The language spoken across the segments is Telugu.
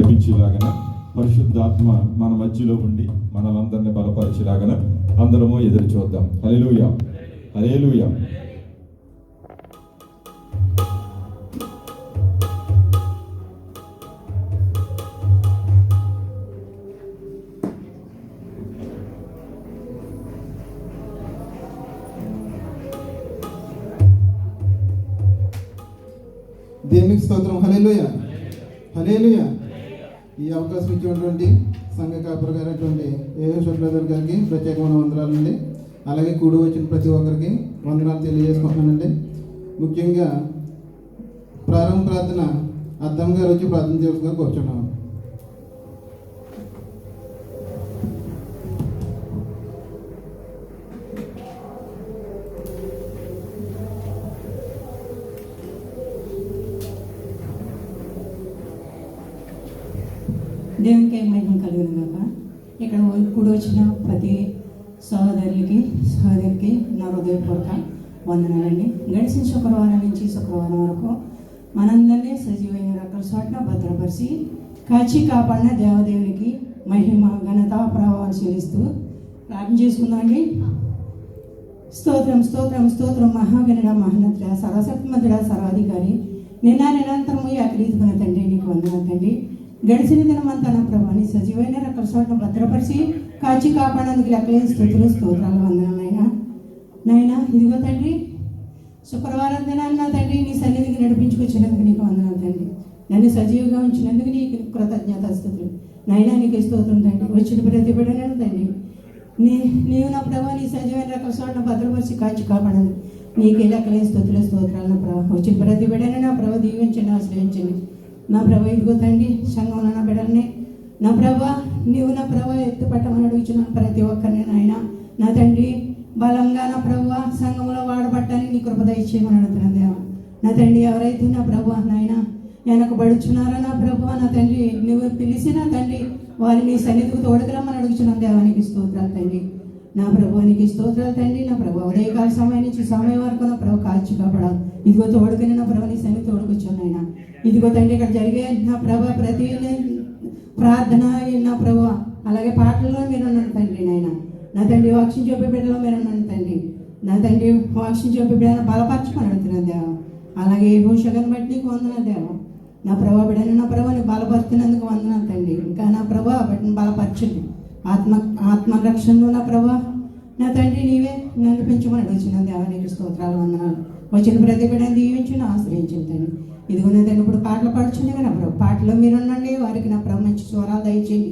నడిపించేలాగన పరిశుద్ధాత్మ మన మధ్యలో ఉండి మనలందరినీ బలపరిచేలాగన అందరము ఎదురు చూద్దాం. హల్లెలూయా, హల్లెలూయా. దేవునికి స్తోత్రం. హల్లెలూయా, హల్లెలూయా. ఈ అవకాశం ఇచ్చినటువంటి సంఘ కాపరి గారైనటువంటి యేషు బ్రదర్ గారికి ప్రత్యేకమైన వందనాలండి. అలాగే కూడి వచ్చిన ప్రతి ఒక్కరికి వందనాలు తెలియజేసుకుంటున్నానండి. ముఖ్యంగా ప్రారంభ ప్రార్థన అద్దం గారు వచ్చి ప్రార్థన చేసుకుని కూర్చున్నాము. దేవునికి మహిమ కలుగును గాక. ఇక్కడ కూడి వచ్చిన ప్రతి సహోదరికి నా హృదయపూర్వక వందనాలండి. గడిచిన శుక్రవారం నుంచి శుక్రవారం వరకు మనందరినీ సజీవమైన రకాల చోట్ల భద్రపరిచి కాచి కాపాడిన దేవదేవునికి మహిమ ఘనత ప్రభావాలు చెల్లిస్తూ ప్రార్థన చేసుకుందామండి. స్తోత్రం స్తోత్రం స్తోత్రం. మహాగణుడ మహానతుడ సర్వశక్తిమంతుడ సర్వాధికారి నిరంతరము అఖిలీతుకున్న తండ్రి నీకు వందనాలు తండ్రి. గడిచిన దినమంతా నా ప్రభాని సజీవైన రకాల చోట్ల భద్రపరిచి కాచి కాపాడేందుకు లెక్కలేని స్థుతులు స్తోత్రాలు వందనాలైనా నాయనా. ఇదిగో తండ్రి శుక్రవారం దినాన్న తండ్రి నీ సన్నిధికి నడిపించుకొచ్చినందుకు నీకు వందనాలు తండ్రి. నన్ను సజీవంగా ఉంచినందుకు నీకు కృతజ్ఞతాస్తుతులు నాయనా. నీకు స్తోత్రం తండ్రి. వచ్చిన ప్రతి బిడ్డలను తండ్రి నీవు నా ప్రభావ నీ సజీవైన రకాల చోట్ల భద్రపరిచి కాచి కాపాడేందుకు నీకే లెక్కలేని స్థుతులు స్తోత్రాలు నా ప్రభావ. వచ్చిన ప్రతి బిడ్డను నా ప్రభావ దీవించండి, ఆశ్రయించండి నా ప్రభా. ఇదిగో తండ్రి సంఘంలో నా బిడ్డల్ని నా ప్రభా నీవు నా ప్రభా ఎత్తుపట్టమని అడుగుచున్న ప్రతి ఒక్కరిని నాయన నా తండ్రి బలంగా నా ప్రభా సంఘంలో వాడబట్టాలని నీ కృప దయచేయమని అడుగుతున్నాను దేవా. నా తండ్రి ఎవరైతే నా ప్రభా నాయన వెనకబడుచున్నారో నా ప్రభా నా తండ్రి నువ్వు పిలిచిన తండ్రి వారిని సన్నిధికి తోడుకురమ్మని అడుగుచున్నాను దేవానికి స్తోత్రాలు తండ్రి. నా ప్రభువానికి స్తోత్రాలు తండ్రి. నా ప్రభు ఉదయకాల సమయం నుంచి సమయం వరకు నా ప్రభు కాచి కాపాడాలి. ఇదిగో తోడుకుని నా ప్రభుని సన్నిధి తోడుకొచ్చాను నాయన. ఇదిగో తండ్రి ఇక్కడ జరిగే నా ప్రభా ప్రతి ప్రార్థన నా ప్రభు అలాగే పాటల్లో మీరు ఉన్నాను తండ్రి నాయన. నా తండ్రి వాక్యం చెప్పే బిడ్డలో మీరు ఉన్నాను తండ్రి. నా తండ్రి వాక్యం చెప్పే బిడ్డను బలపరచుకొని అడుగుతున్నాను దేవ. అలాగే భూషగను బట్టి నీకు వందనాలు దేవ. నా ప్రభా బిడ్డను నా ప్రభాని బలపరుతున్నందుకు వందనాలు తండ్రి. ఇంకా నా ప్రభా బిడ్డను బలపరచండి. ఆత్మరక్షణలో నా ప్రభా నా తండ్రి నీవే నడిపించమని అడుగుచున్న దేవానికి స్తోత్రాలు వందనాలు. వచ్చిన ప్రతి బిడ్డను దీవించుని ఆశ్రయించింది తండ్రి. ఇదిగో నా తండ్రి ఇప్పుడు పాటలు పాడుచుండే నా ప్రభు పాటలో మీరు ఉండండి. వారికి నా ప్రభు మంచి స్వరాలు దయచేయండి.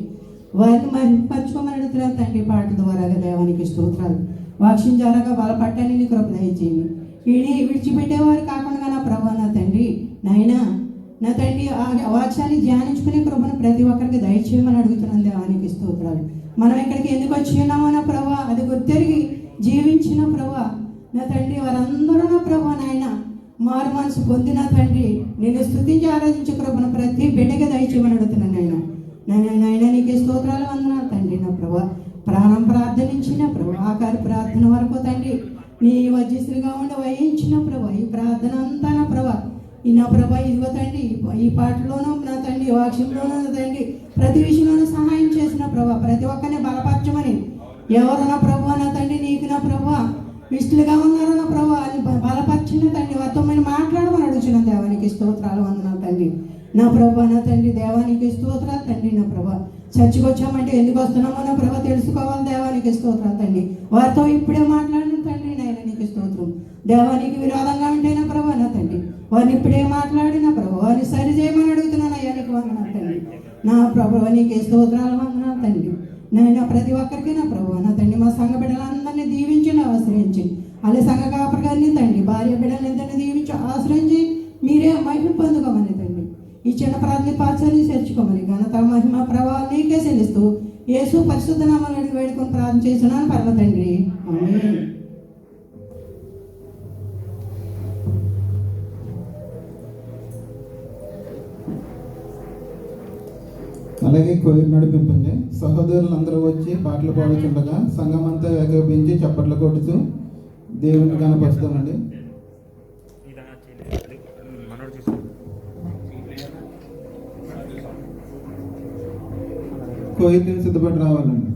వారిని మర్చిపోమని అడుగుతున్నాను తండ్రి. పాటల ద్వారా దేవానికి స్తోత్రాలు. వాక్యం ద్వారాగా బలపట్టాలని నీ కృప దయచేయండి. విడిచిపెట్టేవారు కాకుండా నా ప్రభు నా తండ్రి నాయన నా తండ్రి ఆ వాక్యాన్ని ధ్యానించుకునే కృపను ప్రతి ఒక్కరికి దయచేయమని అడుగుతున్నాను దేవానికి స్తోత్రాలు. మనం ఇక్కడికి ఎందుకు వచ్చి ఉన్నామో నా ప్రభా అది గుర్తెరిగి జీవించిన ప్రభా నా తండ్రి వారందరూ నా ప్రభా నాయన మారు మనసు పొందిన తండ్రి నేను స్తుతించి ఆరాధించే కృపను ప్రతి బిడ్డకి దయచేయమని అడుగుతున్నాను నాయన. నీకే స్తోత్రాలు వందనాలు తండ్రి. నా ప్రభా ప్రాణం ప్రార్థనించిన ప్రభు ఆకారి ప్రార్థన వరకు తండ్రి నీ వజ్రస్తులుగా ఉండి వహించిన ప్రభా ఈ ప్రార్థన అంతా నా ప్రభా ఈ నా ప్రభా ఇదిగో తండ్రి ఈ పాటలోనూ నా తండ్రి వాక్యంలోనూ నా తండ్రి ప్రతి విషయంలోనూ సహాయం చేసిన ప్రభా ప్రతి ఒక్కరిని బలపరచమని ఎవరు నా ప్రభా నా తండ్రి నీకు నా ప్రభా ఇష్టలుగా ఉన్నారో నా ప్రభా అని బలపరిచిన తండ్రి వారితో మీరు మాట్లాడమని అడుగుచున్న దేవానికి స్తోత్రాలు వందనాలు తండ్రి. నా ప్రభా నా తండ్రి దేవానికి స్తోత్రాలు తండ్రి. నా ప్రభా చర్చికి వచ్చామంటే ఎందుకు వస్తున్నామో నా ప్రభా తెలుసుకోవాలి దేవానికి స్తోత్రాలు తండ్రి. వారితో ఇప్పుడే మాట్లాడిన తండ్రి నాయన నీకు స్తోత్రం. దేవానికి విరోధంగా ఉంటే నా ప్రభా నా తండ్రి వారిని ఇప్పుడే మాట్లాడిన ప్రభు వారిని సరి చేయమని అడుగుతున్నాను అయ్యానికి వందనాలు తండ్రి. నా ప్రభు నీకే స్తోత్రాలు వందనాలు తండ్రి. నేను ప్రతి ఒక్కరికి నా ప్రభు నా తండ్రి మా సంఘ బిడ్డలందరినీ దీవించి ఆశ్రయించి అలాగే సంఘ కాపరి గారిని తండ్రి భార్య బిడ్డలందరినీ దీవించి ఆశ్రయించి మీరే మహిమ పొందుకోమని తండ్రి. ఈ చిన్న ప్రార్థన పాఠశాలని చేర్చుకోమని ఘనత మహిమ ప్రభావం నీకే చెల్లిస్తూ యేసు పరిశుద్ధ నామాలను వేడుకొని ప్రార్థన చేస్తున్నాను పరమ తండ్రి. ఆమేన్. అలాగే కోరి నడిపింపండి. సహోదరులందరూ వచ్చి పాటలు పాడుతుండగా సంఘం అంతా ఏకీభవించి చప్పట్లు కొడుతూ దేవుని కనపరుస్తామండి. కోయిత్ని సిద్ధపడి రావాలండి.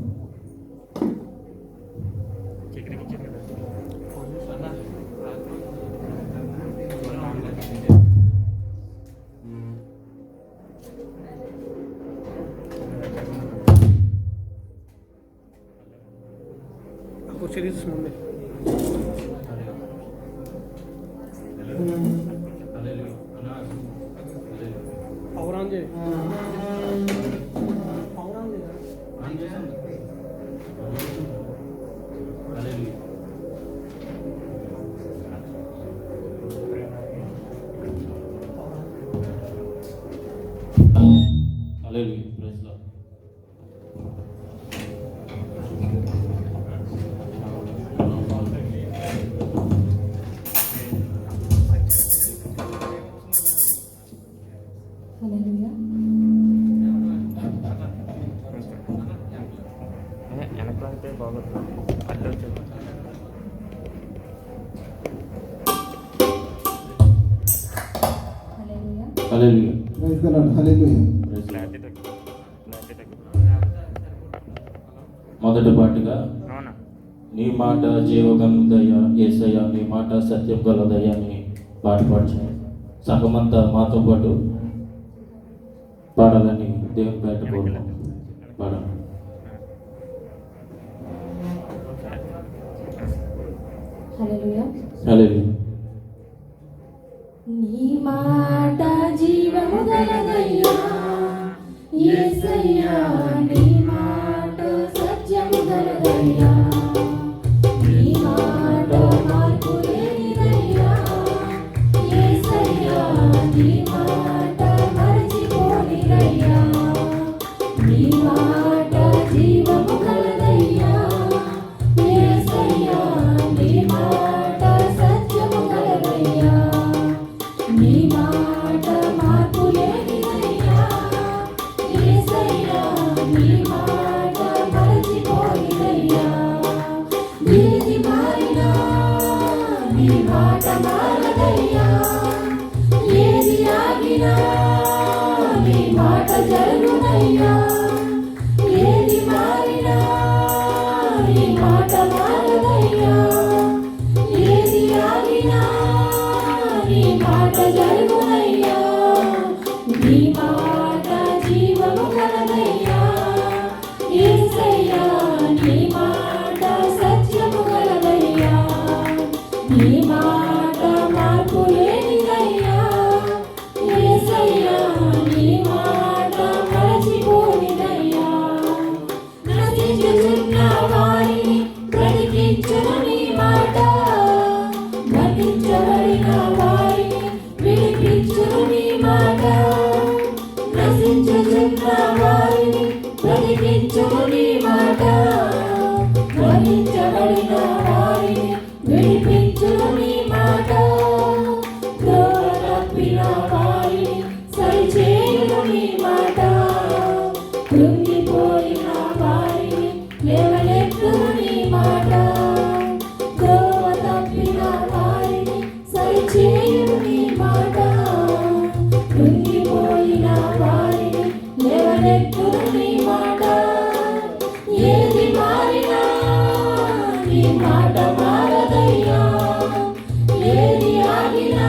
Praise the lord. హల్లెలూయా. మొదటి పాటుగా నీ మాట జీవగలదయ యేసయ్య, నీ మాట సత్యం గలదయ అని పాట పాడుచున్నాం. సంఘమంతా మాతో పాటు పాడాలని దేవుని పేట కోరుతాం. పాడాలి. హల్లెలూయా. నీ మాట జీవము గలదయ్యా యేసయ్యా, నీ మాట సత్యము గలదయ్యా, నీ మాట మార్పు లేనిదయ్యా యేసయ్యా, నీ మాట మరచిపోనిదయ్యా, నీ మాట జీవము గలదయ్యా యేసయ్యా, నీ మాట సత్యము గలదయ్యా, నీ మాట మార్పు లేనిదయ్యా యేసయ్యా, నీ మాట మరచిపోనిదయ్యా, ఏది మారినా నీ మాట మారదయ్యా, ఏది ఆగినా నీ మాట జరుగునయ్యా, ఏది మారినా నీ మాట మారదయ్యా, ఏది ఆగినా నీ మాట జరుగునయ్యా, నీ మాట జీవము గలదయ్యా యేసయ్యా, నీ మాట సత్యము గలదయ్యా, నీ మాట మార్పు లేనిదయ్యా యేసయ్యా, నీ మాట మరచిపోనిదయ్యా, నశించుచున్న వారిని బ్రతికించును నీ మాట, బంధించబడిన వారిని విడిపించును నీ మాట, నశించుచున్న వారిని బ్రతికించును నీ మాట, బంధించబడిన వారిని విడిపించును నీ మాట, ద్రోవ తప్పిన వారిని సరిచేయును నీ మాట, కృంగిపోయిన వారిని లేవనెత్తును నీ మాట, ద్రోవ తప్పిన వారిని సరిచేయును నీ మాట, కృంగిపోయిన వారిని లేవనెత్తును నీ మాట, ఏది మారినా నీ మాట మారదయ్యా, ఏది ఆగినా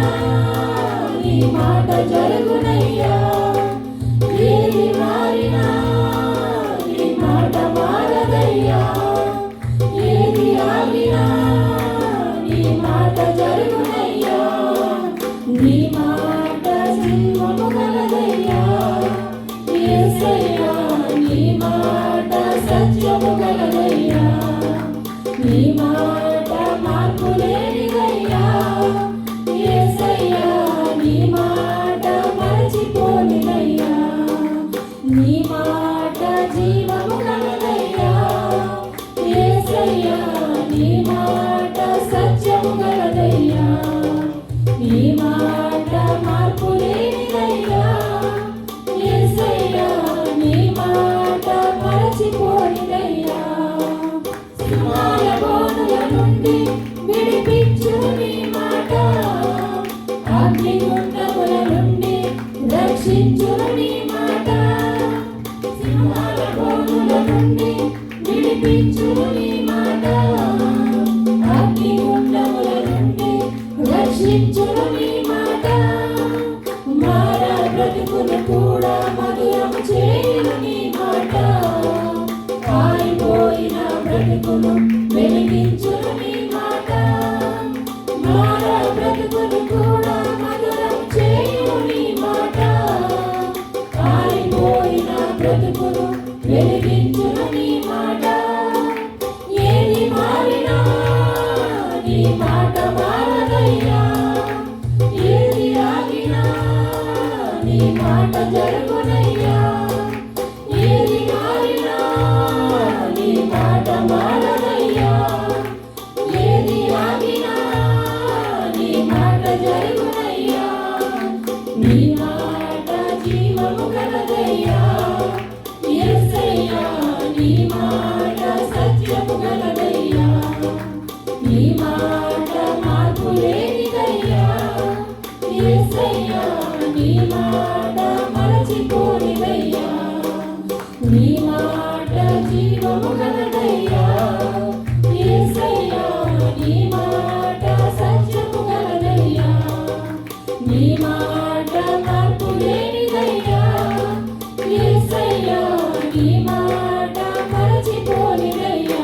నీ మాట జరుగునయ్యా, ఏది మారినా నీ మాట మారదయ్యా, ఏది ఆగినా నీ మాట జరుగునయ్యా, నీ మాట జీవము గలదయ్యా యేసయ్యా, నీ మాట సత్యము గలదయ్యా, నీ మాట మార్పు లేనిదయ్యా యేసయ్యా, నీ మాట మరచిపోని మాట జరుగునయ్యా. ఏది మారినా నీ మాట మారదయ్యా. ఏది ఆగినా నీ మాట జరుగునయ్యా. నీ మాట జీవము కలదయ్యా. యేసయ్యా నీ మాట సత్యము కలదయ్యా. నీ మాట మార్పు లేనిదయ్యా. యేసయ్యా నీ మాట మరచిపోనిదయ్యా. నీ మాట జీవము కలదయ్యా. యేసయ్యా నీ మాట సత్యము కలదయ్యా. నీ మాట మార్పు లేనిదయ్యా. యేసయ్యా నీ మాట మరచిపోనిదయ్యా.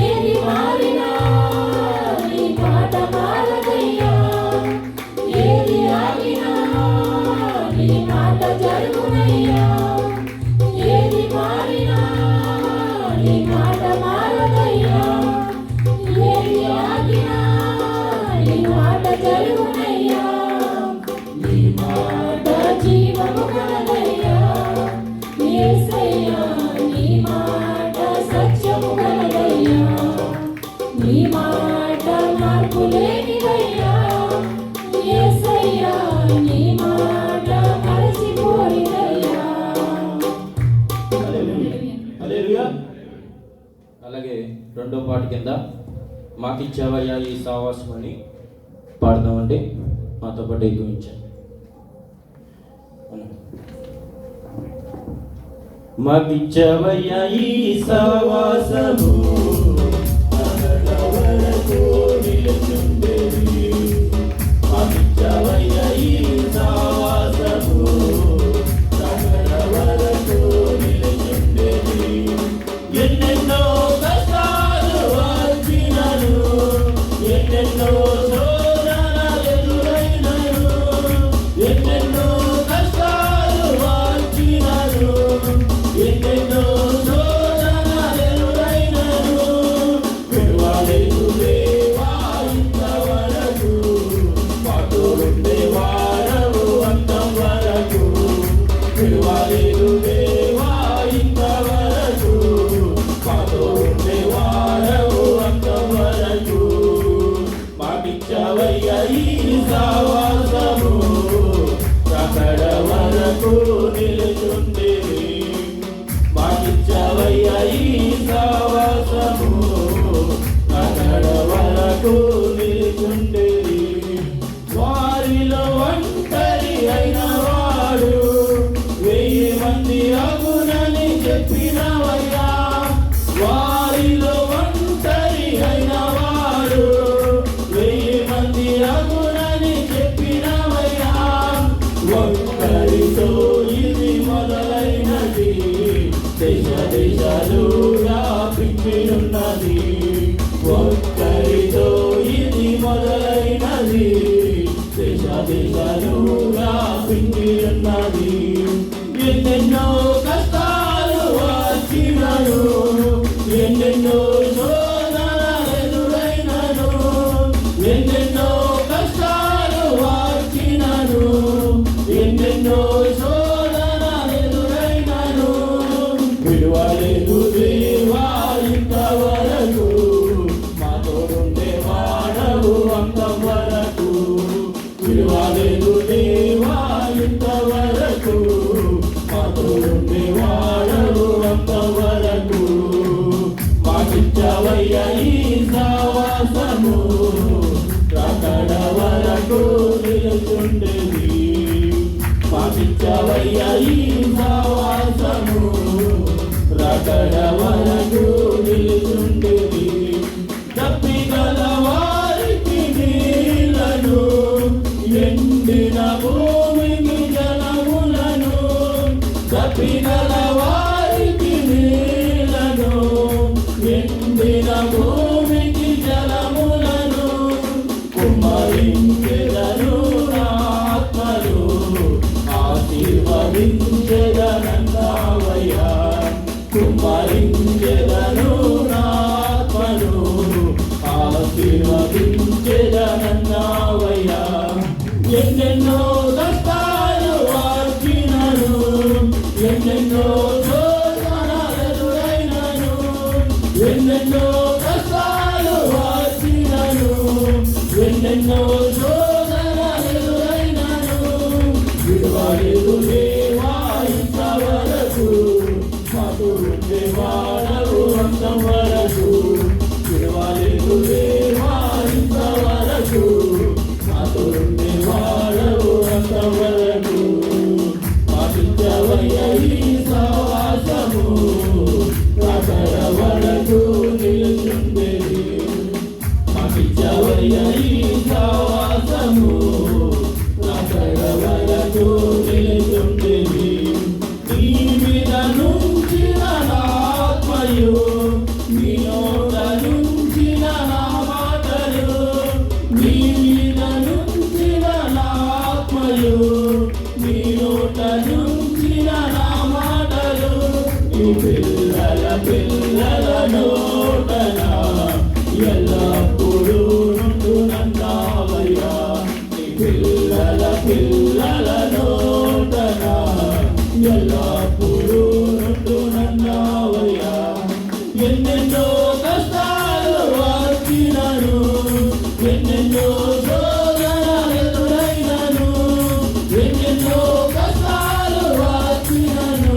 ఏది మారినా నీ మాట మారదయ్యా. ఏది ఆగినా నీ మాట జరుగునయ్యా. ఏది మారినా నీ మాట మారదయ్యా. ఏది ఆగినా నీ మాట జరుగునయ్యా. నీ మాట జీవము కలదయ్యా. యేసయ్యా నీ మాట సత్యము కలదయ్యా. నీ మాట మార్పు లేనిదయ్యా. యేసయ్యా నీ మాట మరచిపోనిదయ్యా. హల్లెలూయా. అలాగే రెండో పాట కింద మాకిచ్చావయ్యా ఈ సావాసం అని పాడదామండి. మాతో పాటు ఎక్కువించండి. మాకిచ్చావయ్యా ఈ సావాసము వరకు నిలుచుండేది. మాకిచ్చావయ్యా ఈ సావాసము వరకు నిలుచుండేది. ఎన్నెన్నో కష్టాలు వచ్చినను, ఎన్నెన్నో శోధనలు ఎదురైనను, ఎన్నెన్నో కష్టాలు వచ్చినను, ఎన్నెన్నో శోధనలు ఎదురైనను, విడువలేదు దేవా ఇంతవరకు, మాతో ఉండేవాడవు అంతం వరకు. విడువలేదు దేవా ఇంతవరకు, మాతో ఉండేవాడవు అంతం వరకు. మాకిచ్చావయ్యా ఈ సావాసము అక్కడ వరకు నిలుచుండేది. మాకిచ్చావయ్యా ఈ సావాసము అక్కడ వరకు నిలుచుండేది. వారిలో ఒంటరి అయిన వాడు 1000 మంది అగునని చెప్పినవయ్యా. వారిలో ఒంటరి అయిన వాడు 1000 మంది అగునని చెప్పినవయ్యా. ఒక్కరితో ఇది మొదలైనది, దేశ దేశాలు వ్యాపించియున్నది. ఒక్కరితో ఇది మొదలైనది, దేశ దేశాలు వ్యాపించియున్నది. ఎన్నెన్నో కష్టాలు వచ్చినను, ఎన్నెన్నో శోధనలు ఎదురైనను, ఎన్నెన్నో కష్టాలు వచ్చినను, ఎన్నెన్నో శోధనలు ఎదురైనను, విడువలేదు దేవా ఇంతవరకు, మాతో ఉండేవాడవు అంతం వరకు. విడువలేదు దేవా ఇంతవరకు, మాతో ఉండేవాడవు అంతం వరకు. మాకిచ్చావయ్యా ఈ సావాసము అక్కడ వరకు నిలుచుండేది. మాకిచ్చావయ్యా ఈ సావాసము అక్కడ వరకు నిలుచుండేది. తప్పిగల వారికి నీళ్లను, ఎండిన భూమికి జలములను, తప్పిగల వారికి నీళ్లను, ఎండిన భూమికి జలములను, కుమ్మరించెదను నా ఆత్మలు ఆశీర్వదించెదనన్నావయ్యా. కుమ్మరించెదను నా ఆత్మలు ఆశీర్వదించెదనన్నావయ్యా. ఎన్నెన్నో కష్టాలు ఎన్నెన్నో శోధనలెదురైనను, ఎన్నెన్నో కష్టాలు వచ్చినను, ఎన్నెన్నో శోధనలెదురైనను, విడువలేదు దేవా ఇంతవరకు, మాతో ఉండేవాడవు అంతవరకు, విడువలేదు దేవా ఇంతవరకు, మాతో ఉండేవాడవు అంతవరకు. పాటించవయ్య ఈ సహవాసము, రాకడ వరకు నిలుచుండేది. పాటించవయ్య ఈ సహవాసము, రాకడ వరకు నిలుచుండేది. నీ మీద నుంచిన నా ఆత్మయు, నీ నోట నుంచిన నా మాటలు, నీ మీద నుంచిన నా ఆత్మయు, నీ నోట నుంచిన నా మాటలు, ఈ పిల్లల నోటన ఎల్లప్పుడూ నుండునన్నావయ్యా. ఈ పిల్లల నోటన ఎల్లప్పుడూ నుండునన్నావయ్యా. ఎన్నెన్నో కష్టాలు వచ్చినను, ఎన్నెన్నో శోధనలెదురైనను, ఎన్నెన్నో కష్టాలు వచ్చినను,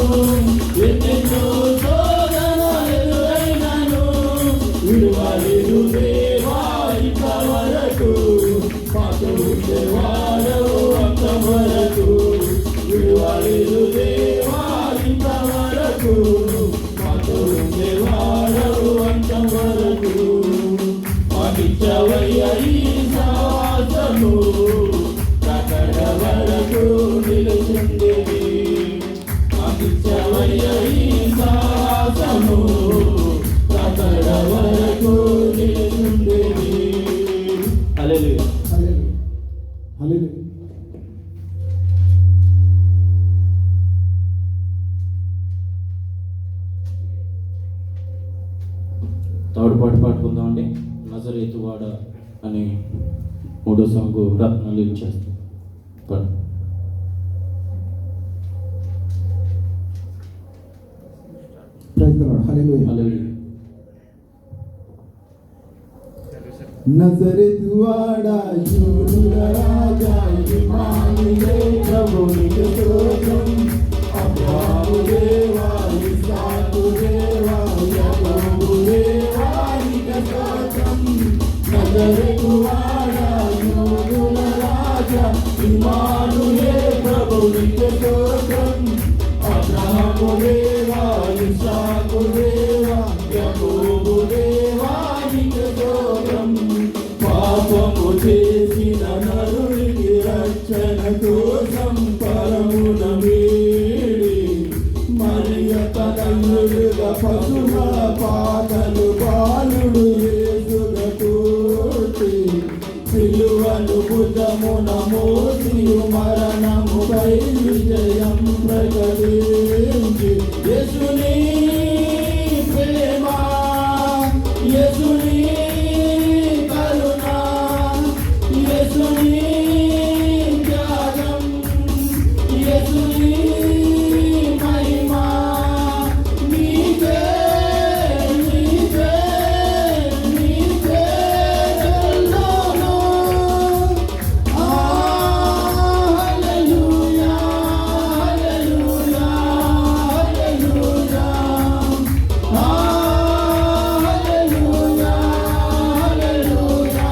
ఎన్నెన్నో శోధనలెదురైనను, విడువలేదు దేవా ఇంతవరకు, మాతో ఉండేవాడవు అంతవరకు, విడువలేదు దేవా ఇంతవరకు, మాతో ఉండేవాడవు అంతవరకు. పాటించవయ్య ఈ సహవాసము, రాకడ వరకు నిలుచుండేది. పాటించవయ్య ఈ సహవాసము, రాకడ వరకు నిలుచుండేది. హల్లెలూయా. హల్లెలూయా. హల్లెలూయా. తాడు పాట పాడుకుందామండి. నజరేతువాడ అని 3వ సాంగు రత్నాలు చేస్తాం. Praise the lord. Hallelujah. Hallelujah. నజరేతువాడా యూదుల రాజా ఇమ్మానుయేల్ ప్రభునికి స్తోత్రం. అబ్రాహాము దేవా ఇస్సాకు దేవా యాకోబు దేవా నీకు స్తోత్రం. నజరేతువాడా యూదుల రాజా ఇమ్మానుయేల్ ప్రభునికి స్తోత్రం. అబ్రాహాము దేవా ఇస్సాకు దేవా యాకోబు దేవా నీకు స్తోత్రం. పాపము చేసిన నరుడికి రక్షణ కోసం పరమున వీడి, మరియ తనయుడుగా పశుల పాటలు బాలుడు యేసుగా తోటి, సిలువను భుజమున మోసి మరణముపై విజయం ప్రకటించి, యేసుని ప్రేమ, యేసుని కరుణ, యేసుని త్యాగం, యేసుని మహిమ, నీకే నీకే నీకే చెల్లును. హల్లెలూయా హల్లెలూయా హల్లెలూయా హల్లెలూయా హల్లెలూయా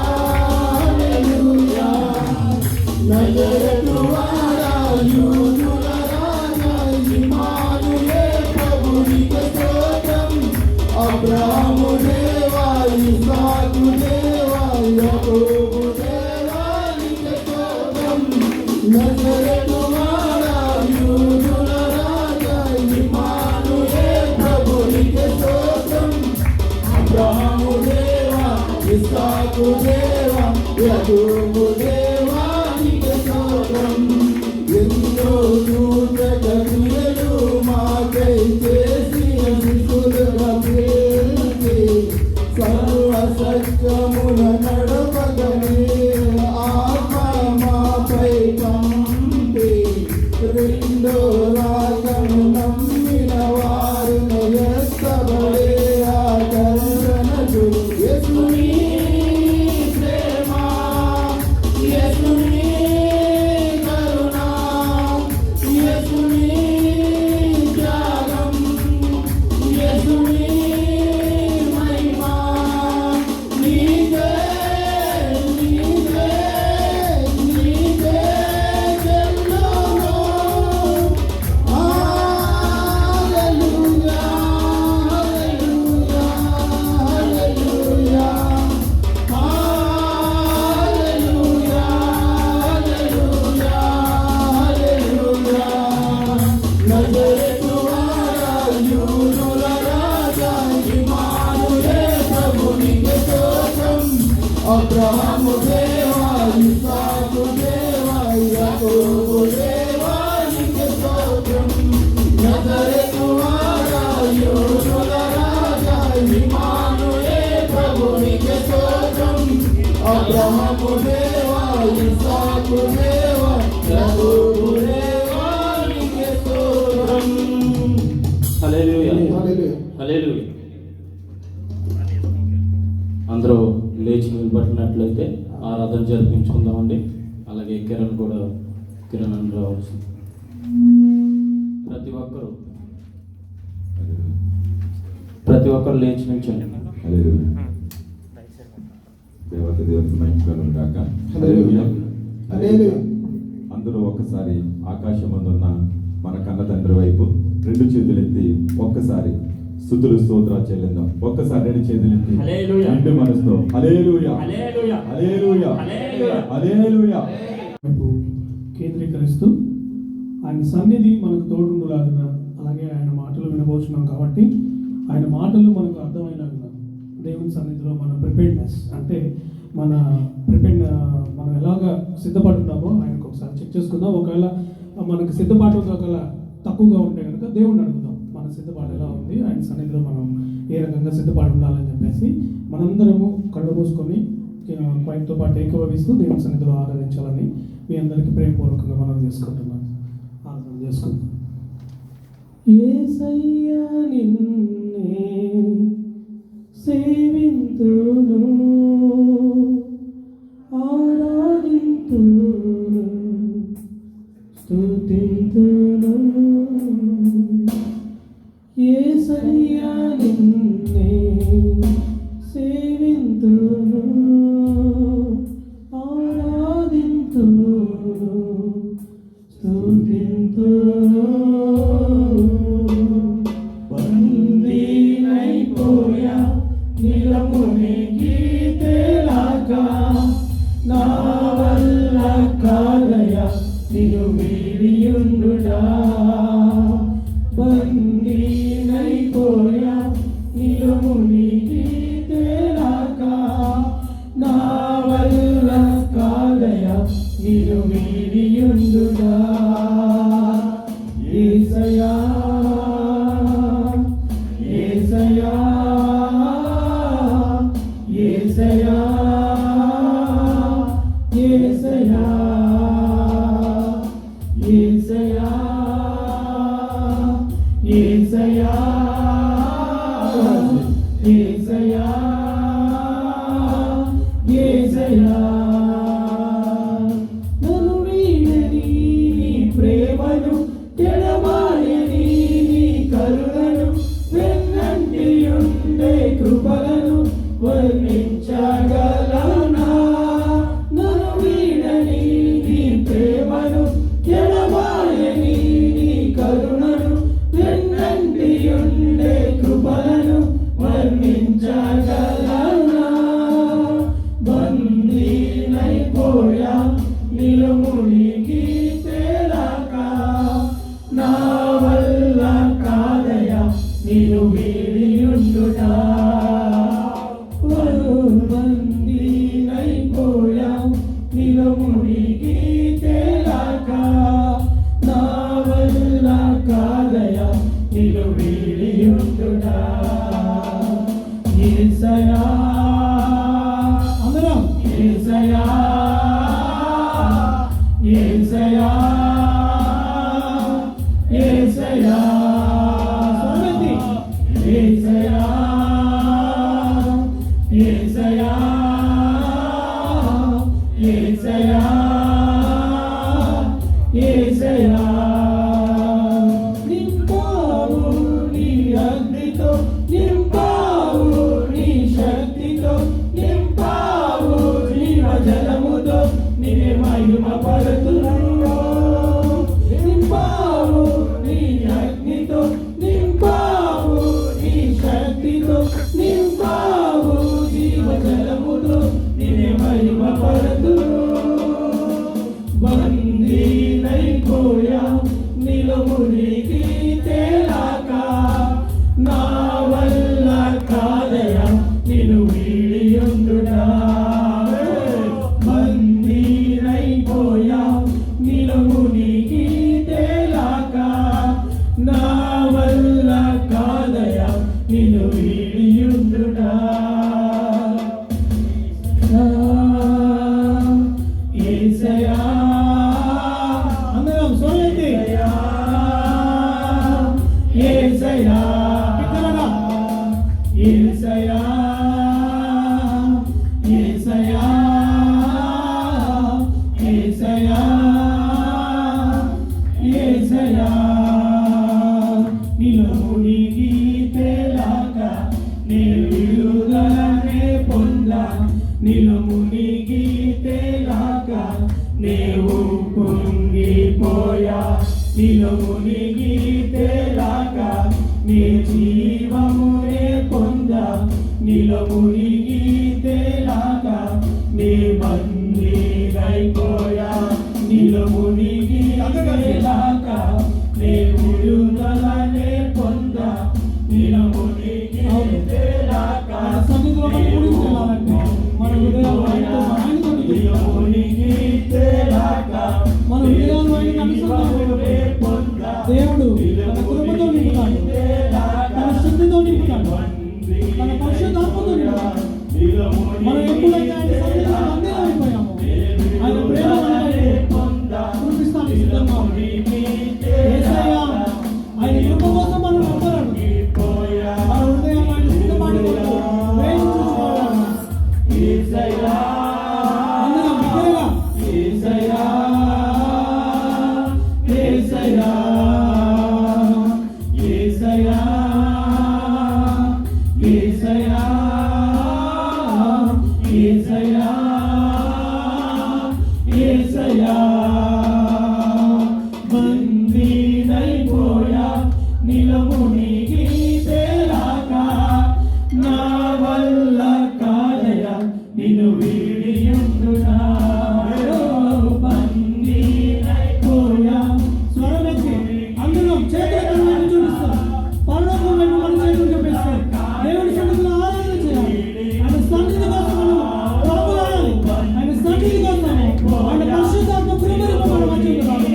హల్లెలూయా. నజరేతువాడా యూదుల రాజా ఇమ్మానుయేల్ ప్రభునికి స్తోత్రం. అబ్రాహాము దేవా ఇస్సాకు దేవా యాకోబు దేవా నీకు స్తోత్రం. నజరేతువాడా యూదుల రాజా ఇమ్మానుయేల్ ప్రభునికి స్తోత్రం. అబ్రాహాము దేవా ఇస్సాకు దేవా యాకోబు దేవా నీకు స్తోత్రం. ఎన్నో సూచక క్రియలు మాకై చేసి శిశులుగా ప్రేమించి, సర్వ సత్యముల నడపగనే ఆత్మ మాపై పంపి, రెండో రాకను నమ్మి యాకోబు దేవా నీకే స్తోత్రం, నజరేతువాడా యోధుల రాజా ఇమ్మానుయేల్ ప్రభు నీకే స్తోత్రం, అబ్రహాము దేవా ఇస్సాకు దేవా యాకోబు దేవా నీకే స్తోత్రం. హల్లెలూయా హల్లెలూయా. హల్లెలూయా. అందరూ లేచి నిలబడినట్లయితే ఆరాధన జరిపించుకుందామండి. అలాగే కిరణ్ అని రావాల్సింది. ప్రతి ఒక్కరు లేచి నిల్చోండి. హల్లెలూయా. దేవత దేవునికి మహిమ కలుగును గాక. హల్లెలూయా. హల్లెలూయా. అందరూ ఒక్కసారి ఆకాశమందున్న మన కన్న తండ్రి వైపు రెండు చేతులెత్తి ఒక్కసారి స్తుతులు స్తోత్రాలు చెల్లిద్దాం. ఒక్కసారి రెండు చేతులెత్తి హల్లెలూయా. రెండు మనసుతో హల్లెలూయా హల్లెలూయా. హల్లెలూయా హల్లెలూయా. హల్లెలూయా వైపు కేంద్రీకరిస్తూ ఆయన సన్నిధి మనకు తోడుండులాగున, అలాగే ఆయన మాటలు వినబోచున్నాం కాబట్టి ఆయన మాటలు మనకు అర్థమయ్యేలాగున దేవుని సన్నిధిలో మన ప్రిపేర్డ్నెస్ అంటే మనం ఎలాగ సిద్ధపడుతున్నామో ఆయనకు ఒకసారి చెక్ చేసుకుందాం. ఒకవేళ మనకు సిద్ధపాటు ఒకవేళ తక్కువగా ఉంటే కనుక దేవుడిని అడుగుదాం, మన సిద్ధపాటు ఎలా ఉంది, ఆయన సన్నిధిలో మనం ఏ రకంగా సిద్ధపాటు ఉండాలని చెప్పేసి మనందరము కళ్ళు మూసుకొని క్వైట్తో పాటు ఏకీభవిస్తూ దేవుని సన్నిధిలో ఆరాధించాలని మీ అందరికీ ప్రేమపూర్వకంగా మనం చేసుకుంటున్నాం. ఆరాధన చేసుకుందాం. యేసయ్యా నిన్నే సేవింతును, ఆరాధింతును, స్తుతింతును. యేసయ్యా నిన్నే సేవింతును, ఆరాధింతును, స్తుతింతును. బందీనైపోయా నిలమునికి తేలాగా, నా వల్ల కాదయా నిన్ను వీడియుండుడా. బందీనైపోయా నిలమునికి తేలాగా, నా వల్ల కాదయా నిన్ను వీడియుండుడా. యేసయ్యా యేసయ్యా యేసయ్యా యేసయ్యా యేసయ్యా యేసయ్యా యేసయ్యా యేసయ్యా. నన్ను వీడని నీ ప్రేమను, ఎడబాయని నీ కరుణను, వెన్నంటి ఉండే కృపలను వర్ణించగలనా. నన్ను వీడని నీ ప్రేమను, ఎడబాయని నీ కరుణను, వెన్నంటి ఉండే కృపలను వర్ణించగలనా. బందీనైపోయా నిలుమునికి తేలాక, నా వల్ల కాదయా నిన్ను వీడియుండుటా. బందీనైపోయా నిలుమునికి తేలాక, నా వల్ల కాదయా నిన్ను వీడియుండుటా. యేసయ్యా అందరం యేసయ్యా యేసయ్యా యేసయ్యా స్వామి యేసయ్యా యేసయ్యా యేసయ్యా యేసయ్యా. నింపావు నీ అగ్నితో, నింపావు నీ శక్తితో, నింపావు జీవజలముతో, నిన్నే మహిమ పడుతున్నాను. నింపావు నీ అగ్నితో, నింపావు నీ శక్తితో, నింపావు జీవజలముతో, నిన్నే మహిమ పడుతున్నాను. బందీనైపోయా నిలుమునికి తేలాక, నా వల్ల కాదయా నిన్ను వీడియుండుటా. బందీనైపోయా నిలు కృంగిపోయా నీలో మునిగి తేలాగా నీ జీవమునే పొందా నీలో మునిగి తేలాగా నీ బందీనైపోయా నీలో మునిగి తేలాగా నీ విడుదలనే పొందా నీలో మునిగి తేలాగా సన్నిధిలో మన హృదయాలు ఆయనతో మునిగి తేలాగా మన హృదయాలు ఆయన అనుసంధానం దేవుడు తన కృపతో నింపుతాడు తన శక్తితో నింపుతాడు తన పరిశుద్ధాత్మతో నింపుతాడు మనం ఎప్పుడైతే ఆయన సన్నిధిలో బందీలైపోయామో ఆయన ప్రేమ కురిపిస్తానికి సిద్ధంగా ఉంది. యేసయ్య ఆయన కృప కోసం మనం నమ్మరాడు మన హృదయం ఆయన సిద్ధపాటు బందీనైపోయా నిలమునిగి తేలాగా నా వల్ల కాదయ నిన్ను వీడియుండునా బందీనైపోయా స్వరమెత్తి అందరం చేతులు చూపిస్తాం పరలోకం వైపు మన చేతులు చూపిస్తాం దేవుడి సన్నిధిలో ఆరాధన చేయాలి ఆయన సన్నిధి కోసం మనం కొరకులాడాలి ఆయన సన్నిధి కోసం ఆయన పరిశుద్ధాత్మ కృపను మన మధ్యలో రావాలి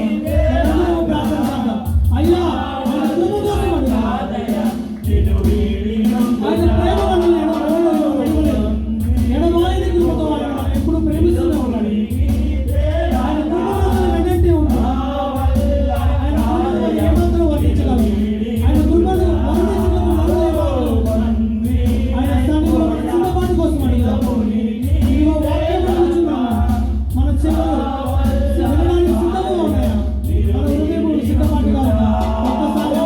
ప్రార్థన చేద్దాం అయ్యా ఆయన కృప కోసం ఆయన ప్రేమ మనల్ని ఎడబాయిని కృపతో ఆయన ఎప్పుడు ప్రేమిస్తూనే ఉన్నాడు ఆయన కృప మనల్ని వెంటనే ఉన్నాడు ఆయన కృపను ఏమాత్రం వర్ణించగలరు ఆయన కృపను ఆయన సన్నిధిలో మన సిద్ధపాటు కోసం అడిగారు ఇదిగో వాక్యం చదువుతున్నాము మన చెవులు వినడానికి సిద్ధంగా ఉన్నాయా మన హృదయం సిద్ధపాటుగా ఉందా ఒక్కసారి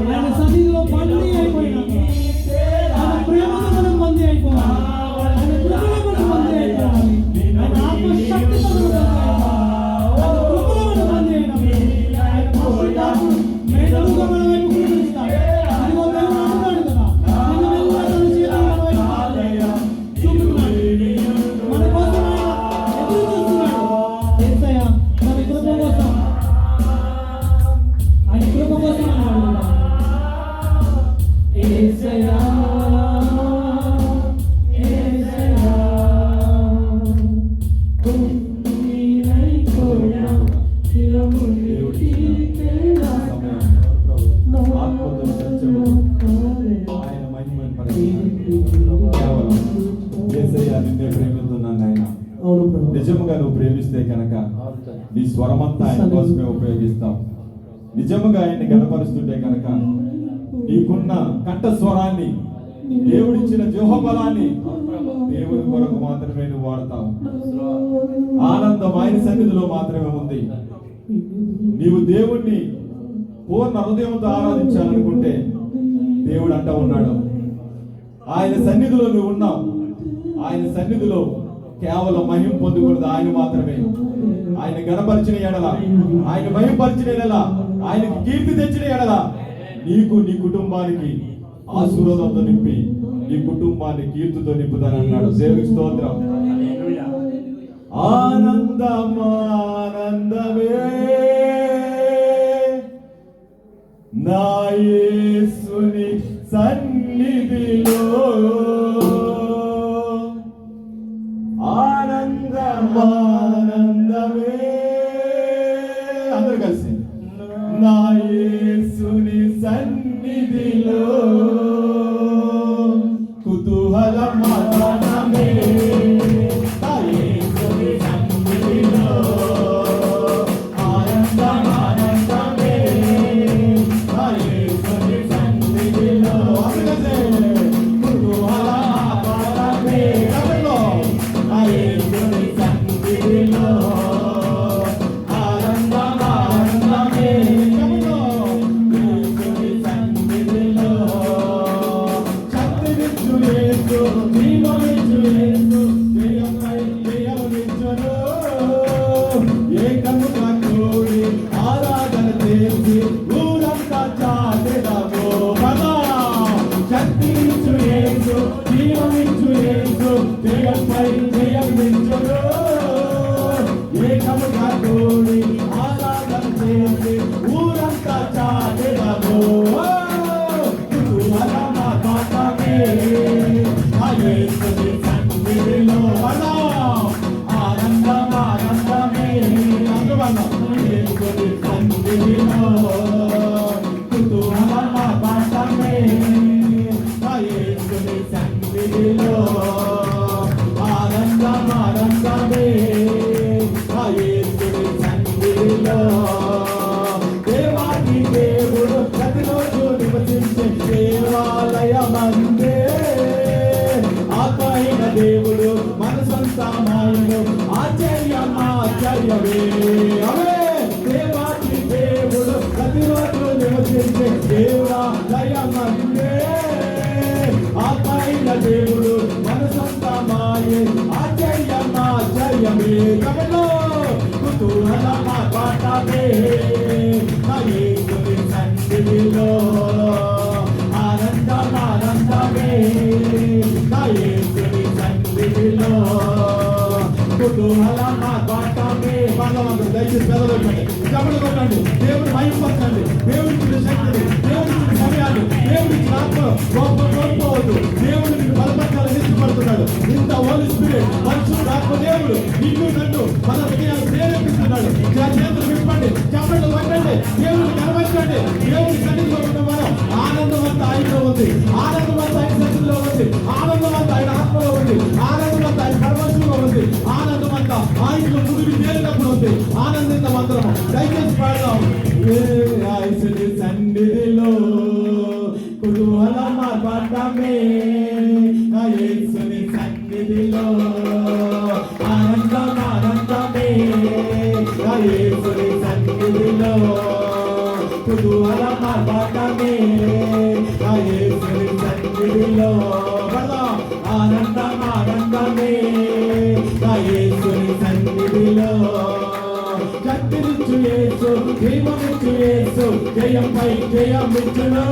ఆయన సన్నిధిలో బందీ అయిపోయినాము ఆయన ప్రేమలో మనం బందీ అయిపోవాలి ఆయన కృపలో మనం బందీ అయిపోవాలి ఆయన ఆత్మశక్తితో మనం బందీ అయిపోవాలి ఆయన కృపలో మనం బందీ అయినప్పుడు ఆయన పరిశుద్ధాత్ముడు మేలుగా మన వైపు కురిపిస్తాడు. ఇదిగో దేవుడు అంటున్నాడు కదా నిన్ను మెల్లగా తన చేతులు మన వైపు చూపుతున్నాడు మన కోసం ఆయన ఎదురు చూస్తున్నాడు. యేసయ్య తన కృప కోసం ఆయన కృప కోసం మనం అడుగుతాం. యేసయ్య యేసయ్య బందీనైపోయా నిలమునిగి తేలాగా ఆత్మతో సత్యము ఆయన మహిమను పరిశీలించాలి. కేవలం యేసయ్య నిన్నే ప్రేమిస్తున్నాను ఆయన. అవును ప్రభు. నిజముగా నువ్వు ప్రేమిస్తే కనుక నీ స్వరమంతా ఆయన కోసమే ఉపయోగిస్తావు. నిజముగా ఆయన్ని గణపరుస్తుంటే కనుక నీకున్న కంఠ స్వరాన్ని దేవుడిచ్చిన జీవబలాన్ని దేవుని కొరకు మాత్రమే నువ్వు వాడతావు. ఆనందం ఆయన సన్నిధిలో మాత్రమే ఉంది. నీవు దేవుణ్ణి పూర్ణ హృదయంతో ఆరాధించాలనుకుంటే దేవుడు అంటూ ఉన్నాడు ఆయన సన్నిధిలో నువ్వు ఉన్నావు. ఆయన సన్నిధిలో కేవలం మహిమ పొందుకున్నది ఆయన మాత్రమే. ఆయన గణపరిచిన ఎడల ఆయన మహిమపరిచిన ఎడల ఆయనకి కీర్తి తెచ్చిన ఎడల నీకు నీ కుటుంబానికి ఆశీర్వాదంతో నింపి నీ కుటుంబాన్ని కీర్తితో నింపుతానన్నాడు. దేవునికి స్తోత్రం. ఆనందమానందమే నా యేసుని సన్నిధిలో ఆనందమానందమే అందరూ కలిసి నా యేసుని సన్నిధిలో కుతూహల మరణమే నా యేసుని సన్నిధిలో కూడి ఆరాధన చేసి ఊరంతా చాటెదము కుతూహలమాత్మే ఆ యేసుని సన్నిధిలో ఆనందమే యేసుని సన్నిధిలో కుతూహలమాత్మే ఆ యేసుని సన్నిధిలో ఆనందమే ఆ యేసుని సన్నిధిలో దేవాది దేవుడు ప్రతిరోజు నివసించే దేవాలయమందే ఆత్మైన దేవుడు మనసంతామాయను ఆశ్చర్యమే అవే దేవాది దేవుడు ప్రతిరోజు నివసించే దేవాలయమందే ఆత్మైన దేవుడు మనసంతామాయే ఆశ్చర్యమే కమలో కుతూహలమాత్మే నా యేసుని సన్నిధిలో ఆనందమే నా యేసుని సన్నిధిలో కుతూహలమాత్మే భగవంతుడు దయచేసి పెదవెట్టండి చెమలు కొట్టండి దేవుడు మహిమపరచండి దేవుడిచ్చిన శక్తిని దేవుడిచ్చిన సమయాన్ని దేవుడిచ్చిన ఆత్మ గొప్ప కోల్పోవద్దు దేవుడు నిన్ను బలపరచాలని ఇష్టపడుతున్నాడు ఇంత హోలీ స్పిరిట్ మనుషుడు ఆత్మ దేవుడు నిన్ను నన్ను మన హృదయాలు ప్రేరేపిస్తున్నాడు చేతులు విప్పండి చెప్పండి కొట్టండి దేవుడిని కనబరచండి దేవుడి సన్నిధిలో ఉన్న మనం ఆనందవంత ఆయనలో ఉంది ఆనందవంత ఆయన సన్నిధిలో ఉంది ఆనందవంత ఆయన ఆత్మలో ఉంది ఆనందవంత ఆయన పరమశంలో ఉంది ఆనందవంత ఆయనలో ముడికి చేరినప్పుడు ఉంది ఆనందిత మంత్రము దయచేసి పాడదాం యేసుని సన్నిధిలో కుతూహలమాత్మే నా యేసుని సన్నిధిలో ఆనందమే నా యేసుని సన్నిధిలో కుతూహలమాత్మే నా యేసుని సన్నిధిలో ఆనందమే నా యేసుని సన్నిధిలో శక్తినిచ్చు యేసు జీవమిచ్చు యేసు జయంపై జయమిచ్చును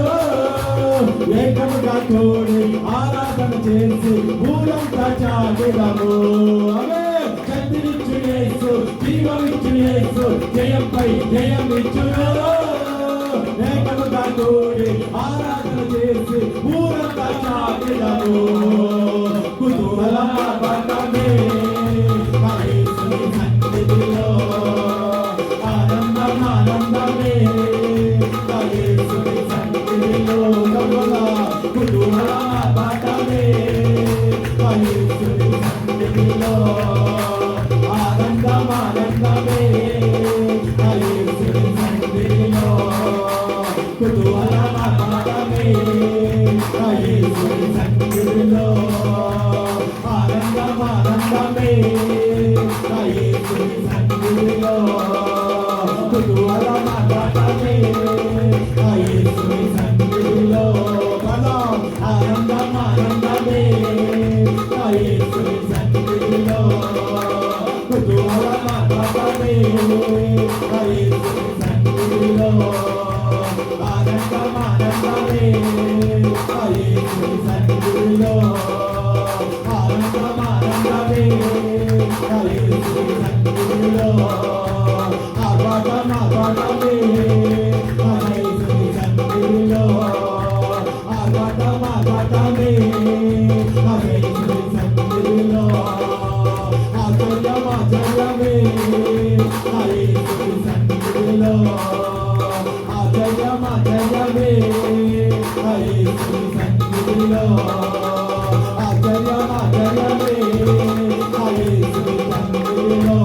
ఏకముగా కూడి ఆరాధన చేసి ఊరంతా చాటెదము అవే శక్తినిచ్చు యేసు జీవమిచ్చు యేసు జయంపై జయమిచ్చును ఏకముగా కూడి ఆరాధన చేసి ఊరంతా చాటెదము కుతూహలమాత్మే నా యేసుని సన్నిధిలో ఆనందమే నా యేసుని సన్నిధిలో కుతూహలమాత్మే నా యేసుని సన్నిధిలో ఆనందమే నా యేసుని సన్నిధిలో కుతూహలమాత్మే నా యేసుని సన్నిధిలో ఆనందమే నా యేసుని సన్నిధిలో కుతూహలమాత్మే నా యేసుని సన్నిధిలో ఆనందమే నా యేసుని సన్నిధిలో కుతూహలమాత్మే నా యేసుని సన్నిధిలో ఆనందమే నా యేసుని సన్నిధిలో ఆనందమే నా యేసుని సన్నిధిలో ఆరాధమే నా యేసుని సన్నిధిలో ఆరాధమే నా యేసుని సన్నిధిలో ఆశ్చర్యమే నా యేసుని సన్నిధిలో ఆశ్చర్యమే నా యేసుని సన్నిధిలో ఆశ్చర్యమే నా యేసుని సన్నిధిలో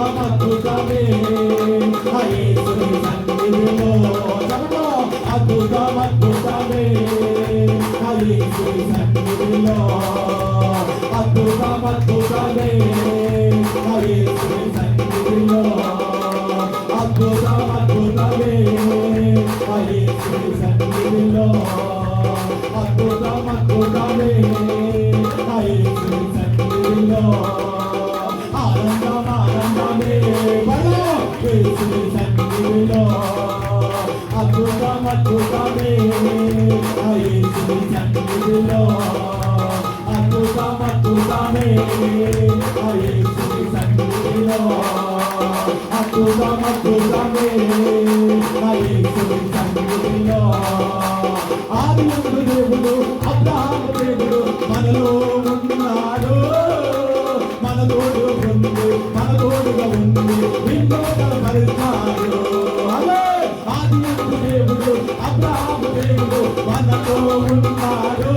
అద్భుతమే నా యేసుని సన్నిధిలో అద్భుతమే నా యేసుని సన్నిధిలో అద్భుతమే నా యేసుని సన్నిధిలో అద్భుతమే నా యేసుని సన్నిధిలో అద్భుతమే నా యేసుని సన్నిధిలో ఆనందమే యేసుని సన్నిధిలో అద్భుతమే నా యేసుని సన్నిధిలో అద్భుతమే నా యేసుని సన్నిధిలో సన్నిధిలో అద్భుతమే నా యేసుని సన్నిధిలో. ఆదియందు దేవుడు అబ్రహాము దేవుడు మనలో ఉన్నాడు, మన తోడుగా ఉంది నిన్ను బలపరిచాడు. ఆదియందు దేవుడు అబ్రహాము దేవుడు మనలో ఉన్నాడు,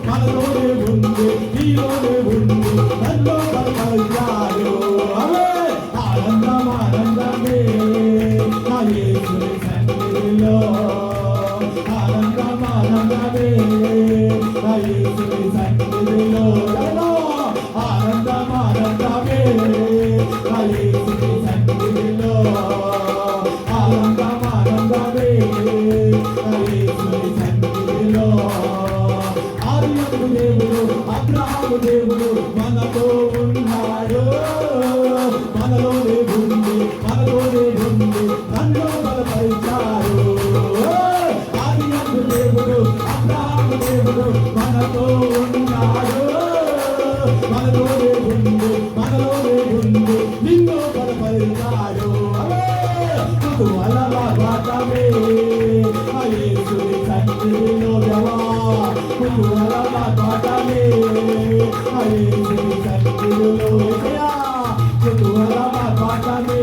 మనలోనే ఉంది నీలోనే ఉంది నన్ను బలపరిచాడు. ఆనందమే నా యేసుని సన్నిధిలో, ఆనందమే నా యేసుని సన్నిధిలో, ఆనందమే నా యేసుని సన్నిధిలో, ఆనందమే నా యేసుని సన్నిధిలో. ఆదియందు దేవుడు అబ్రహాము దేవుడు మనతో ఉన్నాడు, మనలోనే ఉంది నన్ను బలపరిచాడు. ఆదియందు దేవుడు అబ్రహాము దేవుడు మనతో ఉన్నాడు, మనలోనే ఉంది నిన్ను బలపరిచాడు. కుతూహలమే ఆ యేసుని సన్నిధిలో దేవా, కుతూహలమే ఆ యేసుని సన్నిధిలో ఏసయ్యా, కుతూహలమే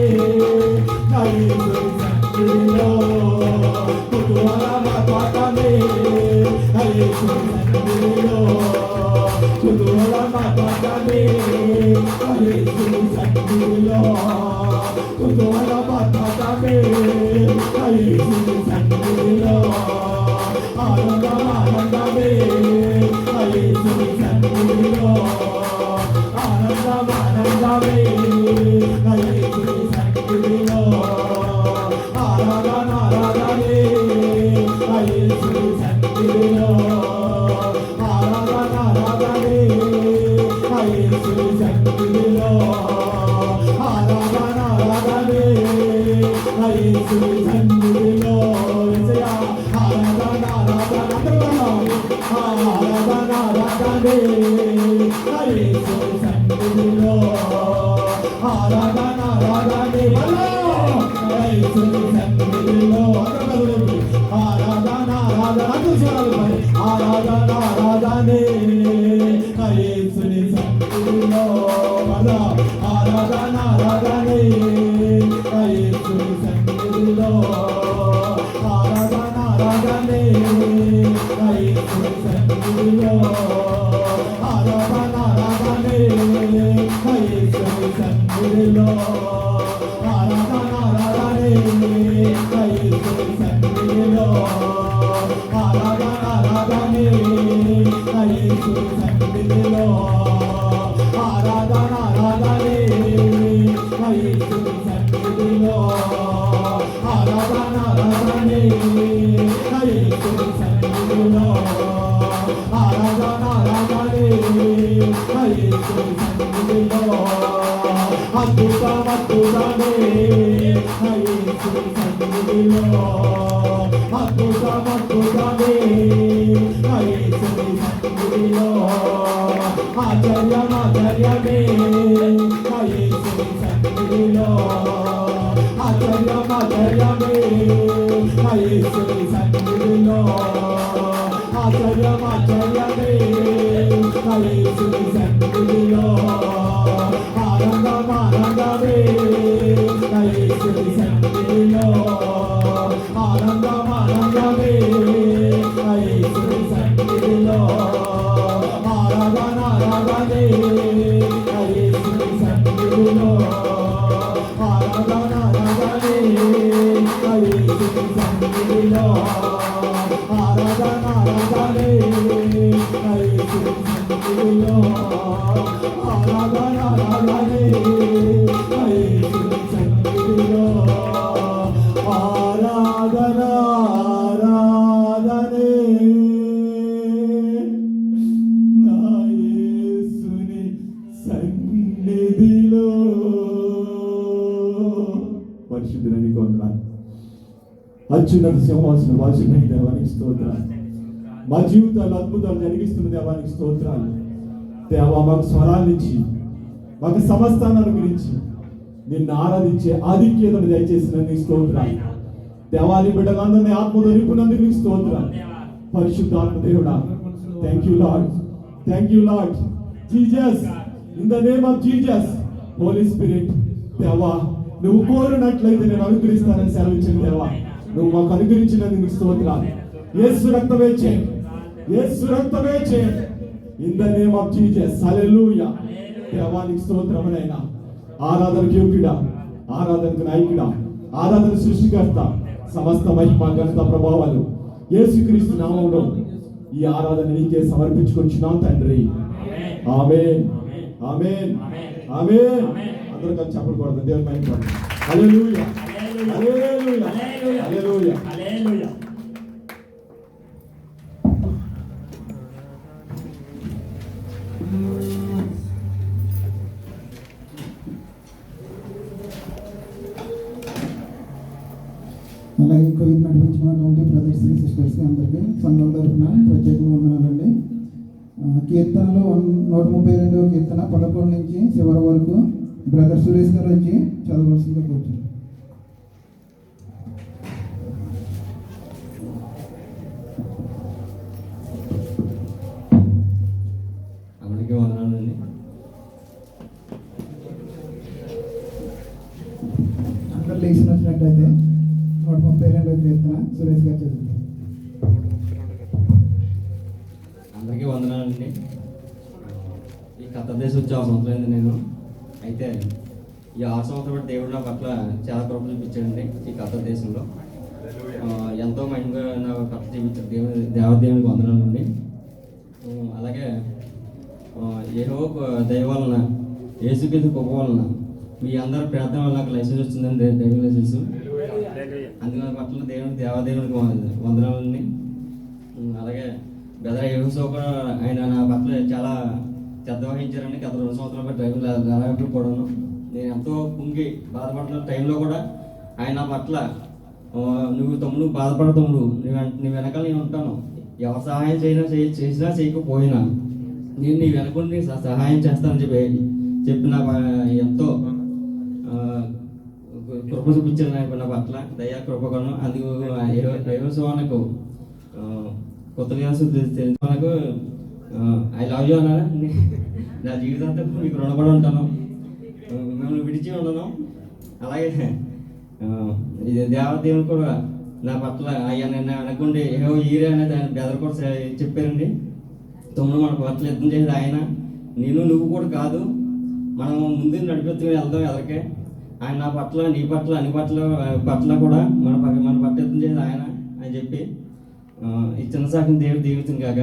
ఆ యేసుని సన్నిధిలో, కుతూహలమే ఆ యేసుని సన్నిధిలో, కుతూహలమే ఆ యేసుని సన్నిధిలో, కుతూహలమే ఆ యేసుని సన్నిధిలో, ఆనందమే ఆ యేసుని సన్నిధిలో, ఆనందమే ఆ యేసుని సన్నిధిలో, ఆరాధనే ఆ యేసుని సన్నిధిలో, ఆరాధనే ఆ యేసుని సన్నిధిలో, ఆరాధనే ఆ యేసుని సన్నిధిలో. యేసయ్యా ఆరాధనే ఆ యేసుని సన్నిధిలో, ఆరాధనే ఆ యేసుని సన్నిధిలో, ఆరాధనే ఆ యేసుని సన్నిధిలో, ఆరాధనే ఆ యేసుని సన్నిధిలో, ఆరాధనే ఆ యేసుని సన్నిధిలో, ఆరాధనే ఆ యేసుని సన్నిధిలో, ఆరాధనే ఆ యేసుని సన్నిధిలో, ఆరాధనే ఆ యేసుని సన్నిధిలో, ఆరాధనే ఆ యేసుని సన్నిధిలో, ఆరాధనే ఆ యేసుని సన్నిధిలో, ఆరాధనే ఆ యేసుని సన్నిధిలో, అద్భుతమే ఆ యేసుని సన్నిధిలో, అద్భుతమే ఆ యేసుని సన్నిధిలో, ఆశ్చర్యమే ఆ యేసుని సన్నిధిలో, ఆశ్చర్యమే ఆ యేసుని సన్నిధిలో, ఆశ్చర్యమే ఆ యేసుని సన్నిధిలో, ఆనందమే ఆ యేసుని సన్నిధిలో, ఆనందమే ఆ యేసుని సన్నిధిలో, ఆరాధనే ఆ యేసుని సన్నిధిలో, ఆరాధనే ఆ యేసుని సన్నిధిలో, ఆరాధనే ఆ యేసుని సన్నిధిలో, ఆరాధనే ఆ యేసుని సన్నిధిలో, ఆరాధనే నా యేసుని సన్నిధిలో. పరిశుద్ధులని కొందరు అత్యున్నత సింహాసనం వాసుని దేవానికి స్తోత్రాలు. మా జీవితాలు అద్భుతాలు జరిగిస్తున్న దేవానికి స్తోత్రాలు. దేవా మాకు స్వరాలు ఇచ్చి మాకు సమస్తాన్ని అనుగ్రహించి నిన్ను ఆరాధించే ఆధిక్యతను దయచేసిన నీ స్తోత్రాలు. దేవాది బిడ్డలందరినీ ఆత్మతో నింపునందుకు నీకు స్తోత్రాలు. పరిశుద్ధాత్మ దేవుడా, thank you Lord, thank you Lord Jesus. In the name of Jesus, Holy Spirit, దేవా నువ్వు కోరినట్లయితే నేను అనుగ్రహిస్తానని సెలవిచ్చిన దేవా, నువ్వు మాకు అనుగ్రహించినందుకు నీకు స్తోత్రాలు. యేసు రక్తమే చేయండి, యేసు రక్తమే చేయండి. In the name of Jesus, hallelujah. దేవానికి స్తోత్రమునైనా. ఆరాధనకు యోగ్యుడా, ఆరాధనకు నాయకుడా, ఆరాధన సృష్టికర్త, సమస్త మహిమ ఘనత ప్రభావాలు యేసుక్రీస్తు నామములో ఈ ఆరాధన నీకే సమర్పించుకొచ్చున్నాం తండ్రి. ఆమేన్, ఆమేన్, ఆమేన్. అందరూ కలిసి చప్పట్లు కొడదాం, దేవుని మహిమ పడదాం. హల్లెలూయా, హల్లెలూయా, హల్లెలూయా, హల్లెలూయా. అలాగే కోవిడ్ నడిపించుకున్నటువంటి బ్రదర్స్ సిస్టర్స్ అందరికీ సంఘం తరఫున ప్రత్యేకంగా వందనాలండి. కీర్తనలో 132వ కీర్తన 11 నుంచి చివరి వరకు బ్రదర్ సురేష్ గారు వచ్చి చదవలసిందిగా కూర్చున్నారు. అందరికీ వందనాలండి. అందరు లేచిన వచ్చినట్టయితే 132వ కీర్తన సురేష్ గారు చదువుతారు. అందరికీ వందనాలండి. ఈ కొత్త దేశం వచ్చి 6 సంవత్సరాలు నేను అయితే ఈ 6 సంవత్సరాలు బట్టి దేవుడు నా పట్ల చాలా కృప చూపించాడండి. ఈ కొత్త దేశంలో ఎంతో మైండ్గా నా పట్ల చూపించాడు. దేవదేవునికి వందనాలండి. అలాగే యెహోవా దయ వలన, యేసుక్రీస్తు కృప వలన మీ అందరి ప్రార్థన వల్ల నాకు లైసెన్స్ వచ్చిందండి, డ్రైవింగ్ లైసెన్స్. అందుకని పట్ల దేవదేవునికి వందనాలండి. అలాగే బ్రదర్ యెహోషువ కూడా ఆయన నా పట్ల చాలా శ్రద్ధ వహించారండి. గత 2 సంవత్సరాల బట్టి డ్రైవింగ్ రాయప్పుడు కూడాను నేను ఎంతో కుంగి బాధపడుతున్న టైంలో కూడా ఆయన నా పట్ల నువ్వు తమ్ముడు బాధపడ తమ్ముడు, నీ వెనకాల నేను ఉంటాను, ఎవరు సహాయం చేసినా చేయకపోయినా నేను నీ వెనకుండి సహాయం చేస్తానని చెప్పి నా ఎంతో కృప చూపించాను నా పట్ల, దయా కృపను. అందుకు యెహోషువకు కొత్తగా మనకు ఐ లవ్ యూ అన్నారా, నా జీవితాంతం మీకు రుణపడి ఉంటాను, మిమ్మల్ని విడిచి ఉండను. అలాగే ఇది దేవదేవుని కూడా నా పట్ల ఆయన అనుకుంటే ఏవో ఈరే అనేది ఆయన బెదర్ కూడా చెప్పారండి. తమ్ముడు మన పట్ల యుద్ధం చేసేది ఆయన, నువ్వు కూడా కాదు, మనం ముందు నడిపిస్తుకుని వెళ్దాం ఎదరికే. ఆయన నా పట్ల, నీ పట్ల, అన్ని పట్ల కూడా మన పట్ల యుద్ధం చేసేది ఆయన అని చెప్పి ఈ చిన్న సాకుని దేవుడు దీవించింది కాక.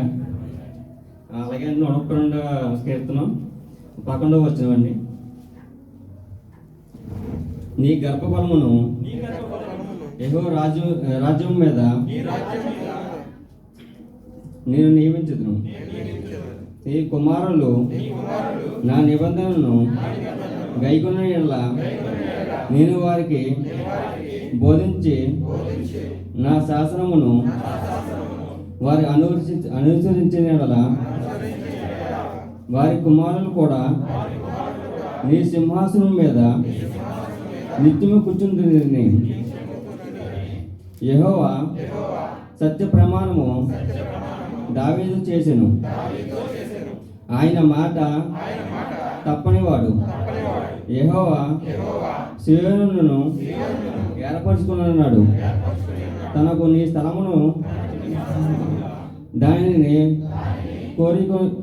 అలాగే 132వ కీర్తన 11వ వచనమండి. నీ గర్భఫలమును యెహోవా రాజ్యం మీద నేను నియమించుదును. నీ కుమారులు నా నిబంధనను గైకొన్న యెడల నేను వారికి బోధించి నా శాసనమును వారి అనుసరించిన యెడల వారి కుమారులు కూడా నీ సింహాసనం మీద నిత్యము కూర్చుంటుంది. యెహోవా సత్య ప్రమాణము దావీదు చేసెను, ఆయన మాట తప్పనివాడు. యెహోవా సీయోనును ఏర్పరచుకున్నాడు, తనకు నీ స్థలమును దానిని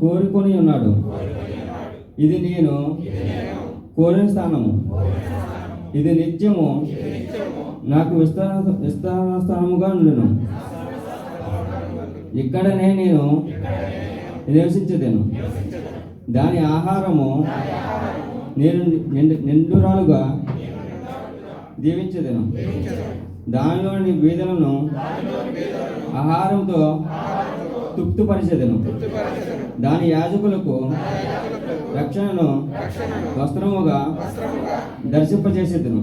కోరుకొని ఉన్నాడు. ఇది నేను కోరిన స్థానము, ఇది నిత్యము నాకు విస్తార స్థానముగా ఉండెను. ఇక్కడనే నేను నివసించదను, దాని ఆహారము నేను నిండురాలుగా దీవించదను. దానిలోని బీదలను ఆహారంతో తృప్తిపరిచెదను. దాని యాజకులకు రక్షణను వస్త్రముగా దర్శింపజేసేదను.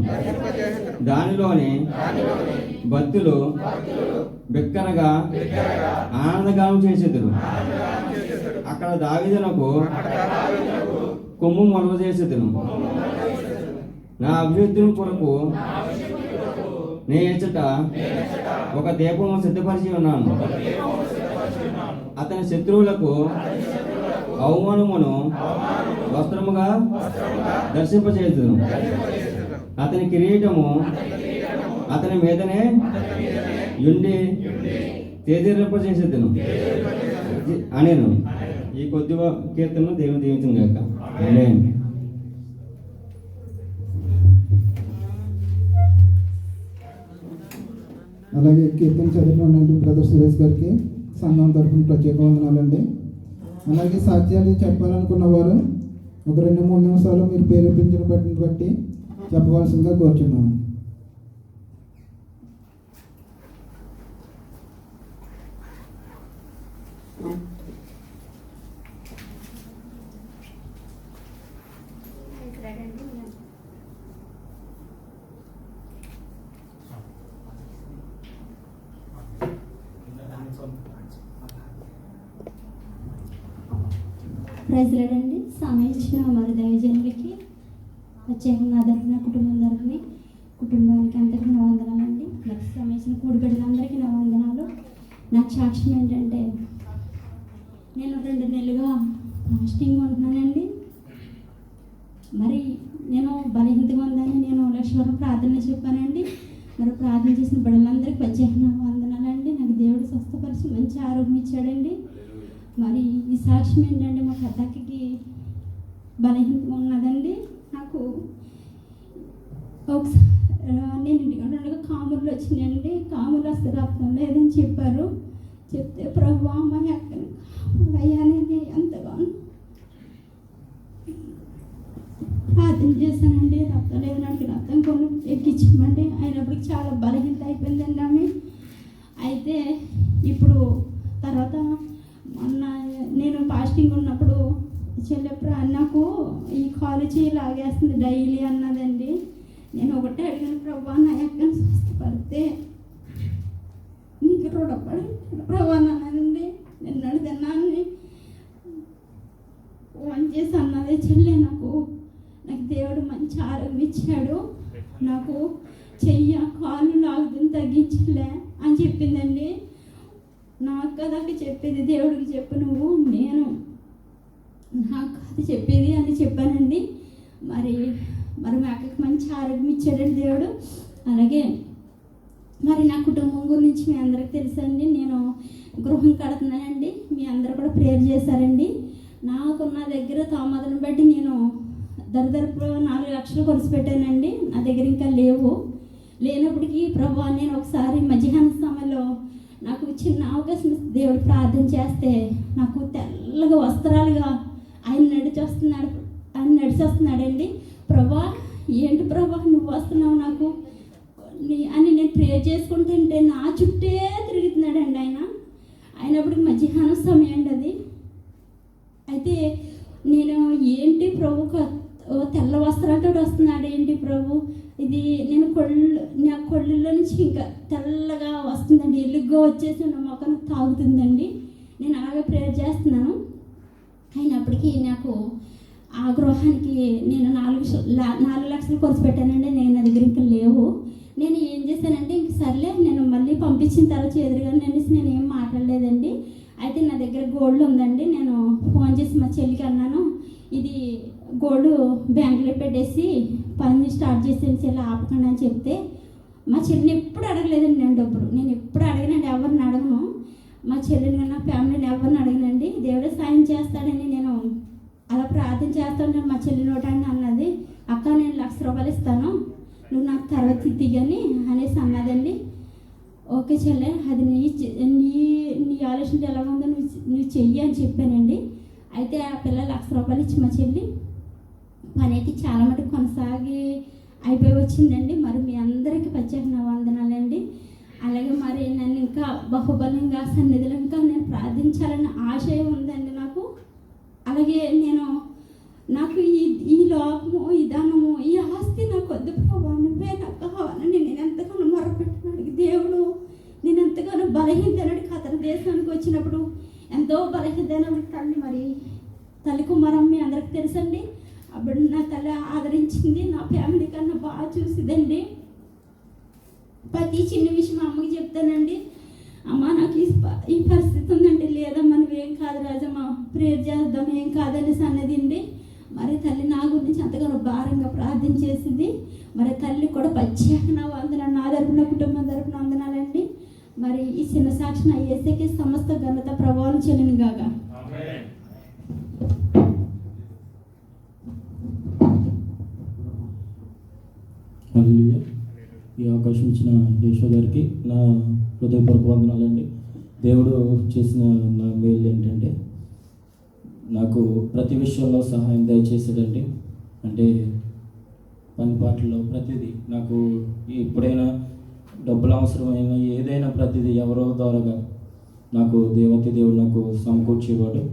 దానిలోని భక్తులు బిక్కరగా ఆనందగానం చేసేదరు. అక్కడ దావీదునకు కొమ్ము మొలవ చేసేదను. నా అభివృద్ధి కొరకు నే ఎచ్చట ఒక దీపము సిద్ధపరిచి ఉన్నాను. అతని శత్రువులకు అవమానమును వస్త్రముగా దర్శింపచేయుదును. అతని కిరీటము అతని మీదనే యుండి తేజరింపచేసేదను అనేను. ఈ కొద్ది కీర్తనను దేవుని దీవించును గాక. ఆమేన్. అలాగే కీర్తన చదివినటువంటి బ్రదర్ సురేష్ గారికి సంఘం తరఫున ప్రత్యేక వందనాలండి. అలాగే సాక్ష్యాలు చెప్పాలనుకున్న వారు ఒక 2-3 నిమిషాలు మీరు ప్రేరేపించిన బట్టి చెప్పవలసిందిగా కోరుచున్నాను. ప్రైజ్లాడండి. సమయం ఇచ్చిన మరి దైవజనులకి ప్రత్యేకంగా తరఫున కుటుంబం తరఫున కుటుంబానికి అందరికీ నా వందనాలండి. నెక్స్ట్ సమయం ఇచ్చిన కూడిబిడ్డలందరికీ నా వందనాలు. నాకు సాక్ష్యం ఏంటంటే నేను 2 నెలలుగా ఫాస్టింగ్ ఉంటున్నానండి. మరి నేను బలహీనతగా ఉందని నేను లక్ష్మీవరం ప్రార్థన చెప్పానండి. మరి ప్రార్థన చేసిన బిడ్డలందరికీ ప్రత్యేకంగా వందనాలండి. నాకు దేవుడు స్వస్థపరిచి మంచి ఆరోగ్యం ఇచ్చాడండి. మరి ఈ సాక్ష్యం ఏంటంటే మా పెద్దకి బలహీనత ఉన్నదండి. నాకు ఒకసారి నేను ఇంటికి కాములు వచ్చినాయండి. కాములు వస్తే రక్తం లేదని చెప్పారు. చెప్తే ప్రభు అమ్మ ఎక్కడ అయ్యానని ఎంతగానో ప్రార్థన చేశానండి. రక్తం లేదన్నట్టు రక్తం కొన్ని ఎక్కించామండి. అయినప్పటికి చాలా బలహీనత అయిపోయిందండి ఆమె. అయితే ఇప్పుడు తర్వాత మొన్న నేను ఫాస్టింగ్ ఉన్నప్పుడు చెల్లెప్పుడు నాకు ఈ కాలేజీ లాగేస్తుంది డైలీ అన్నదండి. నేను ఒకటే అడిగాను, ప్రభా నా ఎక్కడ స్వస్థపడితే నీకు రుణపడి ప్రభా అన్నదండి. నేను అడిగినాన్ని ఫోన్ చేసి అన్నదే చెల్లె నాకు దేవుడు మంచి ఆరోగ్యం ఇచ్చాడు, నాకు కాళ్ళు లాగుతుంది తగ్గించలే అని చెప్పిందండి. నాకు కదా చెప్పేది, దేవుడికి చెప్పు నువ్వు, నేను నాకు అది చెప్పేది అని చెప్పానండి. మరి మా అక్కకి మంచి ఆరోగ్యం ఇచ్చాడండి దేవుడు. అలాగే మరి నా కుటుంబం గురించి మీ అందరికి తెలుసండి. నేను గృహం కడుతున్నానండి. మీ అందరూ కూడా ప్రేయర్ చేశారండి. నాకున్న దగ్గర తామదను బట్టి నేను దరిదాపు 4 లక్షలు ఖర్చు పెట్టానండి. నా దగ్గర ఇంకా లేనప్పటికీ ప్రభు నేను ఒకసారి మధ్యాహ్న సమయంలో నాకు చిన్న అవకాశం దేవుడు ప్రార్థన చేస్తే నాకు తెల్లగా వస్త్రాలుగా ఆయన నడిచొస్తున్నాడండి. ప్రభా ఏంటి ప్రభా నువ్వు వస్తున్నావు నాకు అని నేను ప్రేయర్ చేసుకుంటుంటే నా చుట్టే తిరుగుతున్నాడండి ఆయన. అయినప్పటికి మధ్యాహ్నం సమయం అండి అది. అయితే నేను ఏంటి ప్రభు తెల్ల వస్త్రాలతో వస్తున్నాడు ఏంటి ప్రభు, ఇది నేను నా కొళ్ళల్లో నుంచి ఇంకా తెల్లగా వస్తుందండి, ఎలుగ్గా వచ్చేసి నా మొక్కను తాగుతుందండి. నేను అలాగే ప్రేయర్ చేస్తున్నాను. అయినప్పటికీ నాకు ఆ గృహానికి నేను 4 లక్షలు ఖర్చు పెట్టానండి. నా దగ్గర ఇంకా లేవు. నేను ఏం చేశానంటే ఇంక సర్లే నేను మళ్ళీ పంపించిన తర్వాత ఎదురుగానే అనేసి నేను ఏం మాట్లాడలేదండి. అయితే నా దగ్గర గోల్డ్ ఉందండి. నేను ఫోన్ చేసి మా చెల్లికి అన్నాను, ఇది గోల్డ్ బ్యాంకులో పెట్టేసి పని స్టార్ట్ చేసేసి చెల్లి ఆపకండి అని చెప్తే మా చెల్లిని ఎప్పుడు అడగలేదండి నేను డబ్బులు. నేను ఎప్పుడు అడగనండి, ఎవరిని అడగను. మా చెల్లిని నా ఫ్యామిలీని ఎవరిని అడగనండి. దేవుడే సాయం చేస్తాడని నేను అలా ప్రార్థన చేస్తాను. మా చెల్లి నోటని అన్నది, అక్క నేను 1,00,000 రూపాయలు ఇస్తాను, నువ్వు నాకు తర్వాత ఇద్దిగాని అనేసి అన్నదండి. ఓకే చెల్లె, అది నీ ఆలోచన ఎలా ఉందో నువ్వు చెయ్యి అని చెప్పానండి. అయితే ఆ పిల్ల 1,00,000 రూపాయలు ఇచ్చి మా చెల్లి పని అయితే చాలా మటుకు కొనసాగి అయిపోయి వచ్చిందండి. మరి మీ అందరికీ ప్రత్యేక వందనాలండి. అలాగే మరి నన్ను ఇంకా బహుబలంగా సన్నిధిలో ఇంకా నేను ప్రార్థించాలన్న ఆశయం ఉందండి నాకు. అలాగే నాకు ఈ లోకము, ఈ ధనము, ఈ ఆస్తి నాకు వద్దు ప్రభా, నువ్వే నాకు కావాలని నేను ఎంతగానో మొరపెట్టినాడు దేవుడు. నేను ఎంతగానో బలహీనతనాడికి అతని దేశానికి వచ్చినప్పుడు ఎంతో బలహీనతైన తల్లి, మరి తల్లి కుమారం మీ అందరికి తెలుసండి. అప్పుడు నా తల్లి ఆదరించింది, నా ఫ్యామిలీ కన్నా బాగా చూసిదండి. ప్రతి చిన్న విషయం మా అమ్మకి చెప్తానండి. అమ్మ నాకు ఈ పరిస్థితి ఉందంటే, లేదమ్మా నువ్వేం కాదు రాజమ్మ, ప్రేయర్ చేద్దాం, ఏం కాదనేసి అన్నదండి. మరి తల్లి నా గురించి అంతగానో భారంగా ప్రార్థన చేసింది. మరి తల్లి కూడా ప్రత్యేక నా వందనాలు, నా తరపున కుటుంబం తరపున వందనాలండి. మరి ఈ చిన్న సాక్షి నా యేసుకే సమస్త ఘనత ప్రభావం చెల్లిన గాక. హల్లెలూయా. ఈ అవకాశం ఇచ్చిన యేసు గారికి నా హృదయపూర్వక వందనాలండి. దేవుడు చేసిన నా మేలు ఏంటంటే, నాకు ప్రతి విషయంలో సహాయం దయచేసాడండి. అంటే పని పాటల్లో ప్రతిదీ నాకు ఎప్పుడైనా డబ్బులు అవసరమైన ఏదైనా ప్రతిదీ ఎవరో ద్వారాగా నాకు దేవుడు నాకు సమకూర్చేవాడు.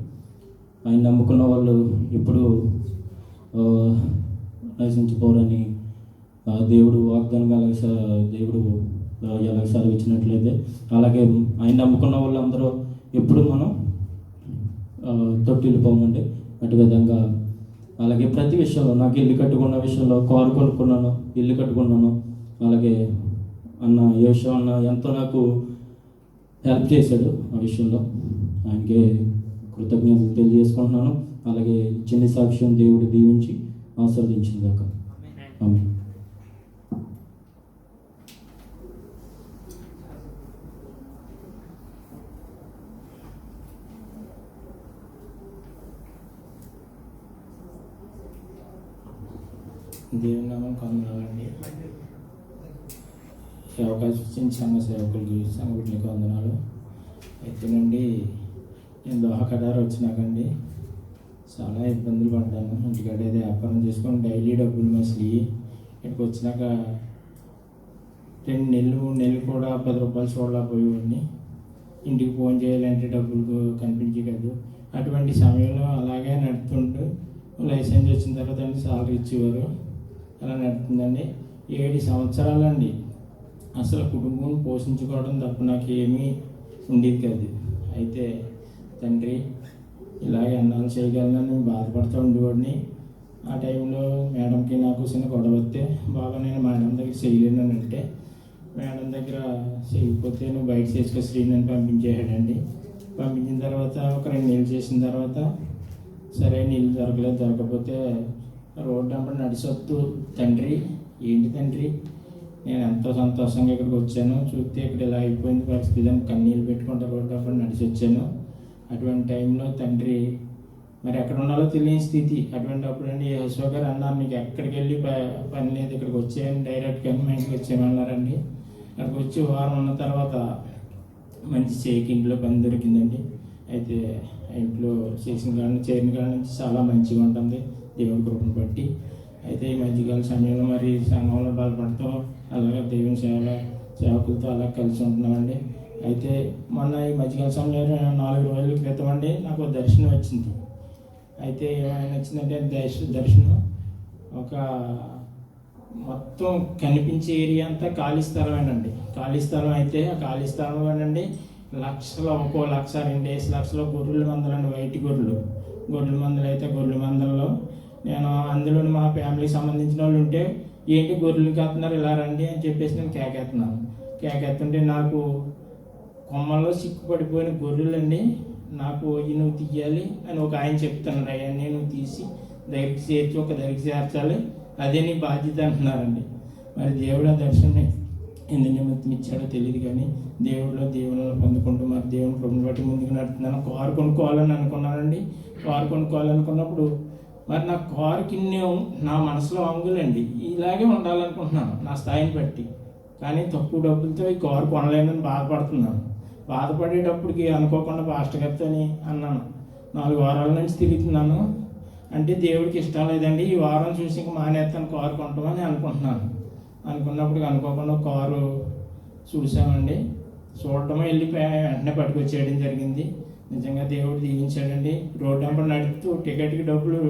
ఆయన నమ్ముకున్న వాళ్ళు ఎప్పుడు నశించిపోరని దేవుడు వాగ్దానం దేవుడు ఎలా సెలవిచ్చినట్లయితే, అలాగే ఆయన నమ్ముకున్న వాళ్ళందరూ ఎప్పుడు మనం తొట్టిల్లిపోమండి. అటు విధంగా అలాగే ప్రతి విషయంలో నాకు ఇల్లు కట్టుకున్న విషయంలో కారు కొనుక్కున్నాను, ఇల్లు కట్టుకున్నాను. అలాగే అన్న యేసు అన్న ఎంతో నాకు హెల్ప్ చేశాడు ఆ విషయంలో. ఆయనకే కృతజ్ఞతలు తెలియజేసుకుంటున్నాను. అలాగే చిన్న సాక్ష్యం దేవుడు దీవించి ఆశీర్వదించింది దాకా. ఆమేన్. దేవుని నామం వందనాలండి. ఈ అవకాశం ఇచ్చిన సంఘ సేవకులకి, సంఘటనకి వందనాలు. అయితే నుండి నేను దోహకడారు వచ్చినాకండి చాలా ఇబ్బందులు పడ్డాను. ఇంటికాడ ఏదో వ్యాపారం చేసుకొని డైలీ డబ్బులు మసిలి ఇక్కడికి వచ్చినాక 2 నెలలు 3 నెలలు కూడా 10 రూపాయలు చూడలేకపోయేవాడిని. ఇంటికి ఫోన్ చేయాలంటే డబ్బులు కనిపించే కాదు. అటువంటి సమయంలో అలాగే నడుపుతుంటూ లైసెన్స్ వచ్చిన తర్వాత సాలరీ ఇచ్చేవారు. అలా నడుపుతుందండి. 7 సంవత్సరాలండి అసలు కుటుంబం పోషించుకోవడం తప్ప నాకు ఏమీ ఉండేది కాదు. అయితే తండ్రి ఇలాగే అన్నాలు చేయగలనని బాధపడుతూ ఉండేవాడిని. ఆ టైంలో మేడంకి నాకు చిన్న గొడవ వస్తే, బాబా నేను మేడం దగ్గర చేయలేనని అంటే, మేడం దగ్గర చేయకపోతే నువ్వు బయట చేసుకో శ్రీనని పంపించేసాడండి. పంపించిన తర్వాత ఒక 2 నెలలు చేసిన తర్వాత సరే నీళ్ళు దొరకకపోతే రోడ్డు అంతా నడిచొత్తు, తండ్రి ఏంటి తండ్రి నేను ఎంతో సంతోషంగా ఇక్కడికి వచ్చాను, చూస్తే ఇక్కడ ఇలా అయిపోయింది పరిస్థితి అని కన్నీళ్ళు పెట్టుకుంటూ రోడ్డు అంతా నడిచి వచ్చాను. అటువంటి టైంలో తండ్రి మరి ఎక్కడ ఉండాలో తెలియని స్థితి. అటువంటి అప్పుడండి యెహోషువ గారు అన్నారు, నీకు ఎక్కడికి వెళ్ళి పని లేదు, ఇక్కడికి వచ్చాయని డైరెక్ట్గా మా ఇంటికి వచ్చామన్నారండి. అక్కడికి వచ్చి వారం ఉన్న తర్వాత మంచి చేకి ఇంట్లో పని దొరికిందండి. అయితే ఇంట్లో చేరిన కాడ నుంచి చాలా మంచిగా ఉంటుంది దేవుడి కృపను బట్టి. అయితే ఈ మధ్యకాల సమయంలో మరి సంఘంలో బలపడుతూ అలాగే దేవుని సేవకులతో అలా కలిసి ఉంటున్నామండి. అయితే మొన్న ఈ మధ్యకాల సమయంలో 4 రోజుల క్రితం అండి నాకు దర్శనం వచ్చింది. అయితే ఏమైనా వచ్చిందంటే దర్శనం ఒక మొత్తం కనిపించే ఏరియా అంతా ఖాళీ స్థలమేనండి. ఖాళీ స్థలం అయితే ఆ ఖాళీ స్థలంలోనండి లక్షలు, 1 లక్ష 2 లక్షలు గొర్రెల మందలండి, వైట్ గొర్రెల మందలు. అయితే గొర్రెల మందల్లో నేను అందులో మా ఫ్యామిలీకి సంబంధించిన వాళ్ళు ఉంటే, ఏంటి గొర్రెలు కాస్తున్నారు ఇలా రండి అని చెప్పేసి నేను కేకెత్తుంటే నాకు కొమ్మల్లో సిక్కుపడిపోయిన గొర్రెలండి. నాకు నువ్వు తీయాలి అని ఒక ఆయన చెప్తున్నాడు. అవన్నీ నువ్వు తీసి దగ్గరికి చేర్చి ఒక దగ్గరికి చేర్చాలి, అదే నీ బాధ్యత అంటున్నారండి. మరి దేవుడు ఆ దర్శనం ఎందుకు నిమిత్తం ఇచ్చాడో తెలియదు, కానీ దేవుళ్ళలో పొందుకుంటూ మరి దేవుని కృపను బట్టి ముందుకు నడుతున్నాను. కారు కొనుక్కోవాలని అనుకున్నానండి. కారు కొనుక్కోవాలనుకున్నప్పుడు మరి నా కారుకి నా మనసులో అంగులండి ఇలాగే ఉండాలనుకుంటున్నాను నా స్థాయిని బట్టి. కానీ తక్కువ డబ్బులతో ఈ కారు కొనలేనని బాధపడుతున్నాను. బాధపడేటప్పటికి అనుకోకుండా పాస్టర్ గారితో అన్నాను, 4 వారాల నుంచి తిరుగుతున్నాను అంటే దేవుడికి ఇష్టం లేదండి, ఈ వారం చూసి ఇంక మానేస్తాను కారు కొంటామని అనుకుంటున్నాను. అనుకున్నప్పుడు అనుకోకుండా కారు చూసామండి. చూడటమే వెళ్ళిపోయా, వెంటనే పట్టుకొచ్చేయడం జరిగింది. నిజంగా దేవుడు దీవించాడండి. రోడ్డు వెంబడి నడుపుతూ టికెట్కి డబ్బులు,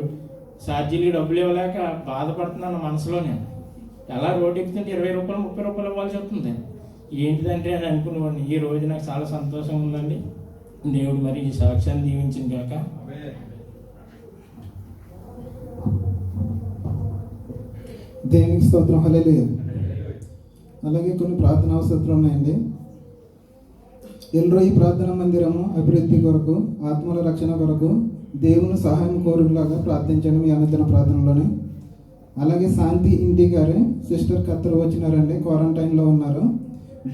ఛార్జీలకి డబ్బులు ఇవ్వలేక బాధపడుతున్నాను మనసులోనే. ఎలా రోడ్డు ఎక్కుతుంటే 20 రూపాయలు 30 రూపాయలు ఇవ్వాల్సి వస్తుంది. ఏంటిదంటే అని అనుకునేవాడిని. ఈ రోజు నాకు చాలా సంతోషంగా ఉందండి. దేవుడు మరి ఈ సాక్ష్యాన్ని దీవించింది కాక. దేవునికి స్తోత్రం. హల్లెలూయా. అలాగే కొన్ని ప్రార్థన అవసరాలు ఉన్నాయండి. ఎల్రోయి ప్రార్థనా మందిరము అభివృద్ధి కొరకు, ఆత్మల రక్షణ కొరకు దేవుని సహాయం కోరులాగా ప్రార్థించండి మీ అనుదిన ప్రార్థనలోనే. అలాగే శాంతి ఇంటి గారు సిస్టర్ కత్తలు వచ్చినారండి, క్వారంటైన్లో ఉన్నారు.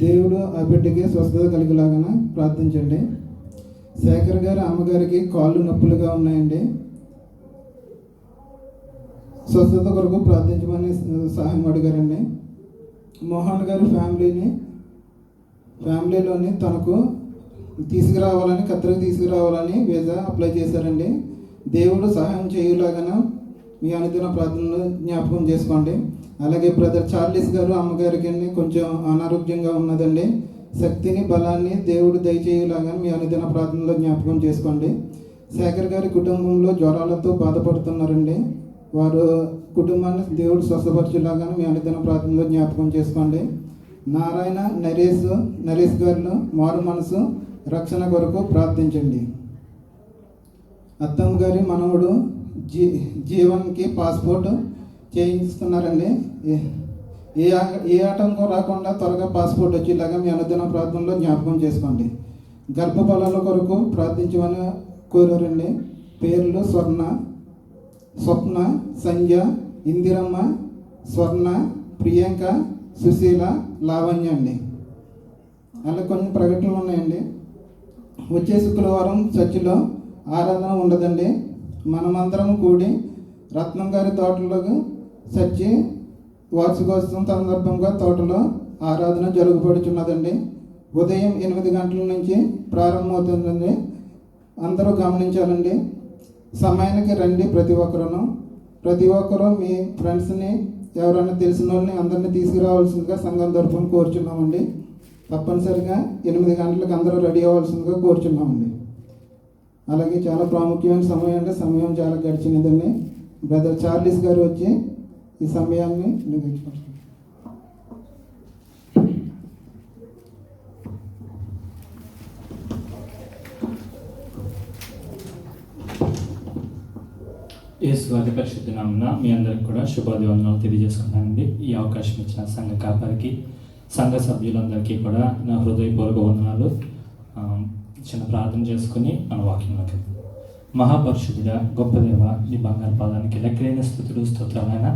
దేవుడు ఆ బిడ్డకి స్వస్థత కలిగేలాగా ప్రార్థించండి. శేఖర్ గారి అమ్మగారికి కాళ్ళు నొప్పులుగా ఉన్నాయండి, స్వస్థత కొరకు ప్రార్థించమని సహాయం అడిగారండి. మోహన్ గారి ఫ్యామిలీలోని తనకు ఖత్తర్కి తీసుకురావాలని వీసా అప్లై చేశారండి. దేవుడు సహాయం చేయలాగా మీ అనుదిన ప్రార్థనలు జ్ఞాపకం చేసుకోండి. అలాగే బ్రదర్ చార్లీస్ గారు అమ్మగారికి కొంచెం అనారోగ్యంగా ఉన్నదండి. శక్తిని బలాన్ని దేవుడు దయచేయలాగా మీ అనుదిన ప్రార్థనలో జ్ఞాపకం చేసుకోండి. శేఖర్ గారి కుటుంబంలో జ్వరాలతో బాధపడుతున్నారండి. వారు కుటుంబాన్ని దేవుడు స్వస్థపరచేలాగా మీ అనుదిన ప్రార్థనలో జ్ఞాపకం చేసుకోండి. నారాయణ నరేష్ గారు మారు మనసు రక్షణ కొరకు ప్రార్థించండి. అత్తమ్మ గారి మనవడు జీవన్కి పాస్పోర్ట్ చేయిస్తున్నారండి. ఏ ఆటంకం రాకుండా త్వరగా పాస్పోర్ట్ వచ్చేలాగా మీ అనుదిన ప్రార్థనలో జ్ఞాపకం చేసుకోండి. గర్భఫలాల కొరకు ప్రార్థించమని కోరారండి. పేర్లు స్వప్న, సంధ్య, ఇందిరమ్మ, స్వర్ణ, ప్రియాంక, సుశీల, లావణ్య అండి. అలా కొన్ని ప్రకటనలు ఉన్నాయండి. వచ్చే శుక్రవారం చర్చిలో ఆరాధన ఉండదండి. మనమందరం కూడి రత్నం గారి తోటలోకి చర్చి వార్షికోత్సవం సందర్భంగా తోటలో ఆరాధన జరుగుబడుచున్నదండి. ఉదయం 8 గంటల నుంచి ప్రారంభమవుతుందండి. అందరూ గమనించాలండి. సమయానికి రండి. ప్రతి ఒక్కరూ మీ ఫ్రెండ్స్ని, ఎవరైనా తెలిసిన వాళ్ళని అందరినీ తీసుకురావాల్సిందిగా సంఘం తరఫున కోరుచున్నామండి. తప్పనిసరిగా 8 గంటలకు అందరూ రెడీ అవ్వాల్సిందిగా కోరుచున్నామండి. అలాగే చాలా ప్రాముఖ్యమైన సమయం అంటే సమయం చాలా గడిచినదండి. బ్రదర్ చార్లీస్ గారు వచ్చి ఈ సమయాన్ని నిర్వహించుకుంటారు. యేసు వారి పరిశుద్ధ నామమున మీ అందరికి కూడా శుభాభివందనాలు తెలియజేసుకున్నానండి. ఈ అవకాశం ఇచ్చిన సంఘ కాపరికి, సంఘ సభ్యులందరికీ కూడా నా హృదయపూర్వక వందనాలు. చిన్న ప్రార్థన చేసుకుని మన వాక్యంలోకి. మహాపరిశుద్ధుడా, గొప్ప దేవ, నీ బంగారు పాదానికి లెక్కలేని స్తుతులు స్తోత్రాలైనా.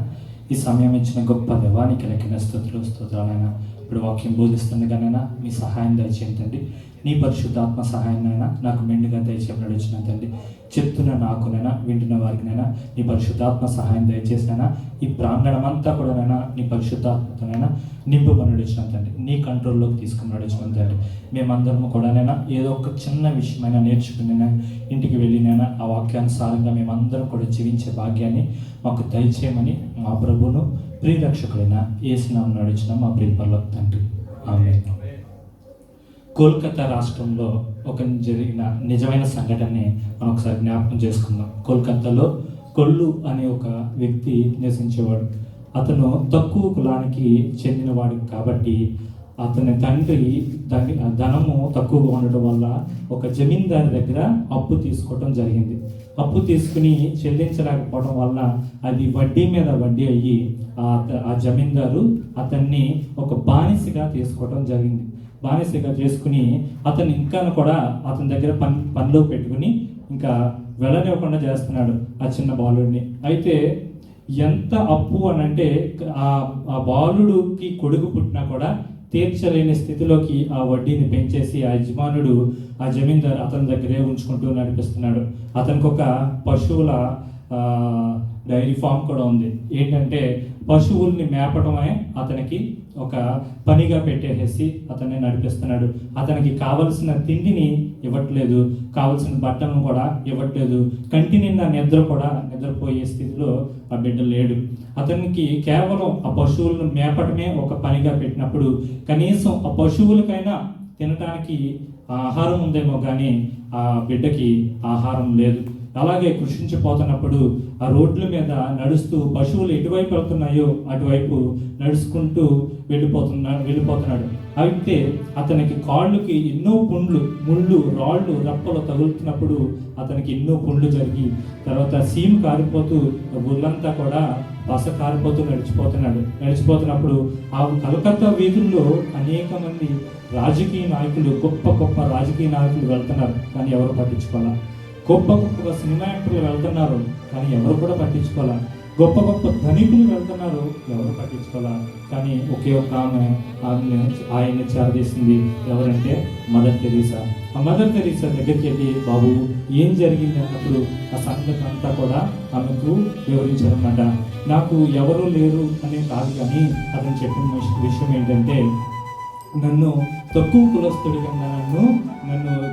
ఈ సమయం ఇచ్చిన గొప్ప దేవ, నీకు లెక్కలేని స్తుతులు స్తోత్రాలైనా. ఇప్పుడు వాక్యం బోధిస్తుండగానైనా మీ సహాయం దయచేయండి. నీ పరిశుద్ధాత్మ సహాయాన్నైనా నాకు మెండుగా దయచేయమని వచ్చిన తండ్రి. చెప్తున్న నాకునైనా వింటున్న వారికినైనా నీ పరిశుద్ధాత్మ సహాయం దయచేసినైనా ఈ ప్రాంగణం అంతా కూడానైనా నీ పరిశుద్ధాత్మతోనైనా నింపుమని వచ్చిన తండ్రి. నీ కంట్రోల్లోకి తీసుకుని వచ్చిన తండ్రి. మేమందరము కూడానైనా ఏదో ఒక చిన్న విషయమైనా నేర్చుకుని ఇంటికి వెళ్ళినైనా ఆ వాక్యానుసారంగా మేమందరం కూడా జీవించే భాగ్యాన్ని మాకు దయచేయమని మా ప్రభువును ప్రియరక్షకుడైన యేసు నామమున నడిచిన మా ప్రియ పరలోక తండ్రి. ఆమేన్. కోల్కతా రాష్ట్రంలో ఒక జరిగిన నిజమైన సంఘటనని మనం ఒకసారి జ్ఞాపకం చేసుకుందాం. కోల్కతాలో కొల్లు అనే ఒక వ్యక్తి నివసించేవాడు. అతను తక్కువ కులానికి చెందినవాడు కాబట్టి అతని తండ్రి ధనము తక్కువగా ఉండటం వల్ల ఒక జమీందారు దగ్గర అప్పు తీసుకోవడం జరిగింది. అప్పు తీసుకుని చెల్లించలేకపోవడం వల్ల అది వడ్డీ మీద వడ్డీ అయ్యి ఆ జమీందారు అతన్ని ఒక బానిసగా తీసుకోవడం జరిగింది. బానిసగా చేసుకుని అతను ఇంకా కూడా అతని దగ్గర పనిలో పెట్టుకుని ఇంకా వెళ్ళనివ్వకుండా చేస్తున్నాడు ఆ చిన్న బాలుడిని. అయితే ఎంత అప్పు అని అంటే ఆ బాలుడికి కొడుకు పుట్టినా కూడా తీర్చలేని స్థితిలోకి ఆ వడ్డీని పెంచేసి ఆ యజమానుడు, ఆ జమీందారు అతని దగ్గరే ఉంచుకుంటూ నడిపిస్తున్నాడు. అతనికి ఒక పశువుల డైరీ ఫామ్ కూడా ఉంది. ఏంటంటే పశువుల్ని మేపడమే అతనికి ఒక పనిగా పెట్టేసి అతన్ని నడిపిస్తున్నాడు. అతనికి కావలసిన తిండిని ఇవ్వట్లేదు, కావలసిన బట్టలను కూడా ఇవ్వట్లేదు, కంటి నిండా నిద్రపోయే స్థితిలో ఆ బిడ్డ లేడు. అతనికి కేవలం ఆ పశువులను మేపటమే ఒక పనిగా పెట్టినప్పుడు కనీసం ఆ పశువులకైనా తినటానికి ఆహారం ఉందేమో కానీ ఆ బిడ్డకి ఆహారం లేదు. అలాగే కృషించిపోతున్నప్పుడు ఆ రోడ్ల మీద నడుస్తూ పశువులు ఎటువైపు వెళ్తున్నాయో అటువైపు నడుచుకుంటూ వెళ్ళిపోతున్నాడు. అయితే అతనికి కాళ్ళకి ఎన్నో ముళ్ళు, రాళ్ళు, రప్పలు తగులుతున్నప్పుడు అతనికి ఎన్నో పుండ్లు జరిగి తర్వాత సీము కారిపోతూ ఊళ్ళంతా కూడా బస కారిపోతూ నడిచిపోతున్నప్పుడు ఆ కలకత్తా వీధుల్లో అనేక మంది రాజకీయ నాయకులు, గొప్ప గొప్ప రాజకీయ నాయకులు వెళ్తున్నారు, కానీ ఎవరు పట్టించుకోవాలా. గొప్ప గొప్ప సినిమా యాక్టర్లు వెళ్తున్నారు, కానీ ఎవరు కూడా పట్టించుకోవాలా. గొప్ప గొప్ప ధనికులు వెళ్తున్నారు, ఎవరు పట్టించుకోవాలా. కానీ ఒకే ఒక ఆయన్ని చేరదీసింది ఎవరంటే మదర్ తెరీసా. ఆ మదర్ తెరీసా దగ్గరికి వెళ్ళి, బాబు ఏం జరిగింది అన్నప్పుడు ఆ సంగతి అంతా కూడా ఆమెకు వివరించారన్నమాట. నాకు ఎవరు లేరు అనే కాదు, కానీ అతను చెప్పిన విషయం ఏంటంటే, నన్ను తక్కువ కులస్తుడిగా నన్ను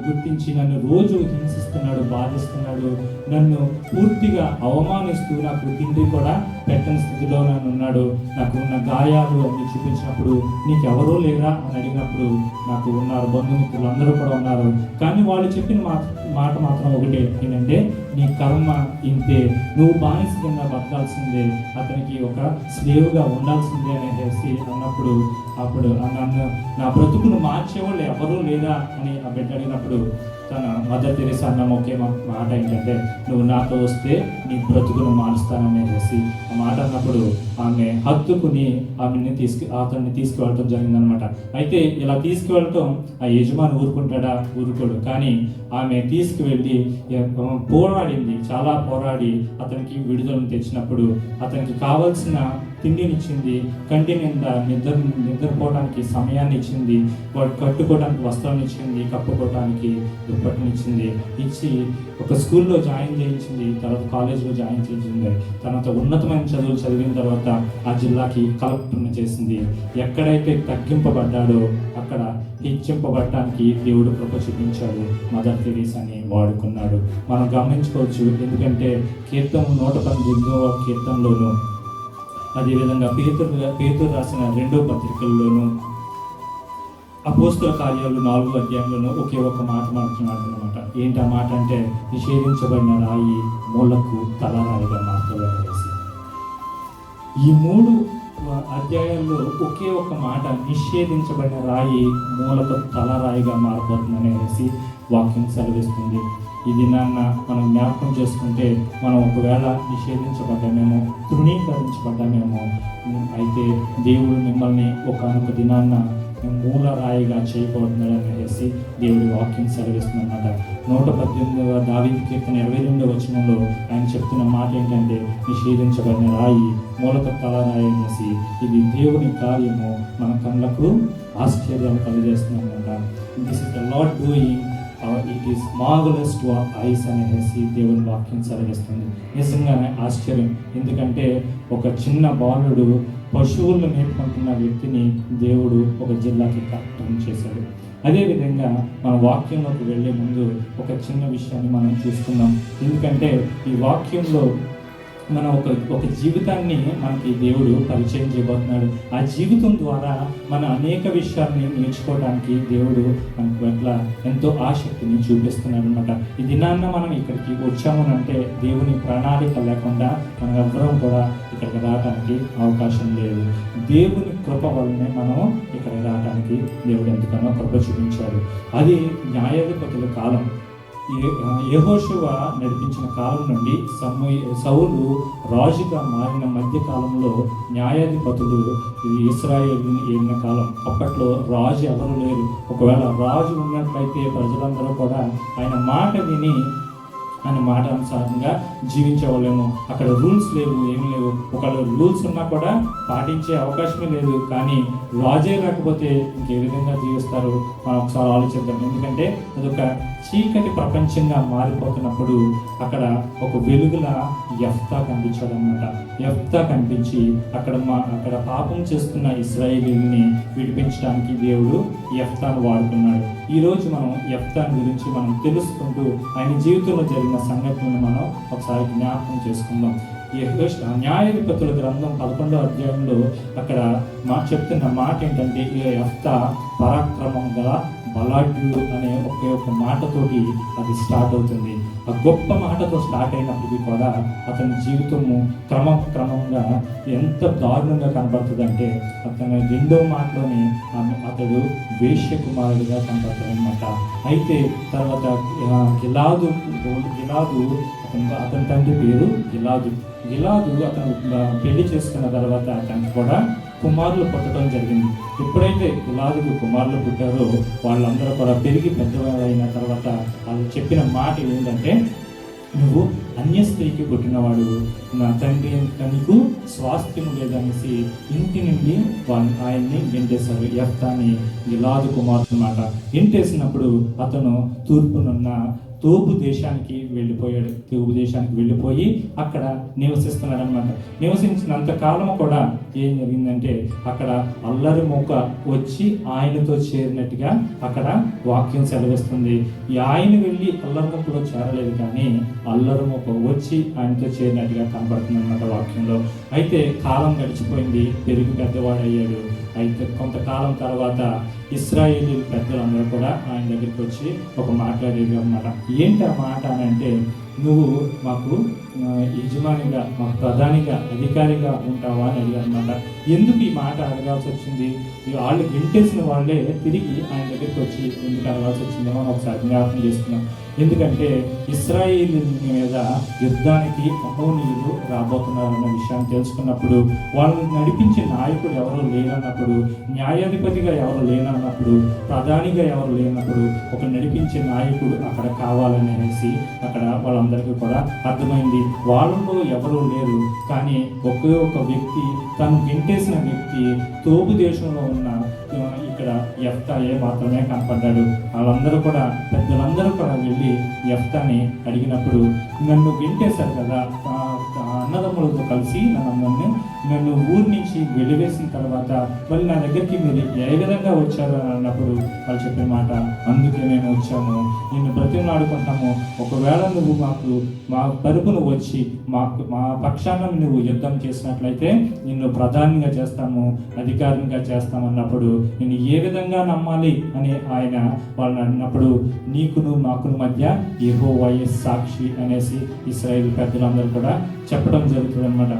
గుర్తించి నన్ను రోజు హింసిస్తున్నాడు, బాధిస్తున్నాడు, నన్ను పూర్తిగా అవమానిస్తూ నాకు తిండి కూడా పెట్టని స్థితిలో నన్ను ఉన్నాడు. నాకు ఉన్న గాయాలు అన్ని చూపించినప్పుడు నీకు ఎవరూ లేరా అని అడిగినప్పుడు నాకు ఉన్నారు, బంధుమిత్రులు అందరూ కూడా ఉన్నారు, కానీ వాళ్ళు చెప్పిన మాట మాత్రం ఒకటే, ఏంటంటే నీ కర్మ ఇంతే, నువ్వు బానిస కింద బతకాల్సిందే, అతనికి ఒక స్లేవ్గా ఉండాల్సిందే అనేసి అన్నప్పుడు, అప్పుడు నన్ను నా బ్రతుకును మార్చేవాళ్ళు ఎవరూ లేరా అని ఆ బిడ్డ అడిగినప్పుడు తన మదర్ తెరీసా అన్న ఒకే మాట ఏంటంటే, నువ్వు నాతో వస్తే నీ బ్రతుకును మారుస్తాననేసి ఆ మాట అన్నప్పుడు ఆమె హత్తుకుని అతన్ని తీసుకువెళ్ళటం జరిగిందనమాట. అయితే ఇలా తీసుకువెళ్ళటం ఆ యజమాని ఊరుకుంటాడా? ఊరుకోడు. కానీ ఆమె తీసుకువెళ్ళి పోరాడింది, చాలా పోరాడి అతనికి విడుదలను తెచ్చినప్పుడు అతనికి కావాల్సిన తిండినిచ్చింది, కంటి నిండా నిద్రపోవడానికి సమయాన్ని ఇచ్చింది, వాడు కట్టుకోవడానికి వస్త్రాన్ని ఇచ్చింది, కప్పుకోవడానికి దుప్పటినిచ్చింది, ఇచ్చి ఒక స్కూల్లో జాయిన్ చేయించింది, తర్వాత కాలేజ్లో జాయిన్ చేయించింది. తర్వాత ఉన్నతమైన చదువులు చదివిన తర్వాత ఆ జిల్లాకి కలెక్టర్ని చేసింది. ఎక్కడైతే తగ్గింపబడ్డాడో అక్కడ హెచ్చింపబడటానికి దేవుడు కృప చూపించాడు, మదర్ తెరీసాని వాడుకున్నాడు. మనం గమనించుకోవచ్చు. ఎందుకంటే కీర్తన 118వ కీర్తనలోను, అదేవిధంగా పేతురు రాసిన 2వ పత్రికల్లోనూ, అపోస్తల కార్యాలు 4వ అధ్యాయంలోనూ ఒకే ఒక మాట మాట్లాడుతున్నమాట. ఏంటి ఆ మాట అంటే, నిషేధించబడిన రాయి మూలకు తలరాయిగా మారుతుందనేసి. ఈ 3 అధ్యాయాల్లో ఒకే ఒక మాట, నిషేధించబడిన రాయి మూలకు తలరాయిగా మారిపోతుందనేసి వాక్యం సెలవిస్తుంది. ఇది మనం జ్ఞాపకం చేసుకుంటే, మనం ఒకవేళ నిషేధించబడ్డామేమో, తృణీకరించబడ్డామేమో, అయితే దేవుడు మిమ్మల్ని ఒకానొక దినాన్న మూల రాయిగా చేయబోతున్నాడు అనేసి దేవుడి వాక్యం సెలవిస్తుందన్నమాట. 118వ దావీదు కీర్తన 22వ వచనంలో ఆయన చెప్తున్న మాట ఏంటంటే, నిషేధించబడిన రాయి మూలకు తలరాయి అనేసి. ఇది దేవుని కార్యము, మన కళ్ళకు ఆశ్చర్యాలు కలిగజేస్తుందన్నమాట. This is the lord doing, it is marvellous to our eyes అనేసి దేవుని వాక్యం సెలవిస్తుంది. నిజంగానే ఆశ్చర్యం. ఎందుకంటే ఒక చిన్న బాలుడు పశువులను మేపుకుంటున్న వ్యక్తిని దేవుడు ఒక జిల్లాకి కలెక్టర్ చేశాడు. అదేవిధంగా మన వాక్యంలోకి వెళ్ళే ముందు ఒక చిన్న విషయాన్ని మనం చూసుకుందాం. ఎందుకంటే ఈ వాక్యంలో మనం ఒక జీవితాన్ని మనకి దేవుడు పరిచయం చేయబోతున్నాడు. ఆ జీవితం ద్వారా మన అనేక విషయాల్ని నేర్చుకోవడానికి దేవుడు మనకు ఎట్లా ఎంతో ఆసక్తిని చూపిస్తున్నాడు అనమాట. ఈ దినాన్న మనం ఇక్కడికి వచ్చామనంటే దేవుని ప్రణాళిక లేకుండా మనం ఎవ్వరం కూడా ఇక్కడికి రావడానికి అవకాశం లేదు. దేవుని కృప వల్లనే మనం ఇక్కడికి రావడానికి దేవుడు ఎంతగానో కృప చూపించాడు. అది న్యాయాధిపతుల కాలం. యెహోషువ నడిపించిన కాలం నుండి సౌలు రాజుగా మారిన మధ్య కాలంలో న్యాయాధిపతులు ఇశ్రాయేలుని ఏలిన కాలం. అప్పట్లో రాజు ఎవరు లేరు. ఒకవేళ రాజు ఉన్నట్లయితే ప్రజలందరూ కూడా ఆయన మాట విని ఆయన మాట అనుసారంగా జీవించేవాళ్ళేమో. అక్కడ రూల్స్ లేవు, ఏమి లేవు. ఒకవేళ రూల్స్ ఉన్నా కూడా పాటించే అవకాశమే లేదు. కానీ రాజే లేకపోతే ఇంకే విధంగా జీవిస్తారు మనం ఒకసారి ఆలోచిద్దాం. ఎందుకంటే అదొక చీకటి ప్రపంచంగా మారిపోతున్నప్పుడు అక్కడ ఒక వెలుగులా యెఫ్తా కనిపించాడు అనమాట. యెఫ్తా కనిపించి అక్కడ పాపం చేస్తున్న ఇశ్రాయేలీయుల్ని విడిపించడానికి దేవుడు యెఫ్తాను వాడుకున్నాడు. ఈరోజు మనం యెఫ్తాను గురించి మనం తెలుసుకుంటూ ఆయన జీవితంలో జరిగిన సంఘటనను మనం ఒకసారి జ్ఞాపకం చేసుకుందాం. న్యాయాధిపతుల గ్రంథం 11వ అధ్యాయంలో అక్కడ చెప్తున్న మాట ఏంటంటే, యెఫ్తా పరాక్రమం గల బలాఢ్యుడు అనే ఒకే ఒక మాటతోటి అది స్టార్ట్ అవుతుంది. ఆ గొప్ప మాటతో స్టార్ట్ అయినప్పటికీ కూడా అతని జీవితము క్రమంగా ఎంత దారుణంగా కనబడుతుంది అంటే, అతని 2వ మాటలోనే అతడు వేశ్య కుమారుడిగా కనబడుతుంది అనమాట. అయితే తర్వాత గిలాదు అతని తండ్రి పేరు గిలాదు అతను పెళ్లి చేసుకున్న తర్వాత అతనికి కూడా కుమారులు పుట్టడం జరిగింది. ఎప్పుడైతే గిలాదుకు కుమారులు పుట్టారో వాళ్ళందరూ కూడా పెరిగి పెద్దవాళ్ళైన తర్వాత వాళ్ళు చెప్పిన మాట ఏంటంటే, నువ్వు అన్య స్త్రీకి పుట్టినవాడు, నా తండ్రి నీకు స్వాస్థ్యము లేదనేసి ఇంటి నుండి ఆయన్ని గెంటేశారు. యెఫ్తాని గిలాదు కుమారుడు అన్నమాట. గెంటేసినప్పుడు అతను తూర్పునున్న తోపు దేశానికి వెళ్ళిపోయాడు. తోపు దేశానికి వెళ్ళిపోయి అక్కడ నివసిస్తున్నాడు అనమాట. నివసించినంత కాలం కూడా ఏం జరిగిందంటే, అక్కడ అల్లరి మూక వచ్చి ఆయనతో చేరినట్టుగా అక్కడ వాక్యం సెలవిస్తుంది. ఆయన వెళ్ళి అల్లరి మూకలో చేరలేదు, కానీ అల్లరి మూక వచ్చి ఆయనతో చేరినట్టుగా కనబడుతుంది అన్నమాట వాక్యంలో. అయితే కాలం గడిచిపోయింది, పెరిగి పెద్దవాడయ్యాడు. అయితే కొంతకాలం తర్వాత ఇశ్రాయేలీ పెద్దలందరూ కూడా ఆయన దగ్గరికి వచ్చి ఒక మాట్లాడేది అనమాట. ఏంటి ఆ మాట అని అంటే, నువ్వు మాకు యజమానిగా, మాకు ప్రధానిగా, అధికారిగా ఉంటావా అని అడిగారు అనమాట. ఎందుకు ఈ మాట అడగాల్సి వచ్చింది? వాళ్ళు వింటేసిన వాళ్ళే తిరిగి ఆయన దగ్గరికి వచ్చి ఎందుకు అడగాల్సి వచ్చిందేమో ఒకసారి జ్ఞాపకం చేసుకున్నాం. ఎందుకంటే ఇశ్రాయేలు మీద యుద్ధానికి అమోనీయులు రాబోతున్నారన్న విషయాన్ని తెలుసుకున్నప్పుడు, వాళ్ళు నడిపించే నాయకుడు ఎవరు లేనన్నప్పుడు, న్యాయాధిపతిగా ఎవరు లేనన్నప్పుడు, ప్రధానిగా ఎవరు లేనప్పుడు ఒక నడిపించే నాయకుడు అక్కడ కావాలనేసి అక్కడ వాళ్ళందరికీ కూడా అర్థమైంది. వాళ్ళలో ఎవరూ లేరు, కానీ ఒకే ఒక వ్యక్తి, తను గెంటేసిన వ్యక్తి తోపు దేశంలో ఉన్న ఇక్కడ యెఫ్తాయే మాత్రమే కనపడ్డాడు. వాళ్ళందరూ కూడా పెద్దలందరూ కూడా వెళ్ళి యెఫ్తాని అడిగినప్పుడు, నన్ను గెంటేశారు కదా అన్నదమ్ములతో కలిసి నన్ను ఊరి నుంచి వెలివేసిన తర్వాత మళ్ళీ నా దగ్గరికి మీరు ఏ విధంగా వచ్చారు అని అన్నప్పుడు వాళ్ళు చెప్పిన మాట, అందుకే మేము వచ్చాము, నిన్ను బ్రతిమలాడుకుంటాము. ఒకవేళ నువ్వు మా తరపున వచ్చి మా పక్షాన నువ్వు యుద్ధం చేసినట్లయితే నిన్ను ప్రధానిగా చేస్తాము, అధికారిగా చేస్తామన్నప్పుడు నేను ఏ విధంగా నమ్మాలి అని ఆయన వాళ్ళని అన్నప్పుడు, నీకును మాకును మధ్య యెహోవాయే సాక్షి అనేసి ఇశ్రాయేలు పెద్దలందరూ కూడా చెప్పడం జరుగుతుంది అన్నమాట.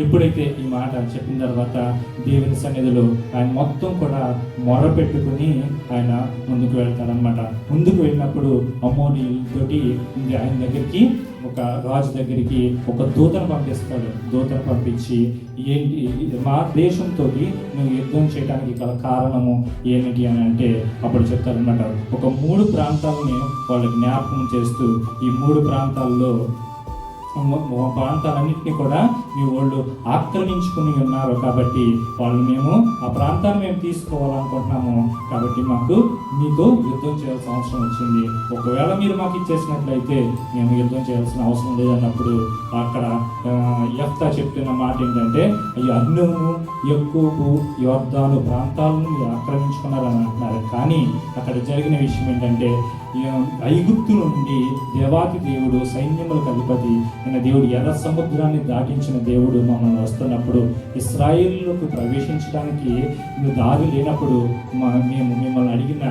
ఎప్పుడైతే ఈ మాట చెప్పిన తర్వాత దేవుని సన్నిధిలో ఆయన మొత్తం కూడా మొరపెట్టుకుని ఆయన ముందుకు వెళ్తాడనమాట. ముందుకు వెళ్ళినప్పుడు అమ్మోనీయులతోటి ఆయన దగ్గరికి, ఒక రాజు దగ్గరికి ఒక దూతను పంపిస్తాడు. దూతను పంపించి, ఏంటి మా దేశంతో నువ్వు యుద్ధం చేయడానికి గల కారణము ఏమిటి అని అంటే అప్పుడు చెప్తారనమాట. ఒక 3 ప్రాంతాలని వాళ్ళు జ్ఞాపకం చేస్తూ, ఈ 3 ప్రాంతాలన్నింటినీ కూడా మీ వాళ్ళు ఆక్రమించుకుని ఉన్నారు, కాబట్టి మేము ఆ ప్రాంతాన్ని మేము తీసుకోవాలనుకుంటున్నాము, కాబట్టి మీతో యుద్ధం చేయాల్సిన అవసరం వచ్చింది. ఒకవేళ మీరు మాకు ఇచ్చేసినట్లయితే మేము యుద్ధం చేయాల్సిన అవసరం లేదన్నప్పుడు అక్కడ యెఫ్తా చెప్తున్న మాట ఏంటంటే, ఈ అర్నోను, యెక్కోబు, యొర్దాను ప్రాంతాలను మీరు ఆక్రమించుకున్నారని అంటున్నారు. కానీ అక్కడ జరిగిన విషయం ఏంటంటే, ఐగుప్తు నుండి దేవాతి దేవుడు, సైన్యములకు అధిపతి అయిన దేవుడు, ఎర్ర సముద్రాన్ని దాటించిన దేవుడు మమ్మల్ని వస్తున్నప్పుడు, ఇశ్రాయేలులోకి ప్రవేశించడానికి దారి లేనప్పుడు మేము మిమ్మల్ని అడిగిన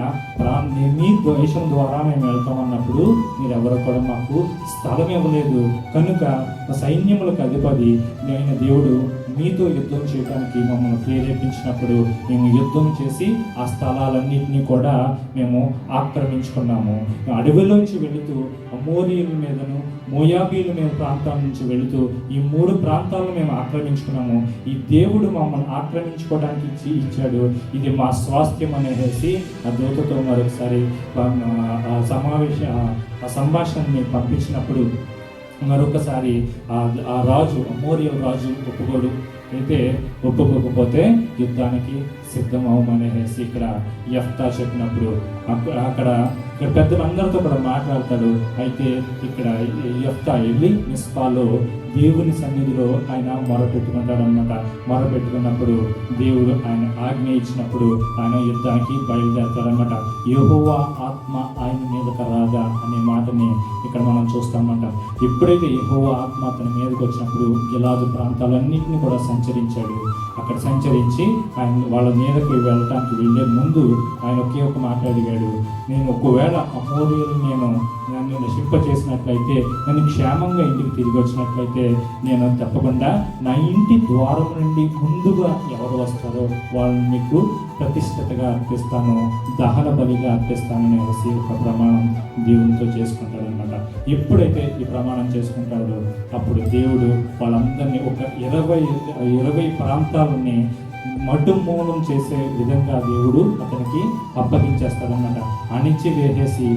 మీ దేశం ద్వారా మేము వెళ్తామన్నప్పుడు మీరెవరు కూడా మాకు స్థలం ఇవ్వలేదు. కనుక సైన్యములకు అధిపతి అయిన దేవుడు మీతో యుద్ధం చేయడానికి మమ్మల్ని ప్రేరేపించినప్పుడు మేము యుద్ధం చేసి ఆ స్థలాలన్నింటినీ కూడా మేము ఆక్రమించుకున్నాము. అడవిలోంచి వెళుతూ అమోరీయుల మీదను, మోయాబీల మీద ప్రాంతాల నుంచి వెళుతూ ఈ 3 ప్రాంతాలను మేము ఆక్రమించుకున్నాము. ఈ దేవుడు మమ్మల్ని ఆక్రమించుకోవడానికి ఇచ్చాడు, ఇది మా స్వాస్థ్యం అనేసి ఆ దూతతో మరొకసారి ఆ సంభాషణని పంపించినప్పుడు మరొకసారి ఆ రాజు, అమోరియల్ రాజు ఒప్పుకోకపోతే యుద్ధానికి సిద్ధం అవ్వమనేసి ఇక్కడ యెఫ్తా చెప్పినప్పుడు అక్కడ పెద్దలందరితో కూడా మాట్లాడతాడు. అయితే ఇక్కడ యెఫ్తా వెళ్ళి మిస్పాలో దేవుని సన్నిధిలో ఆయన మొరపెట్టుకుంటాడు అన్నమాట. మొరపెట్టుకున్నప్పుడు దేవుడు ఆయన ఆజ్ఞ ఇచ్చినప్పుడు ఆయన యుద్ధానికి బయలుదేరతాడనమాట. యెహోవా ఆత్మ ఆయన మీదకి రాగా అనే మాటని ఇక్కడ మనం చూస్తామన్నమాట. ఎప్పుడైతే యెహోవా ఆత్మ అతని మీదకి వచ్చినప్పుడు గిలాదు ప్రాంతాలన్నింటినీ కూడా సంచరించాడు. అక్కడ సంచరించి ఆయన వాళ్ళ మీదకి వెళ్ళటానికి వెళ్ళే ముందు ఆయన ఒకే ఒక మాట అడిగాడు, నేను ఒకవేళ అమోరీయులు నన్ను నశింపచేసినట్లయితే, నన్ను క్షేమంగా ఇంటికి తిరిగి వచ్చినట్లయితే నేను తప్పకుండా నా ఇంటి ద్వారం నుండి ముందుగా ఎవరు వస్తారో వాళ్ళని మీకు ప్రతిష్ఠతగా అర్పిస్తాను, దహన బలిగా అర్పిస్తాను అనేసి ఒక ప్రమాణం దేవునితో చేసుకుంటాడనమాట. ఎప్పుడైతే ఈ ప్రమాణం చేసుకుంటాడో అప్పుడు దేవుడు వాళ్ళందరినీ ఒక 20 ప్రాంతాలని మటుమూలం చేసే విధంగా దేవుడు అతనికి అప్పగించేస్తాడన్నమాట. అణిచి వేసేసి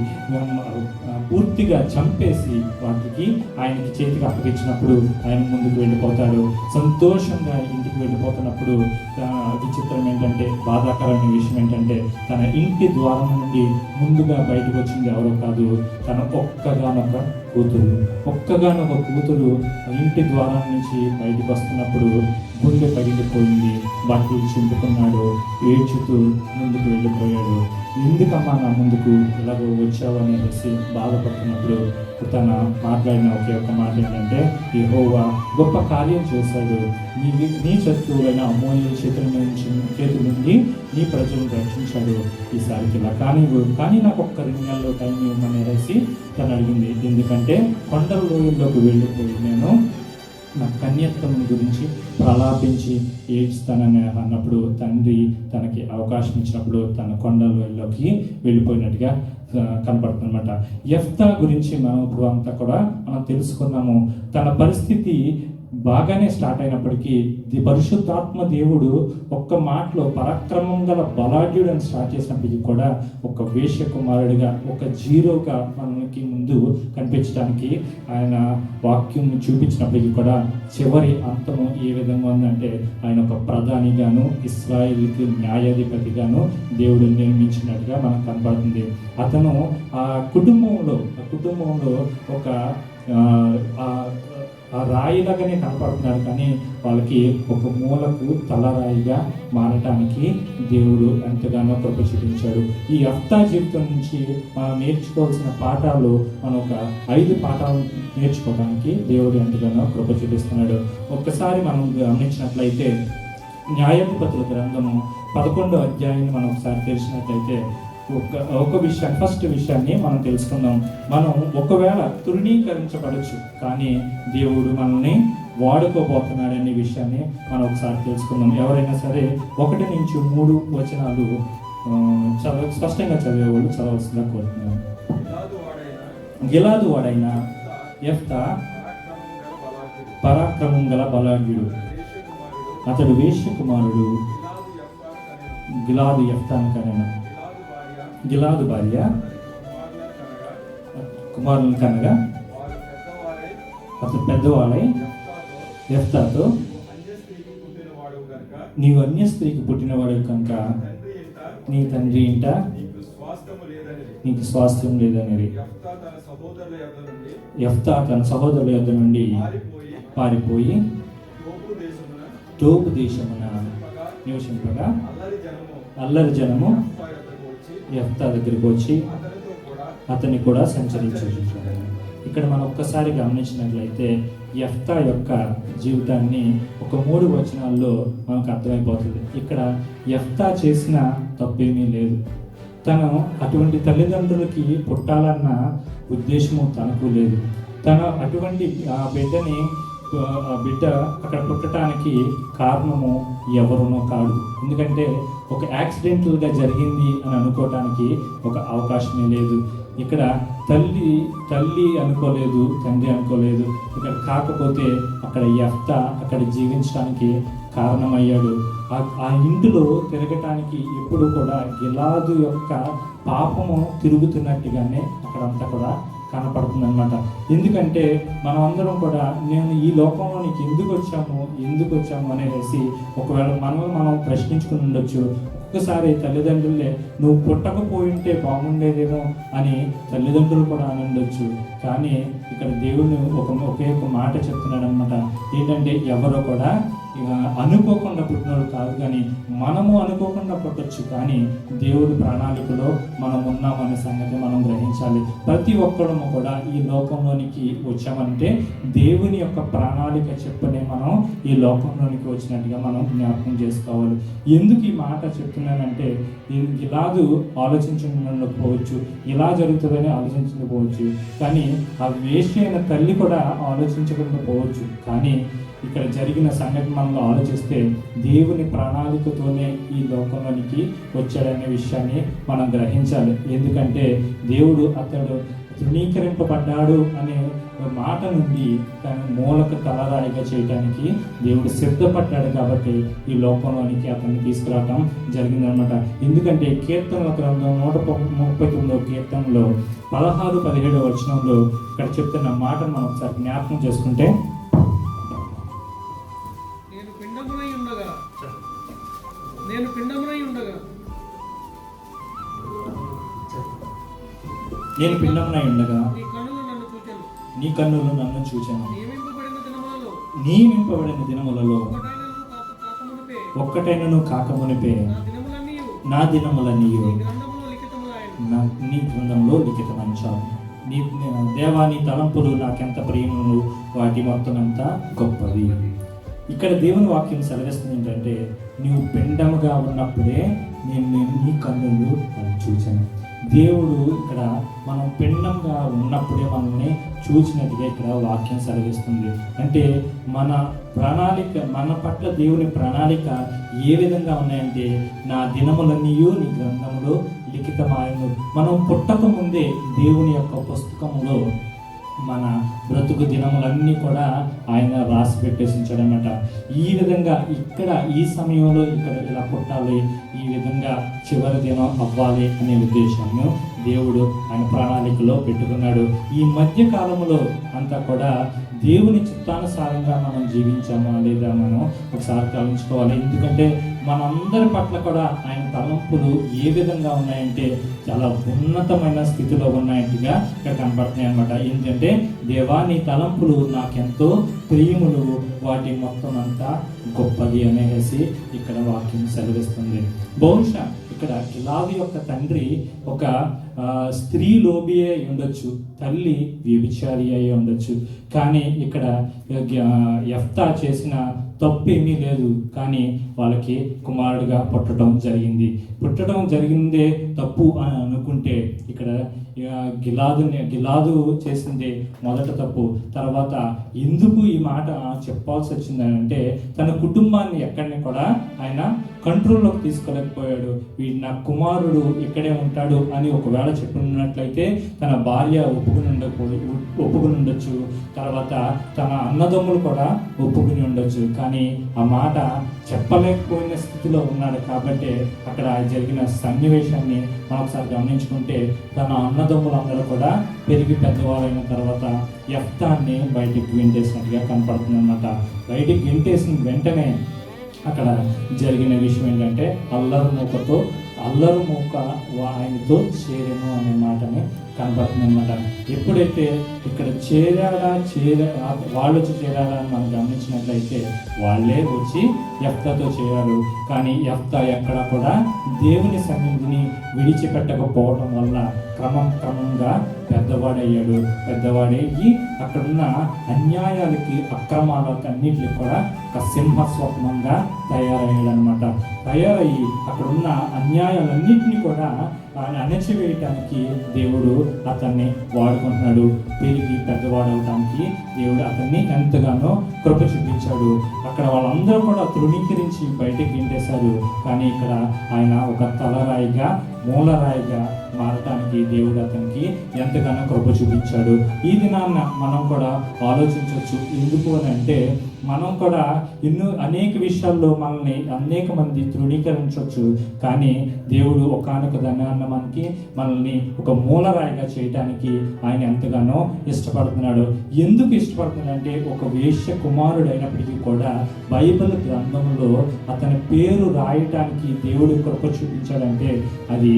పూర్తిగా చంపేసి వాటికి ఆయనకి చేతికి అప్పగించినప్పుడు ఆయన ముందుకు వెళ్ళిపోతాడు. సంతోషంగా ఇంటికి వెళ్ళిపోతున్నప్పుడు విచిత్రం ఏంటంటే, బాధాకరమైన విషయం ఏంటంటే, తన ఇంటి ద్వారం నుండి ముందుగా బయటకు వచ్చింది ఎవరో కాదు, తన ఒక్కగానొక కూతురు ఇంటి ద్వారం నుంచి బయటకు వస్తున్నప్పుడు గుండె పగిలిపోయింది, బట్టలు చింపుకున్నాడు, ఏడ్చుతూ ముందుకు వెళ్ళిపోయాడు. ఎందుకమ్మా నా ముందుకు ఇలాగో వచ్చావు అనేసి బాధపడుతున్నప్పుడు తన మాట్లాడిన ఒక్క మాట ఏంటంటే, యెహోవా గొప్ప కార్యం చేశాడు, నీ శత్రువులైన అమ్మోనీయుల చేతుల నుండి నీ ప్రజలను రక్షించాడు, ఈసారికి ఇలా కానీ నాకు ఒక్క 2 నెలల్లో టైం ఇవ్వమనేసి తను అడిగింది. ఎందుకంటే కొండల లోయల్లోకి వెళ్ళిపోయి నేను నా కన్యత్వం గురించి ప్రలాపించి ఏడ్స్తానని అన్నప్పుడు తండ్రి తనకి అవకాశం ఇచ్చినప్పుడు తన కొండలలోకి వెళ్ళిపోయినట్టుగా కనపడుతుందన్నమాట. యెఫ్తా గురించి మనం ఇప్పుడు అంతా కూడా మనం తెలుసుకున్నాము. తన పరిస్థితి బాగానే స్టార్ట్ అయినప్పటికీ పరిశుద్ధాత్మ దేవుడు ఒక్క మాటలో పరాక్రమం గల బలాఢ్యుడు అని స్టార్ట్ చేసినప్పటికీ కూడా ఒక వేశ్య కుమారుడిగా, ఒక జీరోగా మనకి ముందు కనిపించడానికి ఆయన వాక్యం చూపించినప్పటికీ కూడా చివరి అంతము ఏ విధంగా ఉందంటే, ఆయన ఒక ప్రధానిగాను ఇశ్రాయేలుకి న్యాయాధిపతిగాను దేవుడు నిర్మించినట్టుగా మనకు కనపడుతుంది. అతను ఆ కుటుంబంలో ఒక ఆ రాయిలాగానే కనపడుతున్నాడు, కానీ వాళ్ళకి ఒక మూలకు తలరాయిగా మారటానికి దేవుడు ఎంతగానో కృప చూపించాడు. ఈ యెఫ్తా జీవితం నుంచి మనం నేర్చుకోవాల్సిన పాఠాలు, మనం ఒక 5 పాఠాలు నేర్చుకోవడానికి దేవుడు ఎంతగానో కృప చూపిస్తున్నాడు. ఒక్కసారి మనం గమనించినట్లయితే న్యాయాధిపతుల గ్రంథము 11వ అధ్యాయాన్ని మనం ఒకసారి తెలిసినట్లయితే ఒక విషయాన్ని, ఫస్ట్ విషయాన్ని మనం తెలుసుకుందాం. మనం ఒకవేళ తృణీకరించబడచ్చు, కానీ దేవుడు మనల్ని వాడుకోబోతున్నాడనే విషయాన్ని మనం ఒకసారి తెలుసుకుందాం. ఎవరైనా సరే 1 నుంచి 3 వచనాలు స్పష్టంగా చదివేవాళ్ళు చదవాల్సిందిగా కోరుతున్నాను. గిలాదు వాడైన యెఫ్తా పరాక్రమం గల బలాఢ్యుడు, అతడు వేశ్య కుమారుడు. గిలాదు యెఫ్తాను కనెను, గిలాదు భార్య కుమారుని కనగా అతను పెద్దవాడై యెఫ్తాతో, నీవు అన్య స్త్రీకి పుట్టినవాడు కనుక నీ తండ్రి ఇంట నీకు స్వాస్థ్యం లేదనేది. యెఫ్తా తన సహోదరుల యొద్ద నుండి పారిపోయి తోపు దేశమున నివసింపగా అల్లరి జనము యెఫ్తా దగ్గరికి వచ్చి అతన్ని కూడా సంచరించారు. ఇక్కడ మనం ఒక్కసారి గమనించినట్లయితే యెఫ్తా యొక్క జీవితాన్ని ఒక 3 వచనాల్లో మనకు అర్థమైపోతుంది. ఇక్కడ యెఫ్తా చేసిన తప్పేమీ లేదు. తను అటువంటి తల్లిదండ్రులకి పుట్టాలన్న ఉద్దేశము తనకు లేదు. తను అటువంటి ఆ బిడ్డ అక్కడ పుట్టడానికి కారణము ఎవరునో కాదు. ఎందుకంటే ఒక యాక్సిడెంటల్గా జరిగింది అని అనుకోవటానికి ఒక అవకాశమే లేదు. ఇక్కడ తల్లి అనుకోలేదు, తండ్రి అనుకోలేదు. ఇక్కడ కాకపోతే అక్కడ యెఫ్తా అక్కడ జీవించడానికి కారణమయ్యాడు. ఆ ఇంటిలో తిరగటానికి ఎప్పుడు కూడా గిలాదు యొక్క పాపము తిరుగుతున్నట్టుగానే అక్కడంతా కూడా కనపడుతుంది అనమాట. ఎందుకంటే మనం అందరం కూడా నేను ఈ లోకంలో నీకు ఎందుకు వచ్చాము అనేసి ఒకవేళ మనం ప్రశ్నించుకుని ఉండొచ్చు. ఒక్కసారి తల్లిదండ్రులే నువ్వు పుట్టకపోయింటే బాగుండేదేమో అని తల్లిదండ్రులు కూడా అని ఉండొచ్చు. కానీ ఇక్కడ దేవుడు ఒకే ఒక మాట చెప్తున్నాడు అనమాట. ఏంటంటే ఎవరో కూడా అనుకోకుండా పుట్టినోడు కాదు, కానీ మనము అనుకోకుండా పుట్టొచ్చు, కానీ దేవుడి ప్రణాళికలో మనం ఉన్నామనే సంగతి మనం గ్రహించాలి. ప్రతి ఒక్కరము కూడా ఈ లోకంలోనికి వచ్చామంటే దేవుని యొక్క ప్రణాళిక చెప్పనే మనం ఈ లోకంలోనికి వచ్చినట్టుగా మనం జ్ఞాపకం చేసుకోవాలి. ఎందుకు ఈ మాట చెప్తున్నానంటే, ఇలాగూ ఆలోచించకపోవచ్చు, ఇలా జరుగుతుందని ఆలోచించకపోవచ్చు, కానీ ఆ వేశ్య అయిన తల్లి కూడా ఆలోచించకుండా పోవచ్చు. కానీ ఇక్కడ జరిగిన సంఘటన మనం ఆలోచిస్తే దేవుని ప్రణాళికతోనే ఈ లోకంలోనికి వచ్చాడనే విషయాన్ని మనం గ్రహించాలి. ఎందుకంటే దేవుడు తృణీకరింపబడ్డాడు అనే మాట నుండి తన మూలక తలరాయిగా చేయడానికి దేవుడు సిద్ధపడ్డాడు కాబట్టి ఈ లోకంలోనికి అతన్ని తీసుకురావటం జరిగిందనమాట. ఎందుకంటే కీర్తనల గ్రంథం 139వ కీర్తనలో 16-17 వచనంలో ఇక్కడ చెప్తున్న మాట మనం ఒకసారి జ్ఞాపకం చేసుకుంటే, నేను పిండమునై ఉండగా నీ కన్నులు నన్ను చూచాను. నియమింపబడిన దినములలో ఒక్కటైనను కాకమునిపే నా దినములన్నీ నీ గ్రంథంలో లిఖితమంచావు. నీ దేవా, నీ తలంపులు నాకెంత ప్రియములు, వాటి మొత్తం అంతా గొప్పవి. ఇక్కడ దేవుని వాక్యం సెలవిస్తుంది ఏంటంటే, నీవు పిండముగా ఉన్నప్పుడే నేను నీ కన్నులు చూచాను. దేవుడు ఇక్కడ మనం పిండంగా ఉన్నప్పుడే మనల్ని చూసినట్టుగా ఇక్కడ వాక్యం సెలవిస్తుంది. అంటే మన ప్రణాళిక, మన పట్ల దేవుని ప్రణాళిక ఏ విధంగా ఉన్నాయంటే, నా దినములన్నీ నీ గ్రంథంలో లిఖితమాయను. మనం పుట్టక ముందే దేవుని యొక్క పుస్తకంలో మన బ్రతుకు దినములన్నీ కూడా ఆయన రాసి పెట్టేసి ఉంచాడనమాట. ఈ విధంగా ఇక్కడ ఈ సమయంలో ఇక్కడ ఇలా పుట్టాలి, ఈ విధంగా చివరి దినం అవ్వాలి అనే ఉద్దేశాన్ని దేవుడు ఆయన ప్రణాళికలో పెట్టుకున్నాడు. ఈ మధ్య కాలంలో అంతా కూడా దేవుని చిత్తానుసారంగా మనం జీవించామా లేదా మనం ఒకసారి తలంచుకోవాలి. ఎందుకంటే మనందరి పట్ల కూడా ఆయన తలంపులు ఏ విధంగా ఉన్నాయంటే చాలా ఉన్నతమైన స్థితిలో ఉన్నాయంటగా ఇక్కడ కనపడుతున్నాయి అన్నమాట. ఏంటంటే, దేవా, నీ తలంపులు నాకెంతో ప్రియములు, వాటి మొత్తం అంతా గొప్పది అనేసి ఇక్కడ వాక్యం సెలవిస్తుంది. బహుశా ఇక్కడ గిలాదు యొక్క తండ్రి ఒక స్త్రీ లోబి అయి ఉండొచ్చు, తల్లి వ్యభిచారి అయి ఉండొచ్చు. కానీ ఇక్కడ యెఫ్తా చేసిన తప్పు ఏమీ లేదు, కానీ వాళ్ళకి కుమారుడిగా పుట్టడం జరిగిందే తప్పు అని అనుకుంటే, ఇక్కడ గిలాదు చేసింది మొదట తప్పు. తర్వాత ఎందుకు ఈ మాట చెప్పాల్సి వచ్చిందని అంటే, తన కుటుంబాన్ని ఎక్కడిని కూడా ఆయన కంట్రోల్లోకి తీసుకోలేకపోయాడు. వీడు నా కుమారుడు ఇక్కడే ఉంటాడు అని ఒకవేళ చెప్పినట్లయితే తన భార్య ఒప్పుకుని ఉండొచ్చు, తర్వాత తన అన్నదమ్ములు కూడా ఒప్పుకుని ఉండొచ్చు. కానీ ఆ మాట చెప్పలేకపోయిన స్థితిలో ఉన్నాడు. కాబట్టి అక్కడ జరిగిన సన్నివేశాన్ని మనం ఒకసారి గమనించుకుంటే, తన అన్నదమ్ములందరూ కూడా పెరిగి పెద్దవాళ్ళైన తర్వాత యెఫ్తాని బయటికి గెంటేసినట్టుగా కనపడుతుంది అన్నమాట. బయటికి గెంటేసిన వెంటనే అక్కడ జరిగిన విషయం ఏంటంటే, అల్లరు మూక ఆయనతో చేరెను అనే మాటని కనపడుతుంది అనమాట. ఎప్పుడైతే ఇక్కడ వాళ్ళు వచ్చి చేరాడా అని మనం గమనించినట్లయితే, వాళ్ళే వచ్చి యెఫ్తాతో చేరారు. కానీ యెఫ్తా ఎక్కడ కూడా దేవుని సన్నిధిని విడిచిపెట్టకపోవడం వల్ల క్రమంగా పెద్దవాడయ్యి అక్కడున్న అన్యాయాలకి, అక్రమాలకి అన్నింటికి కూడా ఒక సింహస్వప్నంగా తయారయ్యాడు అనమాట. తయారయ్యి అక్కడున్న అన్యాయాలన్నింటినీ కూడా అణచివేయటానికి దేవుడు అతన్ని వాడుకుంటున్నాడు. పెరిగి పెద్దవాడవటానికి దేవుడు అతన్ని ఎంతగానో కృప చూపించాడు. అక్కడ వాళ్ళందరూ కూడా తృణీకరించి బయటకు గింటేశారు. కానీ ఇక్కడ ఆయన ఒక తలరాయిగా, మూలరాయిగా మారటానికి దేవుడు అతనికి ఎంతగానో కృప చూపించాడు. ఈ దినాన్న మనం కూడా ఆలోచించవచ్చు. ఎందుకు అని అంటే, మనం కూడా అనేక విషయాల్లో మనల్ని అనేక మంది తృణీకరించవచ్చు. కానీ దేవుడు ఒకానొక దినాన్న మనల్ని ఒక మూలరాయిగా చేయడానికి ఆయన ఎంతగానో ఇష్టపడుతున్నాడు. ఎందుకు ఇష్టపడుతున్నాడు అంటే, ఒక వేశ్య కుమారుడు అయినప్పటికీ కూడా బైబిల్ గ్రంథంలో అతని పేరు రాయటానికి దేవుడు కృప చూపించాడంటే, అది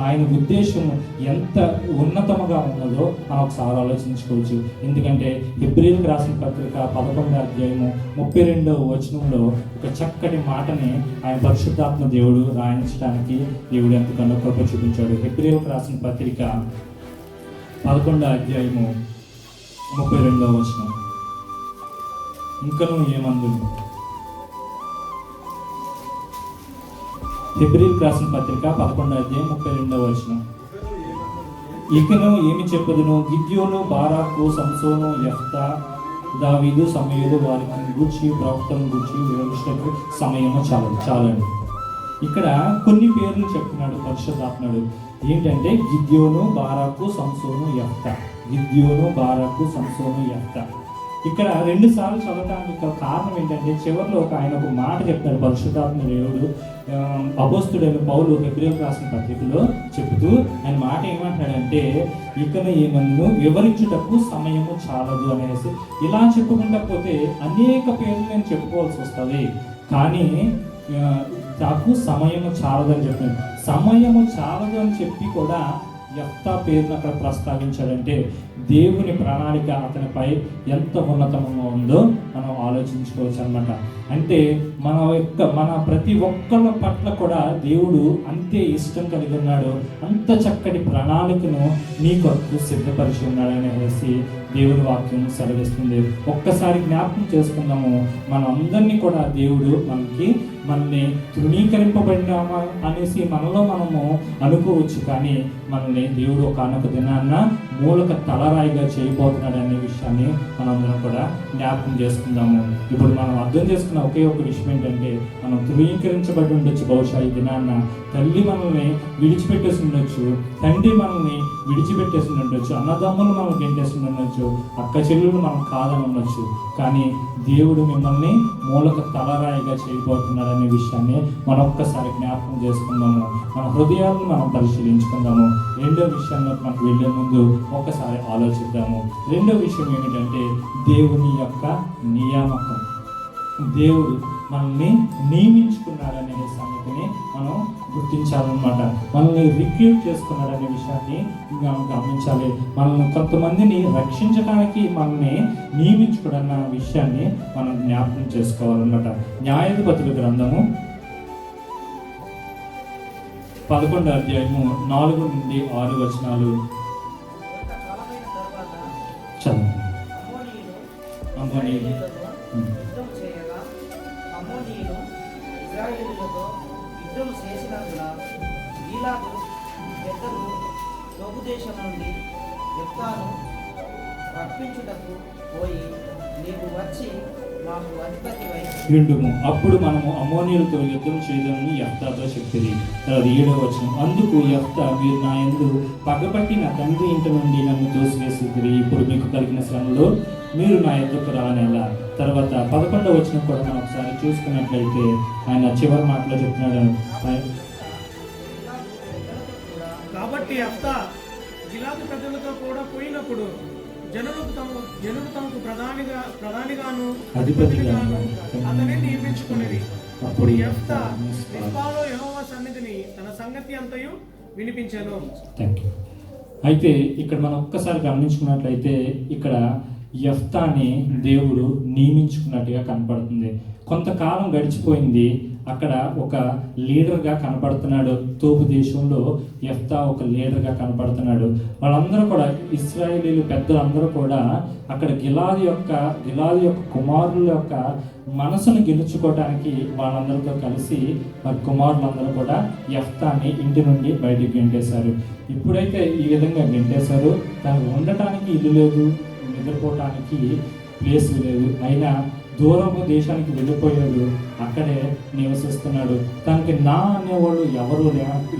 ఆయన ఉద్దేశం ఎంత ఉన్నతముగా ఉన్నదో మనం ఒకసారి ఆలోచించుకోవచ్చు. ఎందుకంటే హెబ్రీయులకు రాసిన పత్రిక 11వ అధ్యాయము 32వ వచనంలో ఒక చక్కటి మాటని ఆయన పరిశుద్ధాత్మ దేవుడు రాయించడానికి దేవుడు ఎంతగానో కృప చూపించాడు. హెబ్రీయులకు రాసిన పత్రిక 11వ అధ్యాయము 32వ వచనం, ఇంకనూ ఏమందును. హెబ్రీయులకు రాసిన పత్రిక 11వ అధ్యాయం 32వ వచనం, ఇకను ఏమి చెప్పదును, గిద్యోను, బారాకు, సంసోను, యెఫ్తా, దావీదు, సమూయేలు వారికి గూర్చి, ప్రవక్తలను గూర్చి వివరించడానికి సమయము చాలండి. ఇక్కడ కొన్ని పేర్లు చెప్తున్నాడు పరిశుద్ధాత్ముడు. ఏంటంటే గిద్యోను, బారాకు, సంసోను, యెఫ్తా. గిద్యోను, బారాకు, సంసోను, యెఫ్తా. ఇక్కడ 2 సార్లు చదవడానికి కారణం ఏంటంటే చివరిలో ఆయన ఒక మాట చెప్తాడు. పరిశుద్ధాత్మ దేవుడు అపోస్తుడైన పౌలు హెబ్రీయులకు రాసిన పత్రికలో చెబుతూ ఆయన మాట ఏమంటాడంటే, ఇకను ఏమన్ను వివరించుటకు సమయము చాలదు అనేసి. ఇలా చెప్పుకుంటా పోతే అనేక పేర్లు నేను చెప్పుకోవాల్సి వస్తుంది, కానీ నాకు సమయము చాలదని చెప్పాను. సమయము చాలదు అని చెప్పి కూడా యెఫ్తా పేరును అక్కడ ప్రస్తావించాడంటే దేవుని ప్రణాళిక అతనిపై ఎంత ఉన్నతంగా ఉందో మనం ఆలోచించుకోవచ్చు అనమాట. అంటే మన ప్రతి ఒక్కళ్ళ పట్ల కూడా దేవుడు అంతే ఇష్టం కలిగి ఉన్నాడు, అంత చక్కటి ప్రణాళికను నీ కొరకు సిద్ధపరిచి ఉన్నాడు అనేసి దేవుని వాక్యం సెలవిస్తుంది. ఒక్కసారి జ్ఞాపకం చేసుకుందాము, మనందరినీ కూడా దేవుడు మనల్ని తృణీకరింపబడినామా అనేసి మనలో మనము అనుకోవచ్చు, కానీ మనల్ని దేవుడు ఒకనొక దినాన్న మూలక తలరాయిగా చేయబోతున్నాడు అనే విషయాన్ని మనందరం కూడా జ్ఞాపకం చేసుకుందాము. ఇప్పుడు మనం అర్థం చేసుకున్న ఒకే ఒక విషయం ఏంటంటే, మనం ధృవీకరించబడి ఉండొచ్చు. బహుశా ఈ దినాన్న తల్లి మనల్ని విడిచిపెట్టేసి ఉండొచ్చు, తండ్రి మనల్ని విడిచిపెట్టేసి ఉండొచ్చు, అన్నదమ్ములు మనం గెంటేసి ఉండొచ్చు, అక్క చెల్లెలు మనం కాదని ఉండొచ్చు, కానీ దేవుడు మిమ్మల్ని మూలక తలరాయిగా చేయబోతున్నాడు అనే విషయాన్ని మనం ఒక్కసారి జ్ఞాపకం చేసుకుందాము. మన హృదయాలను మనం పరిశీలించుకుందాము. రెండో విషయంలో మనకు వెళ్ళే ముందు ఒక్కసారి ఆలోచిద్దాము. రెండో విషయం ఏమిటంటే దేవుని యొక్క నియామకం. దేవుడు మనల్ని నియమించుకున్నాడనే సంగతిని మనం గుర్తించాలన్నమాట. మనల్ని రిక్రూట్ చేసుకున్నాడనే విషయాన్ని గమనించాలి. మనల్ని కొంతమందిని రక్షించడానికి మనల్ని నియమించుకున్న విషయాన్ని మనం జ్ఞాపకం చేసుకోవాలన్నమాట. న్యాయాధిపతుల గ్రంథము 11వ అధ్యాయము 4 నుండి 6 వచనాలు చదువు. అమ్మోనీయులు ఇశ్రాయేలులతో యుద్ధం చేసినందున గీలాదు పెద్దలు తోపు దేశం నుండి యెఫ్తాను రప్పించుటకు పోయి, నీవు వచ్చి మాకు అధిపతివై విండుము. అప్పుడు మనము అమ్మోనీయులతో యుద్ధం చేయదామని యెఫ్తాతో చెప్పిరి. తర్వాత 7వ వచనం, అందుకు యెఫ్తా, మీరు నా యందు పగపట్టి నా తండ్రి ఇంటి నుండి నన్ను తోసివేసిరి. ఇప్పుడు మీకు కలిగిన శ్రమలో మీరు నా ఎద్దుకు రానేలా. తర్వాత 11వ వచనం కూడా మనం ఒకసారి చూసుకున్నట్లయితే ఆయన చివరి మాటలో చెప్తున్నాడు, కాబట్టి యెఫ్తా గిలాదు ప్రజలతో కూడా పోయినప్పుడు జనులు తమకు ప్రధానిగాను అధిపతిగాను అతనే నియమించుకునేది. అప్పుడు యెఫ్తా మిస్పాలో యెహోవా సన్నిధిని తన సంగతి అంతయు వినిపించాను. అయితే ఇక్కడ మనం ఒక్కసారి గమనించుకున్నట్లయితే ఇక్కడ యెఫ్తాని దేవుడు నియమించుకున్నట్టుగా కనపడుతుంది. కొంతకాలం గడిచిపోయింది, అక్కడ ఒక లీడర్గా కనపడుతున్నాడు. తోపు దేశంలో యెఫ్తా ఒక లీడర్గా కనపడుతున్నాడు. వాళ్ళందరూ కూడా ఇశ్రాయేలీలు పెద్దలందరూ కూడా అక్కడ గిలాదు యొక్క కుమారుల యొక్క మనసును గెలుచుకోవడానికి వాళ్ళందరితో కలిసి మరి కుమారులందరూ కూడా యెఫ్తాని ఇంటి నుండి బయటికి గెంటేశారు. ఇప్పుడైతే ఈ విధంగా గెంటేశారు, తనకు ఉండటానికి ఇల్లు లేదు, నిద్రపోవటానికి ప్లేస్ లేదు, అయినా దూరపు దేశానికి వెళ్ళిపోయాడు, అక్కడే నివసిస్తున్నాడు. తనకి నా అనేవాళ్ళు ఎవరు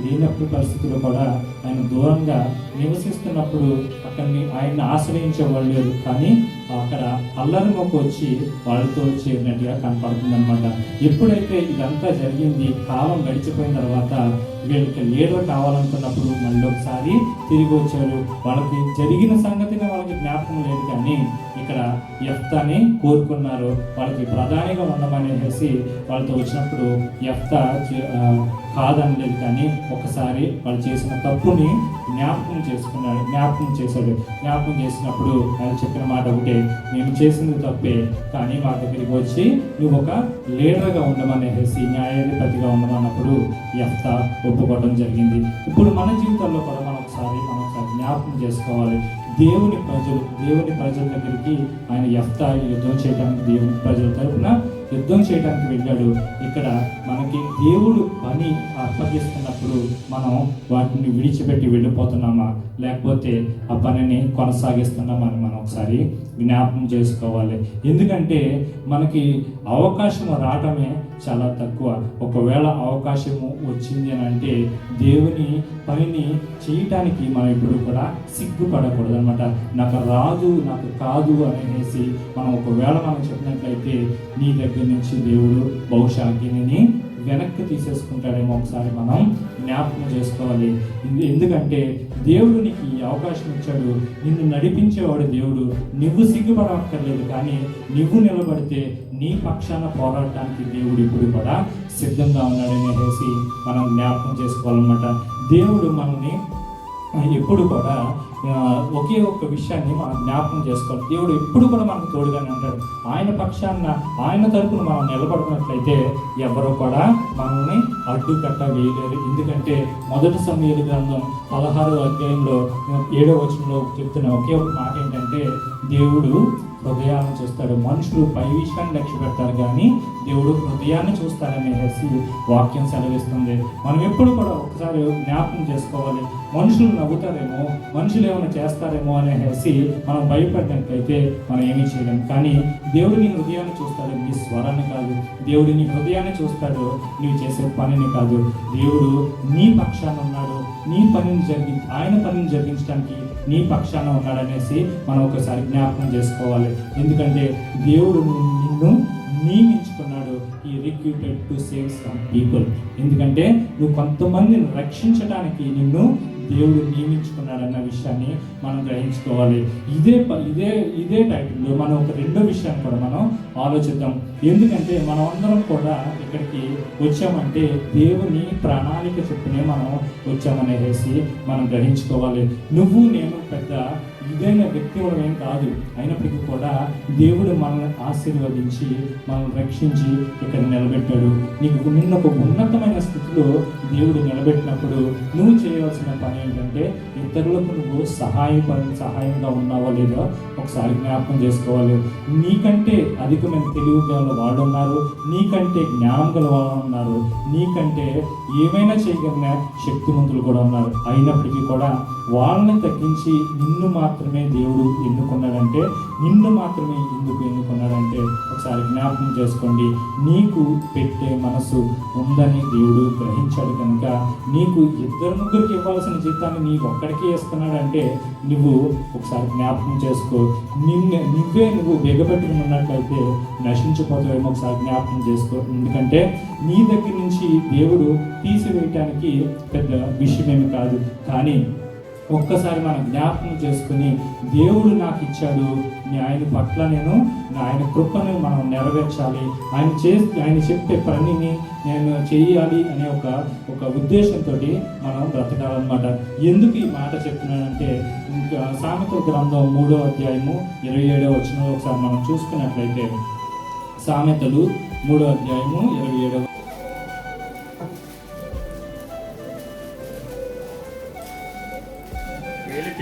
లేనప్పుడు పరిస్థితుల్లో కూడా ఆయన దూరంగా నివసిస్తున్నప్పుడు అక్కడిని ఆయన్ని ఆశ్రయించే వాళ్ళు లేరు, కానీ అక్కడ అల్లరి మొక్క వచ్చి వాళ్ళతో చేరినట్టుగా కనపడుతుంది అనమాట. ఎప్పుడైతే ఇదంతా జరిగింది, కాలం గడిచిపోయిన తర్వాత వీళ్ళకి లీడర్ కావాలనుకున్నప్పుడు మళ్ళీ ఒకసారి తిరిగి వచ్చారు. వాళ్ళకి జరిగిన సంగతిని వాళ్ళకి జ్ఞాపకం లేదు, కానీ ఇక్కడ యెఫ్తాని కోరుకున్నారు. వాళ్ళకి ప్రధానిగా ఉండమనేసి వాళ్ళతో వచ్చినప్పుడు యెఫ్తా కాదనలేదు, కానీ ఒకసారి వాళ్ళు చేసిన తప్పుని జ్ఞాపకం చేశాడు. జ్ఞాపకం చేసినప్పుడు ఆయన చెప్పిన మాట ఒకటే, మేము చేసింది తప్పే, కానీ మా దగ్గరికి వచ్చి నువ్వు ఒక లీడర్గా ఉండమనేసి, న్యాయాధిపతిగా ఉండమన్నప్పుడు యెఫ్తా ఒప్పుకోవడం జరిగింది. ఇప్పుడు మన జీవితాల్లో కూడా మనం ఒకసారి జ్ఞాపకం చేసుకోవాలి. దేవుని ప్రజల దగ్గరికి ఆయన యెఫ్తా యుద్ధం చేయడానికి దేవుని ప్రజల తరపున యుద్ధం చేయడానికి వెళ్ళాడు. ఇక్కడ మనకి దేవుడు పని అప్పగిస్తున్నప్పుడు మనం వాటిని విడిచిపెట్టి వెళ్ళిపోతున్నామా, లేకపోతే ఆ పనిని కొనసాగిస్తున్నామా అని మనం ఒకసారి జ్ఞాపకం చేసుకోవాలి. ఎందుకంటే మనకి అవకాశం రావటమే చాలా తక్కువ. ఒకవేళ అవకాశము వచ్చింది అని అంటే దేవుని పనిని చేయటానికి మనం ఇప్పుడు కూడా సిగ్గుపడకూడదు అనమాట. నాకు రాదు, నాకు కాదు అనేసి మనం ఒకవేళ మనం చెప్పినట్లయితే నీ దగ్గర నుంచి దేవుడు బహుశా అగ్నిని వెనక్కి తీసేసుకుంటాడేమో ఒకసారి మనం జ్ఞాపకం చేసుకోవాలి. ఎందుకంటే దేవుడు నీకు ఈ అవకాశం ఇచ్చాడు, నిన్ను నడిపించేవాడు దేవుడు. నువ్వు సిగ్గుపడక్కర్లేదు, కానీ నువ్వు నిలబడితే నీ పక్షాన పోరాడటానికి దేవుడు ఇప్పుడు కూడా సిద్ధంగా ఉన్నాడనేసి మనం జ్ఞాపకం చేసుకోవాలన్నమాట. దేవుడు మనల్ని ఎప్పుడు కూడా ఒకే ఒక్క విషయాన్ని మనం జ్ఞాపకం చేసుకోవాలి. దేవుడు ఎప్పుడు కూడా మనకు తోడుగానే ఉంటాడు. ఆయన పక్షాన, ఆయన తరపున మనం నిలబడినట్లయితే ఎవరో కూడా మనల్ని అడ్డుకట్ట వేయలేరు. ఎందుకంటే 1 సమూయేలు గ్రంథం 16వ అధ్యాయంలో 7వ వచనంలో చెప్తున్న ఒకే ఒక మాట ఏంటంటే, దేవుడు హృదయాలను చూస్తాడు. మనుషులు పై విషయాన్ని లక్ష్య పెడతారు, కానీ దేవుడు హృదయాన్ని చూస్తాడనేసి వాక్యం సెలవిస్తుంది. మనం ఎప్పుడు కూడా ఒకసారి జ్ఞాపకం చేసుకోవాలి. మనుషులు నవ్వుతారేమో, మనుషులు ఏమైనా చేస్తారేమో అనేసి మనం భయపడినట్లయితే మనం ఏమీ చేయలేము. కానీ దేవుడు నీ హృదయాన్ని చూస్తాడు, నీ స్వరాన్ని కాదు. దేవుడు నీ హృదయాన్ని చూస్తాడు, నీవు చేసే పనిని కాదు. దేవుడు నీ పక్షాన ఉన్నాడు, నీ పనిని ఆయన పనిని జరిగించడానికి నీ పక్షాన ఉన్నాడనేసి మనం ఒకసారి జ్ఞాపకం చేసుకోవాలి. ఎందుకంటే దేవుడు నిన్ను నియమించుకున్నాడు. ఈ recruited to save some people. ఎందుకంటే నువ్వు కొంతమందిని రక్షించడానికి నిన్ను దేవుడు నియమించుకున్నాడన్న విషయాన్ని మనం గ్రహించుకోవాలి. ఇదే టైటిల్లో మనం ఒక రెండో విషయాన్ని కూడా మనం ఆలోచిద్దాం. ఎందుకంటే మనం అందరం కూడా ఇక్కడికి వచ్చామంటే దేవుని ప్రణాళిక చెప్పునే మనం వచ్చామనేసి మనం గ్రహించుకోవాలి. నువ్వు నేను పెద్ద ఇదైన వ్యక్తి ఏం కాదు, అయినప్పటికీ కూడా దేవుడు మనల్ని ఆశీర్వదించి మనల్ని రక్షించి ఇక్కడ నిలబెట్టాడు. నిన్న ఒక ఉన్నతమైన స్థితిలో దేవుడు నిలబెట్టినప్పుడు నువ్వు చేయవలసిన పని ఏంటంటే ఇతరులకు నువ్వు సహాయంగా ఉన్నావో లేదో ఒకసారి జ్ఞాపకం చేసుకోవాలి. నీకంటే అధికమైన తెలివి గల వాళ్ళు ఉన్నారు, నీకంటే జ్ఞానం గల వాళ్ళు ఉన్నారు, నీకంటే ఏమైనా చేయగలిగిన శక్తివంతులు కూడా ఉన్నారు. అయినప్పటికీ కూడా వాళ్ళని తగ్గించి నిన్ను మాత్రమే దేవుడు ఎన్నుకున్నాడంటే, నిన్ను మాత్రమే ఎందుకు ఎన్నుకున్నాడంటే ఒకసారి జ్ఞాపకం చేసుకోండి. నీకు పెట్టే మనసు ఉందని దేవుడు గ్రహించాడు కనుక నీకు 2-3 ఇవ్వాల్సిన జీతాన్ని నీకు ఒక్కడికే ఇస్తున్నాడంటే నువ్వు ఒకసారి జ్ఞాపకం చేసుకో. నువ్వు బిగబెట్టుకుని ఉన్నట్లయితే నశించిపోతావేమో ఒకసారి జ్ఞాపకం చేసుకో. ఎందుకంటే నీ దగ్గర నుంచి దేవుడు తీసివేయటానికి పెద్ద విషయమేమి కాదు, కానీ ఒక్కసారి మనం జ్ఞాపకం చేసుకుని దేవుడు నాకు ఇచ్చాడు, ఆయన పట్ల నేను ఆయన కృపను మనం నెరవేర్చాలి, ఆయన చెప్పే పనిని నేను చేయాలి అనే ఒక ఉద్దేశంతో మనం బ్రతకాలన్నమాట. ఎందుకు ఈ మాట చెప్తున్నానంటే సామెతల గ్రంథం 3వ అధ్యాయము 27వ వచనంలో ఒకసారి మనం చూసుకున్నట్లయితే, సామెతలు 3వ అధ్యాయము 27వ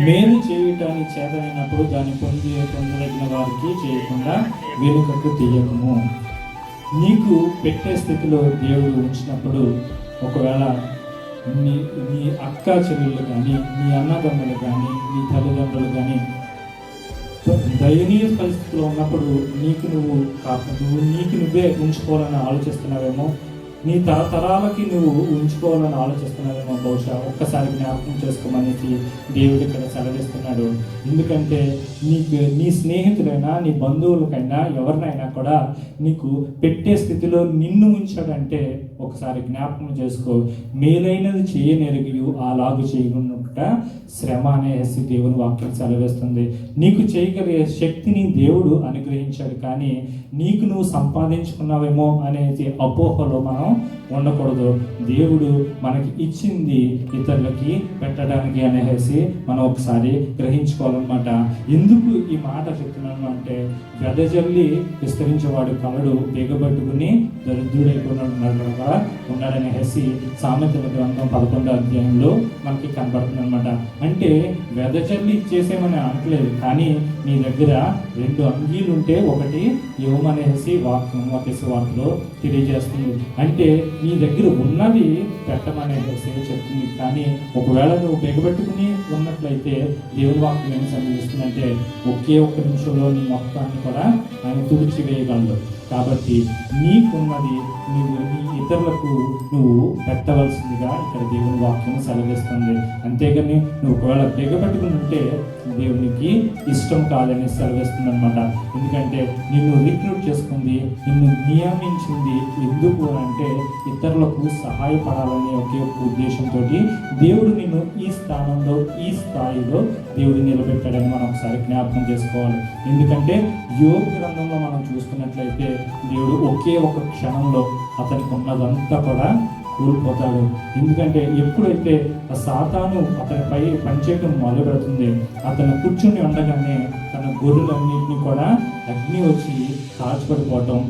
మేలు చేయటానికి చేతనైనప్పుడు దాన్ని పొందదగిన వారికి చేయకుండా వెనుకకు తీయకము. నీకు పెట్టే స్థితిలో దేవుడు ఉంచినప్పుడు ఒకవేళ నీ అక్క చెల్లెళ్ళు కానీ, నీ అన్నదమ్ములు కానీ, నీ తల్లిదండ్రులు కానీ దయనీయ పరిస్థితిలో ఉన్నప్పుడు నీకు నువ్వే ఉంచుకోవాలని ఆలోచిస్తున్నావేమో, నీ తరతరాలకి నువ్వు ఉంచుకోవాలని ఆలోచిస్తున్నావేమో. బహుశా ఒక్కసారి జ్ఞాపకం చేసుకోమనేసి దేవుడు ఇక్కడ సెలవిస్తున్నాడు. ఎందుకంటే నీ స్నేహితులైనా నీ బంధువులకైనా ఎవరినైనా కూడా నీకు పెట్టే స్థితిలో నిన్ను ఉంచాడంటే ఒకసారి జ్ఞాపకం చేసుకో. మేలైనది చేయనెరిగి అలాగు చేయనుట శ్రమ అనేసి దేవుని వాక్యం సెలవిస్తుంది. నీకు చేయగలిగే శక్తిని దేవుడు అనుగ్రహించాడు, కానీ నీకు నువ్వు సంపాదించుకున్నావేమో అనేది అపోహలో మనం ఉండకూడదు. దేవుడు మనకి ఇచ్చింది ఇతరులకి పెట్టడానికి అనేసి మనం ఒకసారి గ్రహించుకోవాలన్నమాట. ఎందుకు ఈ మాట చెప్తున్నాను అంటే, వెదజల్లి విస్తరించేవాడు కలడు, బిగబట్టుకుని దరిద్రుడైపోయినట్టు కూడా ఉన్నాడనేసి సామెతల గ్రంథం 11వ అధ్యాయంలో మనకి కనబడుతుంది అనమాట. అంటే వెదజల్లి ఇచ్చేసేమని అనట్లేదు, కానీ నీ దగ్గర 2 అంగీలు ఉంటే ఒకటి ఇవ్వమనేసి వార్తలో తెలియజేస్తుంది. అంటే నీ దగ్గర ఉన్నది పెట్టమనేసి చెప్తుంది. కానీ ఒకవేళ నువ్వు బిగబెట్టుకుని ఉన్నట్లయితే దేవుని వాక్యం ఏం సంభవిస్తుందంటే ఒకే ఒక్క నిమిషంలో నీ మొత్తాన్ని కూడా ఆయన తుడిచివేయగలడు. కాబట్టి నీకున్నది నువ్వు నీ ఇతరులకు నువ్వు పెట్టవలసిందిగా ఇక్కడ దేవుని వాక్యం సెలవిస్తుంది. అంతేగాని నువ్వు ఒకవేళ బిగబెట్టుకుని ఉంటే దేవునికి ఇష్టం కాదని సెలవిస్తుంది అనమాట. ఎందుకంటే నిన్ను రిక్రూట్ చేసుకుంది, నిన్ను నియమించింది ఎందుకు అంటే ఇతరులకు సహాయపడాలనే ఒకే ఒక్క ఉద్దేశంతో దేవుడు నిన్ను ఈ స్థానంలో ఈ స్థాయిలో దేవుడు నిలబెట్టాడని మనం ఒకసారి జ్ఞాపకం చేసుకోవాలి. ఎందుకంటే యోబు గ్రంథంలో మనం చూసుకున్నట్లయితే దేవుడు ఒకే ఒక క్షణంలో అతనికి ఉన్నదంతా కూడా కూలిపోతాడు. ఎందుకంటే ఎప్పుడైతే ఆ సాతాను అతనిపై పనిచేయడం మొదలు పెడుతుంది, అతను కూర్చుని ఉండగానే తన గొర్రెలన్నింటినీ కూడా అగ్ని వచ్చి కాల్చిపడిపోవటం,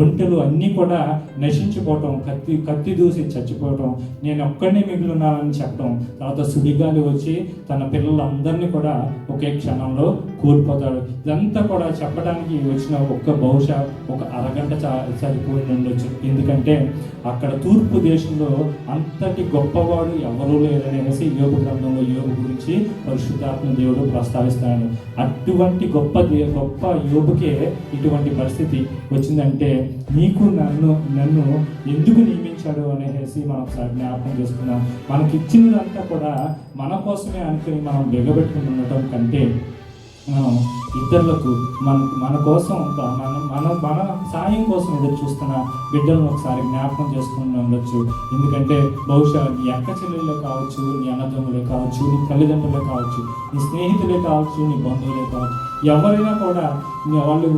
ఒంటెలు అన్నీ కూడా నశించిపోవటం, కత్తి దూసి చచ్చిపోవటం, నేను ఒక్కడినే మిగిలిన్నానని చెప్పడం, తర్వాత సుడిగాలి వచ్చి తన పిల్లలందరినీ కూడా ఒకే క్షణంలో కోల్పోతాడు. ఇదంతా కూడా చెప్పడానికి వచ్చిన బహుశా ఒక అరగంట సరిపోయి ఉండొచ్చు. ఎందుకంటే అక్కడ తూర్పు దేశంలో అంతటి గొప్పవాడు ఎవరూ లేదనేసి యోబు గ్రంథంలో యోబు గురించి పరిశుద్ధాత్మ దేవుడు ప్రస్తావిస్తాడు. అటువంటి గొప్ప యోబుకే ఇటువంటి పరిస్థితి వచ్చిందంటే నీకు నన్ను ఎందుకు నియమించాడు అనేసి మనం ఒకసారి జ్ఞాపకం చేసుకున్నాం. మనకి ఇచ్చినదంతా కూడా మన కోసమే అనుకుని మనం బిగబెట్టుకుని ఉండటం కంటే మనం ఇతరులకు మన కోసం మన సాయం కోసం ఎదురు చూస్తున్న బిడ్డలను ఒకసారి జ్ఞాపకం చేసుకుని ఉండొచ్చు. ఎందుకంటే బహుశా నీ అక్క చెల్లెళ్ళే కావచ్చు, నీ అన్నదమ్ములే కావచ్చు, నీ తల్లిదండ్రులే కావచ్చు, నీ స్నేహితులే కావచ్చు, నీ బంధువులే కావచ్చు, ఎవరైనా కూడా వాళ్ళు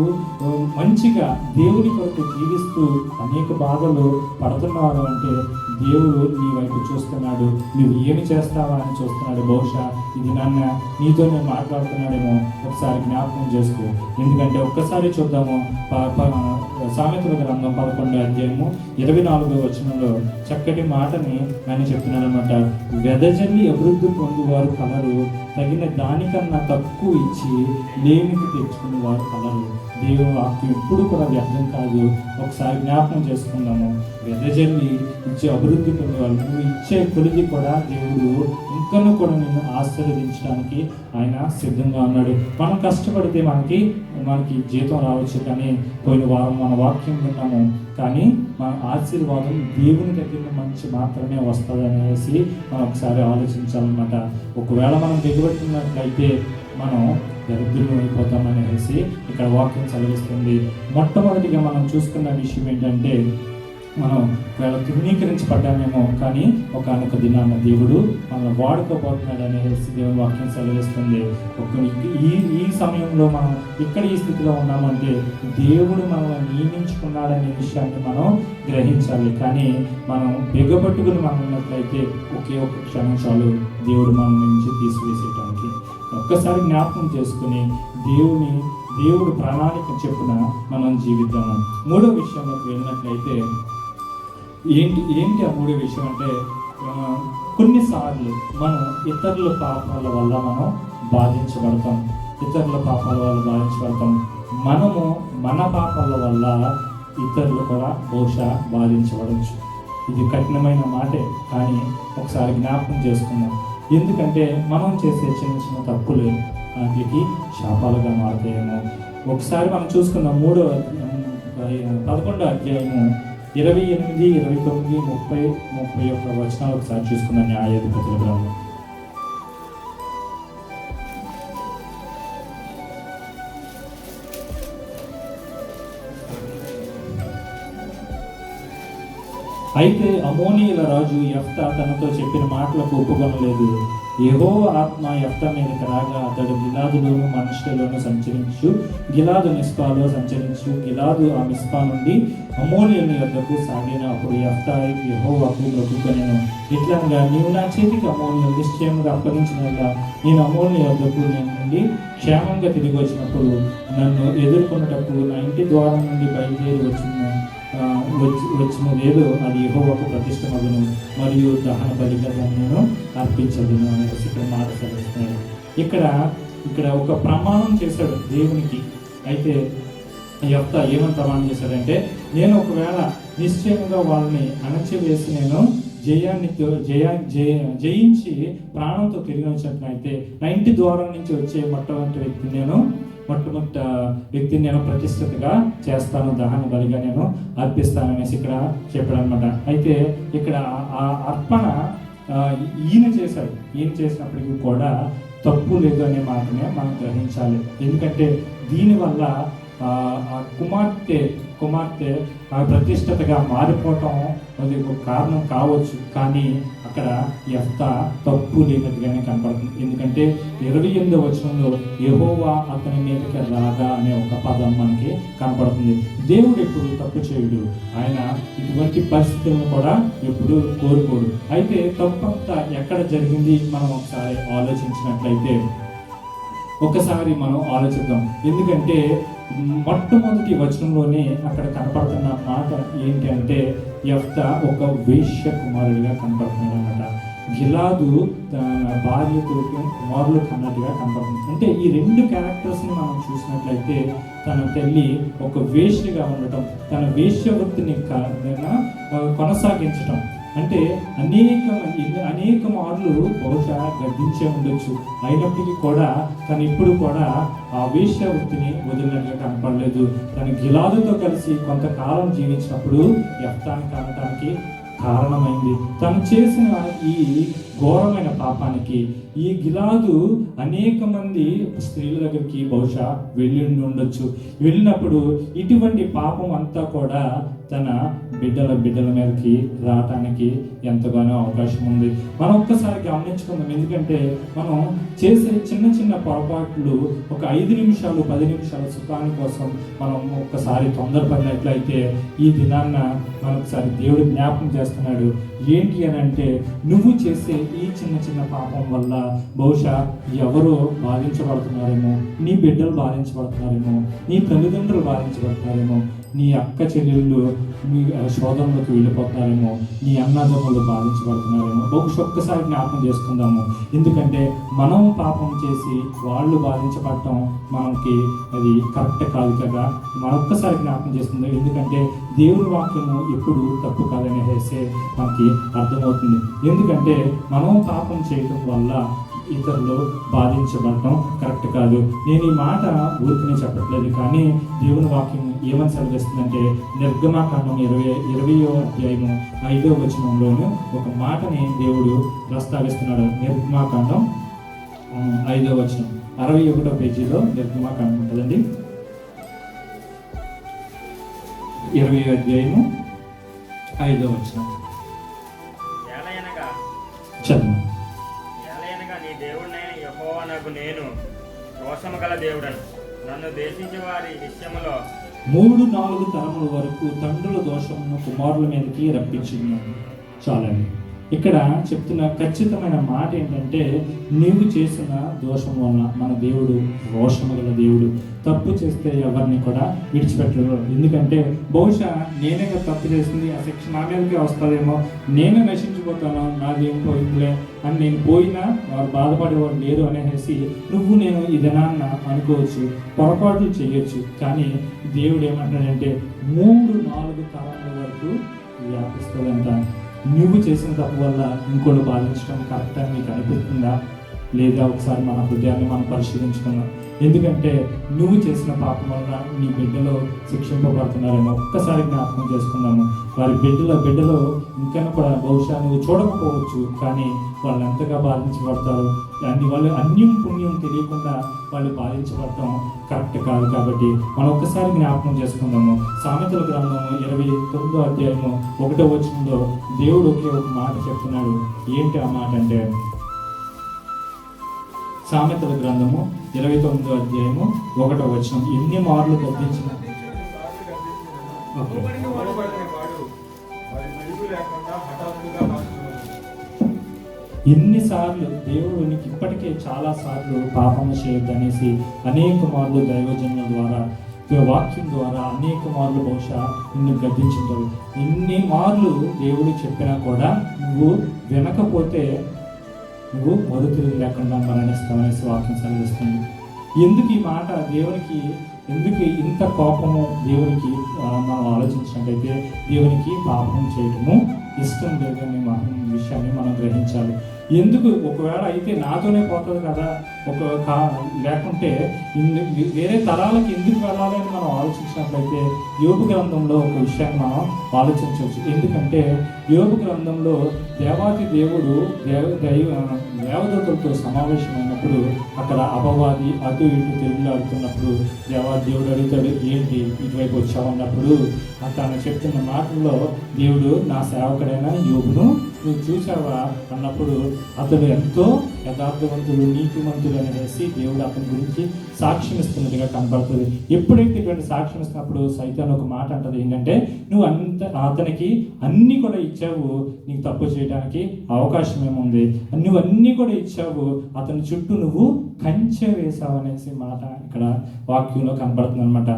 మంచిగా దేవుని కొరకు జీవిస్తూ అనేక బాధలు పడుతున్నారు అంటే దేవుడు నీ వైపు చూస్తున్నాడు, నువ్వు ఏమి చేస్తావా అని చూస్తున్నాడు. బహుశా ఇది నన్ను నీతోనే మాట్లాడుతున్నాడేమో ఒకసారి జ్ఞాపకం చేసుకో. ఎందుకంటే ఒక్కసారి చూద్దాము సామెతల గ్రంథం 11వ అధ్యాయము 24వ వచనంలో చక్కటి మాటని ఆయన చెప్తున్నాడు అనమాట. వెదజల్లి అభివృద్ధి పొందువారు కలరు, తగిన దానికన్నా తక్కువ ఇచ్చి లేమికి తెచ్చుకుని వారు కలరు. దేవుని వాక్యం ఎప్పుడు కూడా వ్యర్థం కాదు. ఒకసారి జ్ఞాపకం చేసుకుందాము. వెదజల్లి ఇచ్చే అభివృద్ధి పొందేవాళ్ళు, నువ్వు ఇచ్చే కొలిది కూడా దేవుడు ఇంకనూ కూడా నిన్ను ఆశీర్వదించడానికి ఆయన సిద్ధంగా ఉన్నాడు. మనం కష్టపడితే మనకి జీతం రావచ్చు, కానీ పోయిన వారం మన వాక్యం విన్నాము, కానీ మన ఆశీర్వాదం దేవుని దగ్గర మంచి మాత్రమే వస్తుంది అనేసి మనం ఒకసారి ఆలోచించాలన్నమాట. ఒకవేళ మనం దిగబెట్టినట్లయితే మనం దరిద్రులు అయిపోతామనేసి ఇక్కడ వాక్యం చదివిస్తుంది. మొట్టమొదటిగా మనం చూసుకున్న విషయం ఏంటంటే మనం ఒకవేళ తృణీకరించబడ్డామేమో, కానీ ఒకనొక దినాన్న దేవుడు మనల్ని వాడుకోబోతున్నాడు అనేసి దేవుని వాక్యం సెలవిస్తుంది. ఈ సమయంలో మనం ఇక్కడ ఈ స్థితిలో ఉన్నామంటే దేవుడు మనల్ని నియమించుకున్నాడనే విషయాన్ని మనం గ్రహించాలి. కానీ మనం బిగబట్టుకుని మనం ఉన్నట్లయితే ఒకే ఒక్క క్షణం చాలు దేవుడు మన నుంచి తీసివేసేయడానికి. ఒక్కసారి జ్ఞాపకం చేసుకుని దేవుడు ప్రణాళిక చెప్పున మనం జీవిద్దాము. మూడో విషయంలోకి వెళ్ళినట్లయితే ఏంటి ఆ మూడో విషయం అంటే కొన్నిసార్లు మనం ఇతరుల పాపాల వల్ల మనం బాధించబడతాం. మనము మన పాపాల వల్ల ఇతరులు కూడా బహుశా బాధించబడవచ్చు. ఇది కఠినమైన మాటే, కానీ ఒకసారి జ్ఞాపకం చేసుకుందాం. ఎందుకంటే మనం చేసే చిన్న చిన్న తప్పులు వాటికి శాపాలుగా మారుతాయేమో. ఒకసారి మనం చూసుకుందాం 11వ అధ్యాయము 28, 29, 30, 31 వచనాలు ఒకసారి చూసుకుందాం. న్యాయాధిపతుల గ్రంథం అయితే అమోనీయుల రాజు యెఫ్తా తనతో చెప్పిన మాటలకు ఒప్పుకొనలేదు. యెహోవా ఆత్మ యెఫ్తా మీదకి రాగా అతడు గిలాదులోను మనష్షెలోను సంచరించు, గిలాదు మిస్పాలో సంచరించు, గిలాదు ఆ మిస్పా నుండి అమోనీయుల యొద్దకు సాగిన. అప్పుడు యెఫ్తా యెహోవాకు మొక్కుకొనెను, ఇట్లనగా నీవు నా చేతికి అమోనీయులు నిశ్చయముగా అప్పగించినగా నేను అమోనీయుల యొద్దకు నుండి క్షేమంగా తిరిగి వచ్చినప్పుడు నన్ను ఎదుర్కొన్నటకు నా ఇంటి ద్వారం నుండి బయలుదేరి వచ్చిన వచ్చినదేదో అది యెహోవాకు ప్రతిష్టమగును, మరియు దహన బలిగా నేను అర్పించదును అనేసి ఇక్కడ మాట సెలవిస్తున్నాడు. ఇక్కడ ఒక ప్రమాణం చేశాడు దేవునికి. అయితే యెఫ్తా ఏమని ప్రమాణం చేశాడంటే, నేను ఒకవేళ నిశ్చయంగా వాళ్ళని అణచివేసి నేను జయించి ప్రాణంతో తిరిగి వచ్చినట్లయితే నా ఇంటి ద్వారం నుంచి వచ్చే మొట్టమొదటి వ్యక్తిని నేను ప్రతిష్ఠితగా చేస్తాను, దహన బలిగా నేను అర్పిస్తాననేసి ఇక్కడ చెప్పాడు అనమాట. అయితే ఇక్కడ ఆ అర్పణ ఈయన చేసినప్పటికీ కూడా తప్పు లేదు అనే మాటనే మనం గ్రహించాలి. ఎందుకంటే దీనివల్ల ఆ కుమార్తె ప్రతిష్టతగా మారిపోవటం అది ఒక కారణం కావచ్చు, కానీ అక్కడ యెఫ్తా తప్పు లేనట్టుగానే కనపడుతుంది. ఎందుకంటే 28వ వచనంలో యెహోవా అతని మీదకి రాగా అనే ఒక పదం మనకి కనపడుతుంది. దేవుడు ఎప్పుడు తప్పు చేయుడు, ఆయన ఇటువంటి పరిస్థితులను కూడా ఎప్పుడు కోరుకోడు. అయితే తప్పంతా ఎక్కడ జరిగింది మనం ఒకసారి ఆలోచించినట్లయితే ఒక్కసారి మనం ఆలోచిద్దాం. ఎందుకంటే మొట్టమొదటి వచనంలోనే అక్కడ కనపడుతున్న మాట ఏంటి అంటే, యెఫ్తా ఒక వేశ్య కుమారుడిగా కనపడుతున్నాడు అన్నమాట. గిలాదు భార్యతో కుమారులు కన్నట్టుగా కనపడుతుంది. అంటే ఈ రెండు క్యారెక్టర్స్ని మనం చూసినట్లయితే తన తల్లి ఒక వేశ్యగా ఉండటం, తన వేశ్య వృత్తిని కొనసాగించటం, అంటే అనేక మార్లు బహుశా గద్దించే ఉండొచ్చు, అయినప్పటికీ కూడా తను ఇప్పుడు కూడా ఆ వేశ్య వృత్తిని వదిలినట్టుగా కనపడలేదు. తను గిలాదుతో కలిసి కొంతకాలం జీవించినప్పుడు యెఫ్తాని కానటానికి కారణమైంది. తను చేసిన ఈ ఘోరమైన పాపానికి ఈ గిలాదు అనేక మంది స్త్రీల దగ్గరికి బహుశా వెళ్ళి ఉండొచ్చు. వెళ్ళినప్పుడు ఇటువంటి పాపం అంతా కూడా తన బిడ్డల మీదకి రావటానికి ఎంతగానో అవకాశం ఉంది. మనం ఒక్కసారి గమనించుకుందాం. ఎందుకంటే మనం చేసే చిన్న పొరపాట్లు ఒక 5 నిమిషాలు 10 నిమిషాల సుఖాని కోసం మనం ఒక్కసారి తొందరపడినట్లయితే ఈ దినాన్న మనొకసారి దేవుడు జ్ఞాపకం చేస్తున్నాడు. ఏంటి అని అంటే, నువ్వు చేసే ఈ చిన్న పాపం వల్ల బహుశా ఎవరో బాధించబడుతున్నారేమో, నీ బిడ్డలు బాధించబడుతున్నారేమో, నీ తల్లిదండ్రులు బాధించబడుతున్నారేమో, నీ అక్క చెల్లెళ్ళు మీ శోధనలోకి వెళ్ళిపోతున్నారేమో, నీ అన్నదమ్ములు బాధించబడుతున్నారేమో. బహుశా ఒక్కసారి జ్ఞాపకం చేసుకుందాము. ఎందుకంటే మనం పాపం చేసి వాళ్ళు బాధించబడటం మనకి అది కరెక్ట్ కాదు కదా. మరొక్కసారి జ్ఞాపకం చేసుకుందాం. ఎందుకంటే దేవుని వాక్యము ఎప్పుడు తప్పు కాదనేసి మనకి అర్థమవుతుంది. ఎందుకంటే మనం పాపం చేయటం వల్ల ఇతరులు బాధించబడటం కరెక్ట్ కాదు. నేను ఈ మాట ఊరికనే చెప్పట్లేదు, కానీ దేవుని వాక్యం ఏమని సెలవిస్తుందంటే, నిర్గమాకాండం 20వ అధ్యాయము 5వ వచనంలోను ఒక మాటని దేవుడు ప్రస్తావిస్తున్నాడు. నిర్గమాకాండం 5వ వచనం 61వ పేజీలో నిర్గమాకాండం ఉంటుందండి. 20వ అధ్యాయము 5వ వచనం చదువు. నీ దేవుడినైన యెహోవానగు నేను రోషము గల దేవుడను, నన్ను దేశించే వారి విషయంలో 3-4 తరముల వరకు తండ్రుల దోషమును కుమారుల మీదకి రప్పించున్నాను. చాలండి. ఇక్కడ చెప్తున్న ఖచ్చితమైన మాట ఏంటంటే, నీవు చేసిన దోషం వల్ల మన దేవుడు రోషము గల దేవుడు. తప్పు చేస్తే ఎవరిని కూడా విడిచిపెట్టరు. ఎందుకంటే బహుశా నేనే తప్పు చేసింది, ఆ శిక్ష నా మీదకే వస్తుందేమో, నేనే నశించిపోతాను, నాదేం పోయిందిలే అని నేను పోయినా వారు బాధపడేవారు లేరు అనేసి నేను ఇదనాన్న అనుకోవచ్చు, పొరపాట్లు చేయొచ్చు. కానీ దేవుడు ఏమంటాడంటే 3-4 తరాల వరకు వ్యాపిస్తుందంట. నువ్వు చేసిన తప్పు వల్ల ఇంకోటి బాధించడం కరెక్ట్ అని నీకు అనిపిస్తుందా? లేదా ఒకసారి మన హృదయాన్ని మనం పరిశీలించుకున్నాం. ఎందుకంటే నువ్వు చేసిన పాపం వల్ల నీ బిడ్డలో శిక్షింపబడుతున్నారేమో ఒక్కసారి జ్ఞాపకం చేసుకున్నాము. వారి బిడ్డలో ఇంకా కూడా బహుశా నువ్వు చూడకపోవచ్చు, కానీ వాళ్ళు ఎంతగా బాధించబడతారు. వాళ్ళు అన్యం పుణ్యం తెలియకుండా వాళ్ళు బాధించబడటం కరెక్ట్ కాదు. కాబట్టి మనం ఒక్కసారి జ్ఞాపకం చేసుకుందాము. సామెతల గ్రంథము 29వ అధ్యాయము 1వ వచనంలో దేవుడు ఒకే ఒక మాట చెప్తున్నాడు. ఏంటి ఆ మాట అంటే, సామెతల గ్రంథము 29వ అధ్యాయము 1వ వచనం, ఎన్ని మార్లు గద్దించిన ఎన్నిసార్లు దేవుడు నీకు ఇప్పటికే చాలా సార్లు పాపము చేయొద్దనేసి అనేక మార్లు దైవజనుల ద్వారా వాక్యం ద్వారా అనేక మార్లు బహుశా నిన్ను గద్దించుంటావు. ఎన్ని మార్లు దేవుడు చెప్పినా కూడా నువ్వు వినకపోతే నువ్వు మొదటి లేకుండా మరణిస్తావనేసి వాక్యం సెలవిస్తుంది. ఎందుకు ఈ మాట దేవునికి, ఎందుకు ఇంత కోపము దేవునికి? మనం ఆలోచించినట్లయితే దేవునికి పాపం చేయటము ఇష్టం లేదనే విషయాన్ని మనం గ్రహించాలి. ఎందుకు? ఒకవేళ అయితే నాతోనే పోతుంది కదా, లేకుంటే వేరే తరాలకు ఎందుకు వెళ్ళాలి అని మనం ఆలోచించినట్లయితే యోబు గ్రంథంలో ఒక విషయాన్ని మనం ఆలోచించవచ్చు. ఎందుకంటే యోబు గ్రంథంలో దేవాది దేవుడు దేవదూతలతో సమావేశమైనప్పుడు అక్కడ అపవాది అటు ఇటు తిరుగులాడుతున్నప్పుడు దేవాది దేవుడు అడుగుతాడు, ఏంటి ఇటువైపు వచ్చావన్నప్పుడు తను చెప్తున్న మాటల్లో దేవుడు, నా సేవకుడైన యోబును నువ్వు చూసావా అన్నప్పుడు అతడు ఎంతో యథార్థవంతుడు, నీతిమంతుడు అనేసి దేవుడు అతని గురించి సాక్ష్యం ఇస్తున్నట్టుగా కనబడుతుంది. ఎప్పుడైతే ఇటువంటి సాక్ష్యం ఇస్తున్నప్పుడు సైతాన్ ఒక మాట అంటది, ఏంటంటే నువ్వు అతనికి అన్నీ కూడా ఇచ్చావు, నీకు తప్పు చేయడానికి అవకాశం ఏముంది, నువ్వు అన్నీ కూడా ఇచ్చావు, అతని చుట్టూ నువ్వు కంచె వేసావు అనేసి మాట ఇక్కడ వాక్యంలో కనబడుతుంది అనమాట.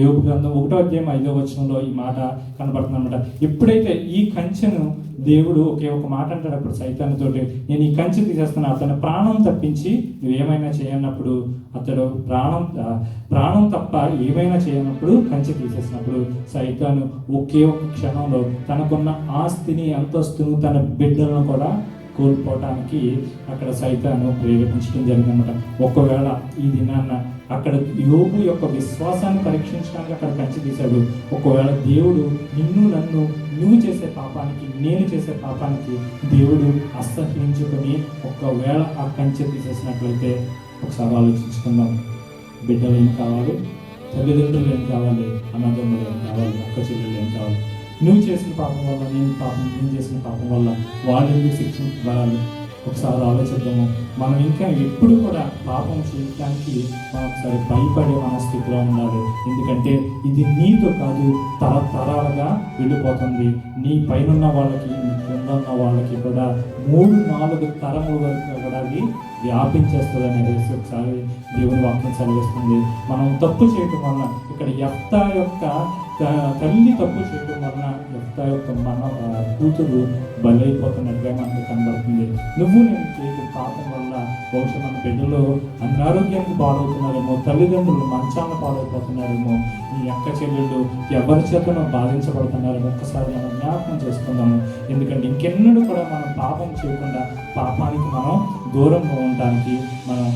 యోబు గ్రంథం 1వ అధ్యాయం 5వ వచనంలో ఈ మాట కనబడుతుంది అనమాట. ఎప్పుడైతే ఈ కంచెను దేవుడు ఒకే ఒక మాట అంటాడు అప్పుడు సైతాన్తోటి, నేను ఈ కంచె తీసేస్తాను, అతను ప్రాణం తప్పించి నువ్వేమైనా చేయనప్పుడు, అతడు ప్రాణం తప్ప ఏమైనా చేయనప్పుడు కంచె తీసేసినప్పుడు సైతాను ఒకే ఒక క్షణంలో తనకున్న ఆస్తిని, అంతస్తును, తన బిడ్డలను కూడా కోల్పోవటానికి అక్కడ సైతాను ప్రేరేపించడం జరిగిందన్నమాట. ఒకవేళ ఈ దినాన్న అక్కడ యోబు యొక్క విశ్వాసాన్ని పరీక్షించడానికి అక్కడ కంచె తీశాడు. ఒకవేళ దేవుడు నిన్ను నన్ను, నువ్వు చేసే పాపానికి, నేను చేసే పాపానికి దేవుడు అసహ్యించుకొని ఒకవేళ ఆ కంచె తీసేసినట్లయితే ఒకసారి ఆలోచించుకుందాం. బిడ్డలు ఏం కావాలి, తల్లిదండ్రులు ఏం కావాలి, అన్నదమ్ములు ఏం కావాలి, అక్క చెల్లెలు ఏం కావాలి? నువ్వు చేసిన పాపం వల్ల, నేను చేసిన పాపం వల్ల వాళ్ళు ఎందుకు శిక్షించబడాలి? ఒకసారి ఆలోచిద్దాము. మనం ఇంకా ఎప్పుడు కూడా పాపం చేయడానికి మనం ఒకసారి భయపడే మన స్థితిలో ఉండాలి. ఎందుకంటే ఇది నీతో కాదు, తరతరాలుగా వెళ్ళిపోతుంది. నీ పైన వాళ్ళకి, నీ కింద ఉన్న వాళ్ళకి కూడా 3-4 తరముల వరకు కూడా అది వ్యాపించేస్తుంది అనేది ఒకసారి దేవుని వాక్యం సెలవిస్తుంది. మనం తప్పు చేయటం వలన, ఇక్కడ యెఫ్తా యొక్క తల్లి తప్పు చేయడం వలన యెఫ్తా యొక్క కూతురు బలైపోతున్నట్టుగా మనకు కనబడుతుంది. నువ్వు నేను చేయటం పాపం వల్ల బహుశా మన బిడ్డలు అనారోగ్యానికి పాలవుతున్నారేమో, తల్లిదండ్రులు మంచాలను పాలైపోతున్నారేమో, ఈ అక్క చెల్లెళ్ళు ఎవరి చేతనో బాధించబడుతున్నారేమో ఒక్కసారి మనం జ్ఞాపకం చేసుకుందాము. ఎందుకంటే ఇంకెన్నడూ కూడా మనం పాపం చేయకుండా పాపానికి మనం దూరంగా ఉండడానికి మనం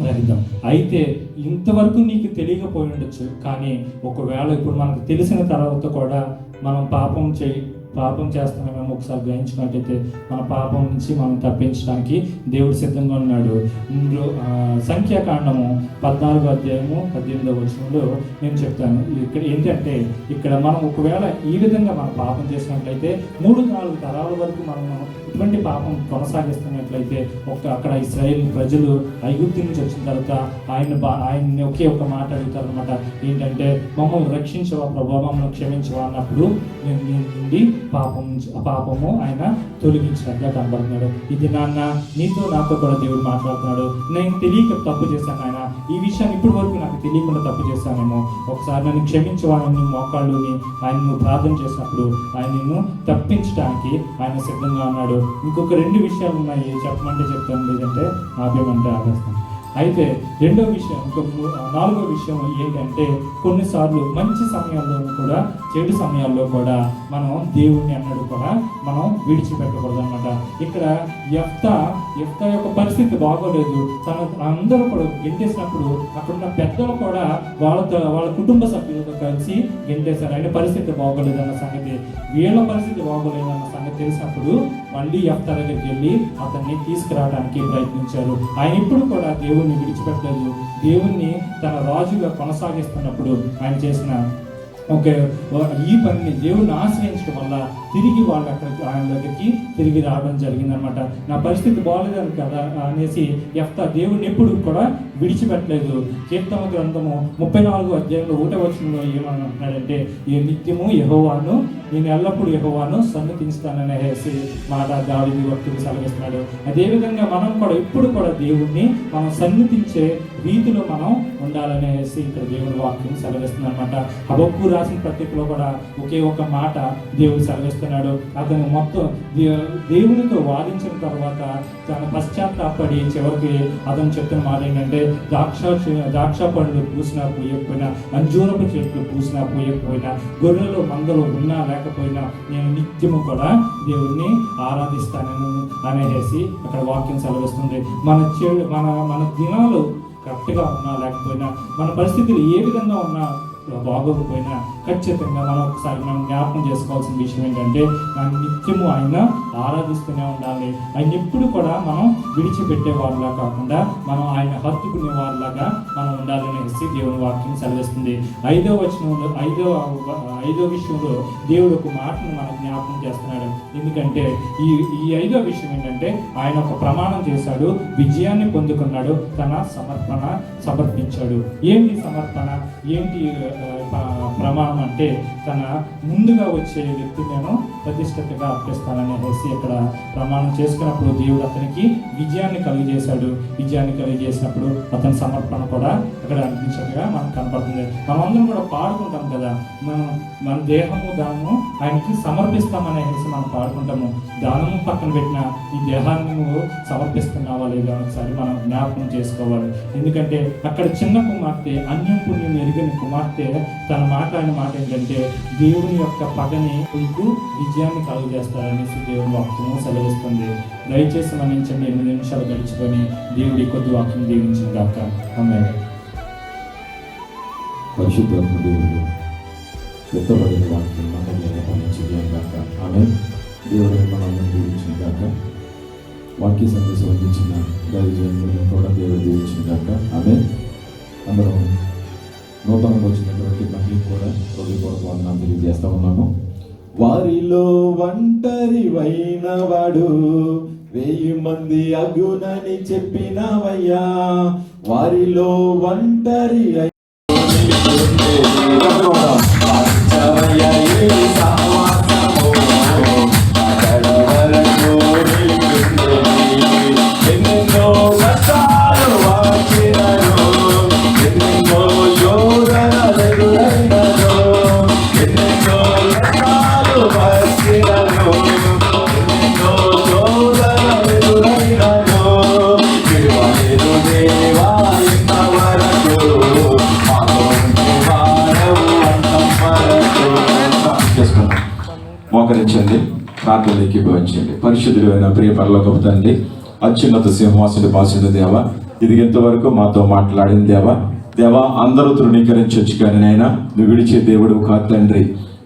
గ్రహిద్దాం. అయితే ఇంతవరకు నీకు తెలియకపోయి ఉండొచ్చు, కానీ ఒకవేళ ఇప్పుడు మనకు తెలిసిన తర్వాత కూడా మనం పాపం చేస్తున్నామేమో ఒకసారి గ్రహించినట్టయితే మన పాపం నుంచి మనం తప్పించడానికి దేవుడు సిద్ధంగా ఉన్నాడు. సంఖ్యాకాండము 14వ అధ్యాయము 18వ వచనంలో నేను చెప్తాను. ఇక్కడ ఏంటంటే, ఇక్కడ మనం ఒకవేళ ఈ విధంగా మనం పాపం చేసినట్లయితే 3-4 తరాల వరకు మనం ఇటువంటి పాపం కొనసాగిస్తున్నట్లయితే అక్కడ ఇశ్రాయేల్ ప్రజలు ఐగుప్తు నుంచి వచ్చిన తర్వాత ఆయన్ని ఒకే ఒక మాట అడుగుతారు అనమాట. ఏంటంటే, మమ్మల్ని రక్షించవా ప్రభావ, మమ్మల్ని క్షమించవా అన్నప్పుడు నుండి పాపము ఆయన తొలగించినట్టుగా కనబడుతున్నాడు. ఇది నీతో నాతో కూడా దేవుడు మాట్లాడుతున్నాడు. నేను తెలియక తప్పు చేశాను ఆయన, ఈ విషయాన్ని ఇప్పటి వరకు నాకు తెలియకుండా తప్పు చేశానేమో, ఒకసారి నన్ను క్షమించవాలని మోకాళ్ళుని ఆయన నువ్వు ప్రార్థన చేసినప్పుడు ఆయన నిన్ను తప్పించడానికి ఆయన సిద్ధంగా ఉన్నాడు. ఇంకొక 2 విషయాలు ఉన్నాయి, చెప్పమంటే చెప్తాను, లేదంటే ఆపేమంటే ఆపేస్తాను. అయితే రెండో విషయం, 4వ విషయం ఏంటంటే, కొన్నిసార్లు మంచి సమయాల్లో కూడా చెడు సమయాల్లో కూడా మనం దేవుణ్ణి అన్నది కూడా మనం విడిచిపెట్టకూడదు అన్నమాట. ఇక్కడ యెఫ్తా యొక్క పరిస్థితి బాగోలేదు. అందరూ కూడా గెంటేసినప్పుడు అక్కడున్న పెద్దలు కూడా వాళ్ళ కుటుంబ సభ్యులతో కలిసి గెంటేశారు. ఆయన పరిస్థితి బాగోలేదు అన్న సంగతి, వీళ్ళ పరిస్థితి బాగోలేదు అన్న సంగతి తెలిసినప్పుడు మళ్ళీ యెఫ్తా దగ్గరికి వెళ్ళి అతన్ని తీసుకురావడానికి ప్రయత్నించారు. ఆయన ఇప్పుడు కూడా దేవుణ్ణి విడిచిపెట్టలేదు. దేవుణ్ణి తన రాజుగా కొనసాగిస్తున్నప్పుడు ఆయన చేసిన ఓకే, ఈ పనిని దేవుడిని ఆశ్రయించడం వల్ల తిరిగి వాళ్ళు అక్కడికి ఆయన దగ్గరికి తిరిగి రావడం జరిగిందనమాట. నా పరిస్థితి బాగోలేదని కదా అనేసి యెఫ్తా దేవుడిని ఎప్పుడు కూడా విడిచిపెట్టలేదు. కీర్తన గ్రంథము 34వ అధ్యాయంలో 1వ వచనంలో ఏమంటున్నాడంటే, ఈ నిత్యము యెహోవాను, నేను ఎల్లప్పుడూ యెహోవాను సన్నిధిస్తాననేసి మాట దావీదు భక్తుడు సెలవిస్తున్నాడు. అదేవిధంగా మనం కూడా ఎప్పుడు కూడా దేవుడిని మనం సన్నిధించే రీతిలో మనం ఉండాలనేసి ఇక్కడ దేవుడి వాక్యం సెలవిస్తుంది అనమాట. హబక్కూ రాసిన పత్రికలో కూడా ఒకే ఒక మాట దేవుడు సెలవిస్తున్నాడు. అతను మొత్తం దేవునితో వాదించిన తర్వాత తన పశ్చాత్తాపడి చివరికి అతను చెప్తున్న మాట ఏంటంటే, ద్రాక్ష పండ్లు పూసినా పూయకపోయినా, అంజూరపు చెట్లు పూసినా పూయకపోయినా, గొర్రెలు మందలు ఉన్నా లేకపోయినా నేను నిత్యము కూడా దేవుణ్ణి ఆరాధిస్తానని అనేసి అక్కడ వాక్యం సెలవిస్తుంది. మన దినాలు కరెక్ట్గా ఉన్నా లేకపోయినా, మన పరిస్థితులు ఏ విధంగా ఉన్నా బాగోకపోయినా ఖచ్చితంగా మనం ఒకసారి మనం జ్ఞాపకం చేసుకోవాల్సిన విషయం ఏంటంటే, మనం నిత్యము ఆయన ఆరాధిస్తూనే ఉండాలి. ఆయన ఎప్పుడు కూడా మనం విడిచిపెట్టే వారిలా కాకుండా మనం ఆయన హత్తుకునే వారిలాగా మనం ఉండాలనేసి దేవుని వాక్యం సెలవిస్తుంది. 5వ వచనంలో 5వ విషయంలో దేవుడు ఒక మాటను మనకు జ్ఞాపకం చేస్తున్నాడు. ఎందుకంటే ఈ 5వ విషయం ఏంటంటే, ఆయన ఒక ప్రమాణం చేశాడు, విజయాన్ని పొందుకున్నాడు, తన సమర్పించాడు. ఏంటి సమర్పణ, ఏంటి ప్రమాణం అంటే, తన ముందుగా వచ్చే వ్యక్తి నేను ప్రతిష్టతగా అర్పిస్తాననేసి ఇక్కడ ప్రమాణం చేసుకున్నప్పుడు దేవుడు అతనికి విజయాన్ని కలిగజేశాడు. విజయాన్ని కలిగజేసినప్పుడు అతని సమర్పణ కూడా అక్కడ అనిపించగా మనకు కనపడుతుంది. మనం అందరం కూడా పాడుకుంటాం కదా, మన దేహము దానము ఆయనకి సమర్పిస్తామనేసి మనం పాడుకుంటాము. దానము పక్కన పెట్టిన ఈ దేహాన్ని నువ్వు సమర్పిస్తున్నావా లేదా ఒకసారి మనం జ్ఞాపకం చేసుకోవాలి. ఎందుకంటే అక్కడ చిన్న కుమార్తె, అన్యం పుణ్యం ఎరుగని కుమార్తె తన మాట్లాడిన మాట ఏంటంటే, దేవుని యొక్క పగని నీకు విజయాన్ని కలుగజేస్తారనేసి దేవుని వాక్యము సెలవిస్తుంది. దయచేసి మన్నించండి, 8 నిమిషాలు గడిచిపోయి దేవుడి కొద్ది వాక్యం దీవించిన గాక. ఆమేన్. పరిశుద్ధాత్మ దేవుడు ఎత్తబడిన వాక్యం మనల్ని పండించిన గాక. ఆమేన్. దేవుడు మనల్ని దీవించిన గాక. వాక్య సందేశం అందించిన దైవజనులను కూడా దేవుడు దీవించిన గాక. ఆమేన్. అందరం నూతనంగా వచ్చినటువంటి మహిళ కూడా హృదయపూర్వక వందనాలు తెలియజేస్తా ఉన్నాము. వారిలో ఒంటరివైన వాడు 1000 మంది అగునని చెప్పినవయ్యా. వారిలో ఒంటరి మోకరించండి, ప్రార్థనలోకి భవించండి. పరిశుద్ధుడైన ప్రియ పరలోకపు తండ్రి, అత్యున్నత సింహాసన పాసుడు దేవా, ఇది ఎంతవరకు మాతో మాట్లాడిన దేవా అందరూ తృణీకరించవచ్చు, కానీ నైనా నువ్వు విడిచే దేవుడు కాదు తండ్రి.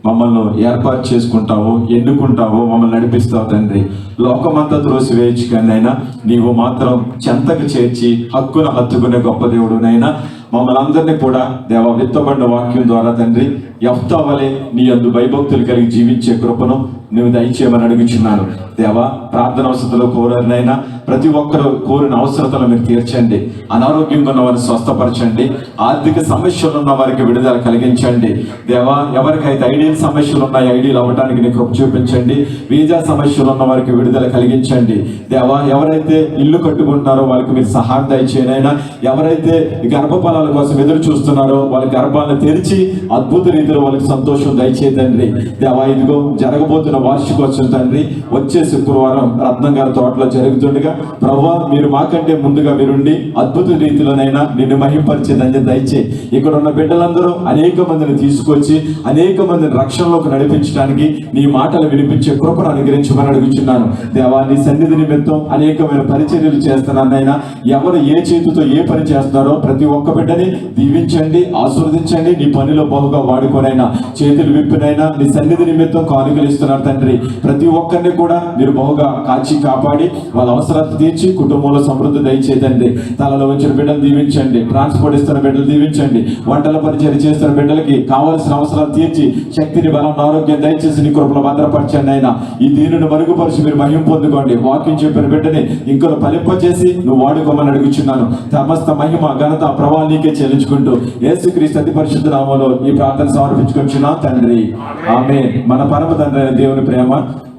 మమ్మల్ని ఏర్పాటు చేసుకుంటావు, ఎన్నుకుంటావు, మమ్మల్ని నడిపిస్తావు తండ్రి. లోకమంతా త్రోసివేయచ్చు, కానీ నైనా నీవు మాత్రం చెంతకు చేర్చి హక్కున హత్తుకునే గొప్ప దేవుడు నైనా. మమ్మల్ని అందరినీ కూడా దేవ విత్తబడిన వాక్యం ద్వారా తండ్రి యెఫ్తా వలె నీ యందు భయభక్తులు కలిగి జీవించే కృపను నువ్వు దయచేయమని అడుగుచున్నాను దేవా. ప్రార్థన అవసరతలో కోరనైనా ప్రతి ఒక్కరు కోరిన అవసరతలు మీరు తీర్చండి. అనారోగ్యంగా ఉన్న వారిని స్వస్థపరచండి. ఆర్థిక సమస్యలు ఉన్న వారికి విడుదల కలిగించండి దేవా. ఎవరికైతే ఐడియల్ సమస్యలు ఉన్నాయి, ఐడియల్ అవ్వడానికి నీ కృప చూపించండి. వీజా సమస్యలు ఉన్న వారికి విడుదల కలిగించండి దేవా. ఎవరైతే ఇల్లు కట్టుకుంటున్నారో వారికి మీరు సహాయం దయచేయనైనా. ఎవరైతే గర్భఫలాల కోసం ఎదురు చూస్తున్నారో వాళ్ళ గర్భాలను తెరిచి అద్భుత రీతిలో వాళ్ళకి సంతోషం దయచేయండి దేవా. ఇదిగో జరగబోతున్న వార్షికోత్సవం తండ్రి వచ్చే శుక్రవారం రత్నం గారి తోటలో జరుగుతుండగా ప్రభువా మీరు మాకంటే ముందుగా మీరుండి అద్భుత రీతిలోనైనా నిన్ను మహింపరిచే దయచేయి. ఇక్కడ ఉన్న బిడ్డలందరూ అనేక మందిని తీసుకొచ్చి అనేక మందిని రక్షణలోకి నడిపించడానికి నీ మాటలు వినిపించే కృపను అనుగ్రహించమని అడుగుచున్నాను దేవా. నీ సన్నిధి నిమిత్తం అనేకమైన పరిచర్యలు చేస్తున్నానైనా. ఎవరు ఏ చేతితో ఏ పని చేస్తున్నారో ప్రతి ఒక్క బిడ్డ బిడ్డని దీవించండి, ఆశీర్వదించండి. నీ పనిలో బహుగా వాడుకోనైనా, చేతులు విప్పినైనా నీ సన్నిధి నిమిత్తం కానుకలు ఇస్తున్నారు తండ్రి. ప్రతి ఒక్కరిని కూడా మీరు బహుగా కాచి కాపాడి వాళ్ళ అవసరాలు తీర్చి కుటుంబంలో సమృద్ధి దయచేదండి. తలలో వచ్చిన బిడ్డలు దీవించండి, ట్రాన్స్పోర్ట్ ఇస్తున్న బిడ్డలు దీవించండి, వంటల పరిచయం చేస్తున్న బిడ్డలకి కావాల్సిన అవసరాలు తీర్చి శక్తిని, బలం, ఆరోగ్యం దయచేసి నీ కృపలో భద్రపరచండి. అయినా ఈ దీనిని మరుగుపరిచి మీరు మహిమ పొందుకోండి. వాక్యం చెప్పిన బిడ్డని ఇంకొక ఫలింపచేసి నువ్వు వాడుకోమని అడుగుచున్నాను. సమస్త మహిమ, ఘనత, ప్రభావం నీకే చెల్లించుకుంటూ యేసుక్రీస్తు అతి పరిశుద్ధ నామములో ఈ ప్రార్థన సమర్పించుకుంటున్నాం తండ్రి. ఆమేన్. మన పరమ తండ్రి అయిన దేవుని ప్రేమ,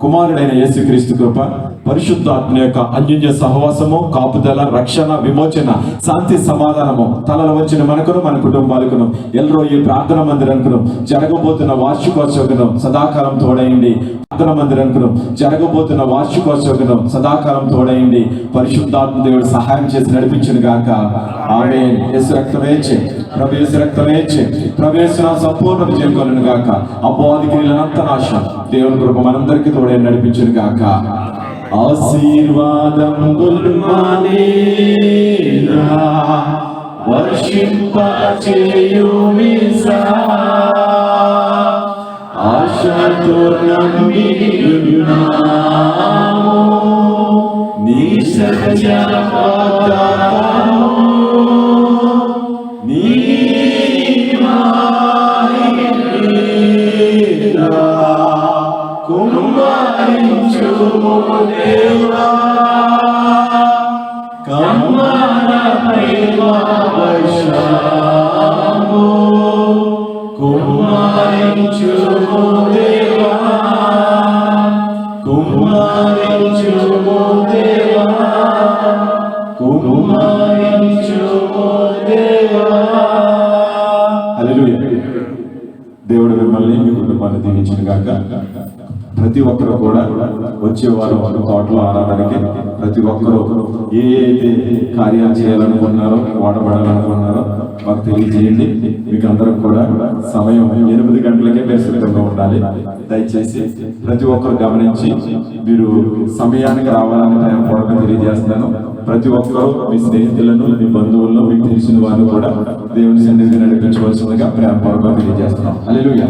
కుమారుడైన యేసుక్రీస్తు కృప, పరిశుద్ధాత్మ యొక్క అన్యోన్య సహవాసము, కాపుదల, రక్షణ, విమోచన, శాంతి, సమాధానము తలలో వచ్చిన మనకును మన కుటుంబాలకును ఎల్రో ఈ ప్రార్థన మందిరంకును జరగబోతున్న వార్షికోత్సవకును సదాకాలం తోడైంది. ప్రార్థన మందిరంకును జరగబోతున్న వార్షికోత్సవకును సదాకాలం తోడైంది. పరిశుద్ధాత్మ దేవుడు సహాయం చేసి నడిపించును గాక. ఆమేన్. యేసు రక్తమే చే, ప్రభు యేసు రక్తమే చే, ప్రభు యేసు నామమున సంపూర్ణ విజయం కలుగును గాక. అపవాది క్రియలంతా నాశనం. దేవుని కృప మనందరికీ తోడై నడిపించును గాక. ఆశీర్వాదం గుల్మానేరా వర్షింపచేయుమిసా, ఆశతో నమ్మియున్నాము నీ సత్య వాగ్దానము, నీ మాయా కుమారించుము దేవా, కమ్మన ప్రేమ వర్షము కుమారించుము దేవా, కుమారించుము దేవా, కుమారించుము దేవా. హల్లెలూయా. దేవుడు మిమ్మల్ని మీ కుటుంబాన్ని దీవించును గాక. ప్రతి ఒక్కరు కూడా వచ్చేవారు తోటలో ఆరాధనకి ప్రతి ఒక్కరు ఏ అయితే కార్యాలు చేయాలనుకున్నారో, వాడబడాలనుకున్నారో మాకు తెలియజేయండి. మీకు అందరికి కూడా సమయం 8 గంటలకే మీరు సిద్ధంగా ఉండాలి. దయచేసి ప్రతి ఒక్కరు గమనించి మీరు సమయానికి రావాలని టైం కూడా తెలియజేస్తున్నాను. ప్రతి ఒక్కరు మీ స్నేహితులను, మీ బంధువులను, మీకు తెలిసిన వారిని కూడా దేవుని సన్నిధిని నడిపించవలసిందిగా ప్రేమపూర్వకంగా తెలియజేస్తున్నాం. హల్లెలూయా.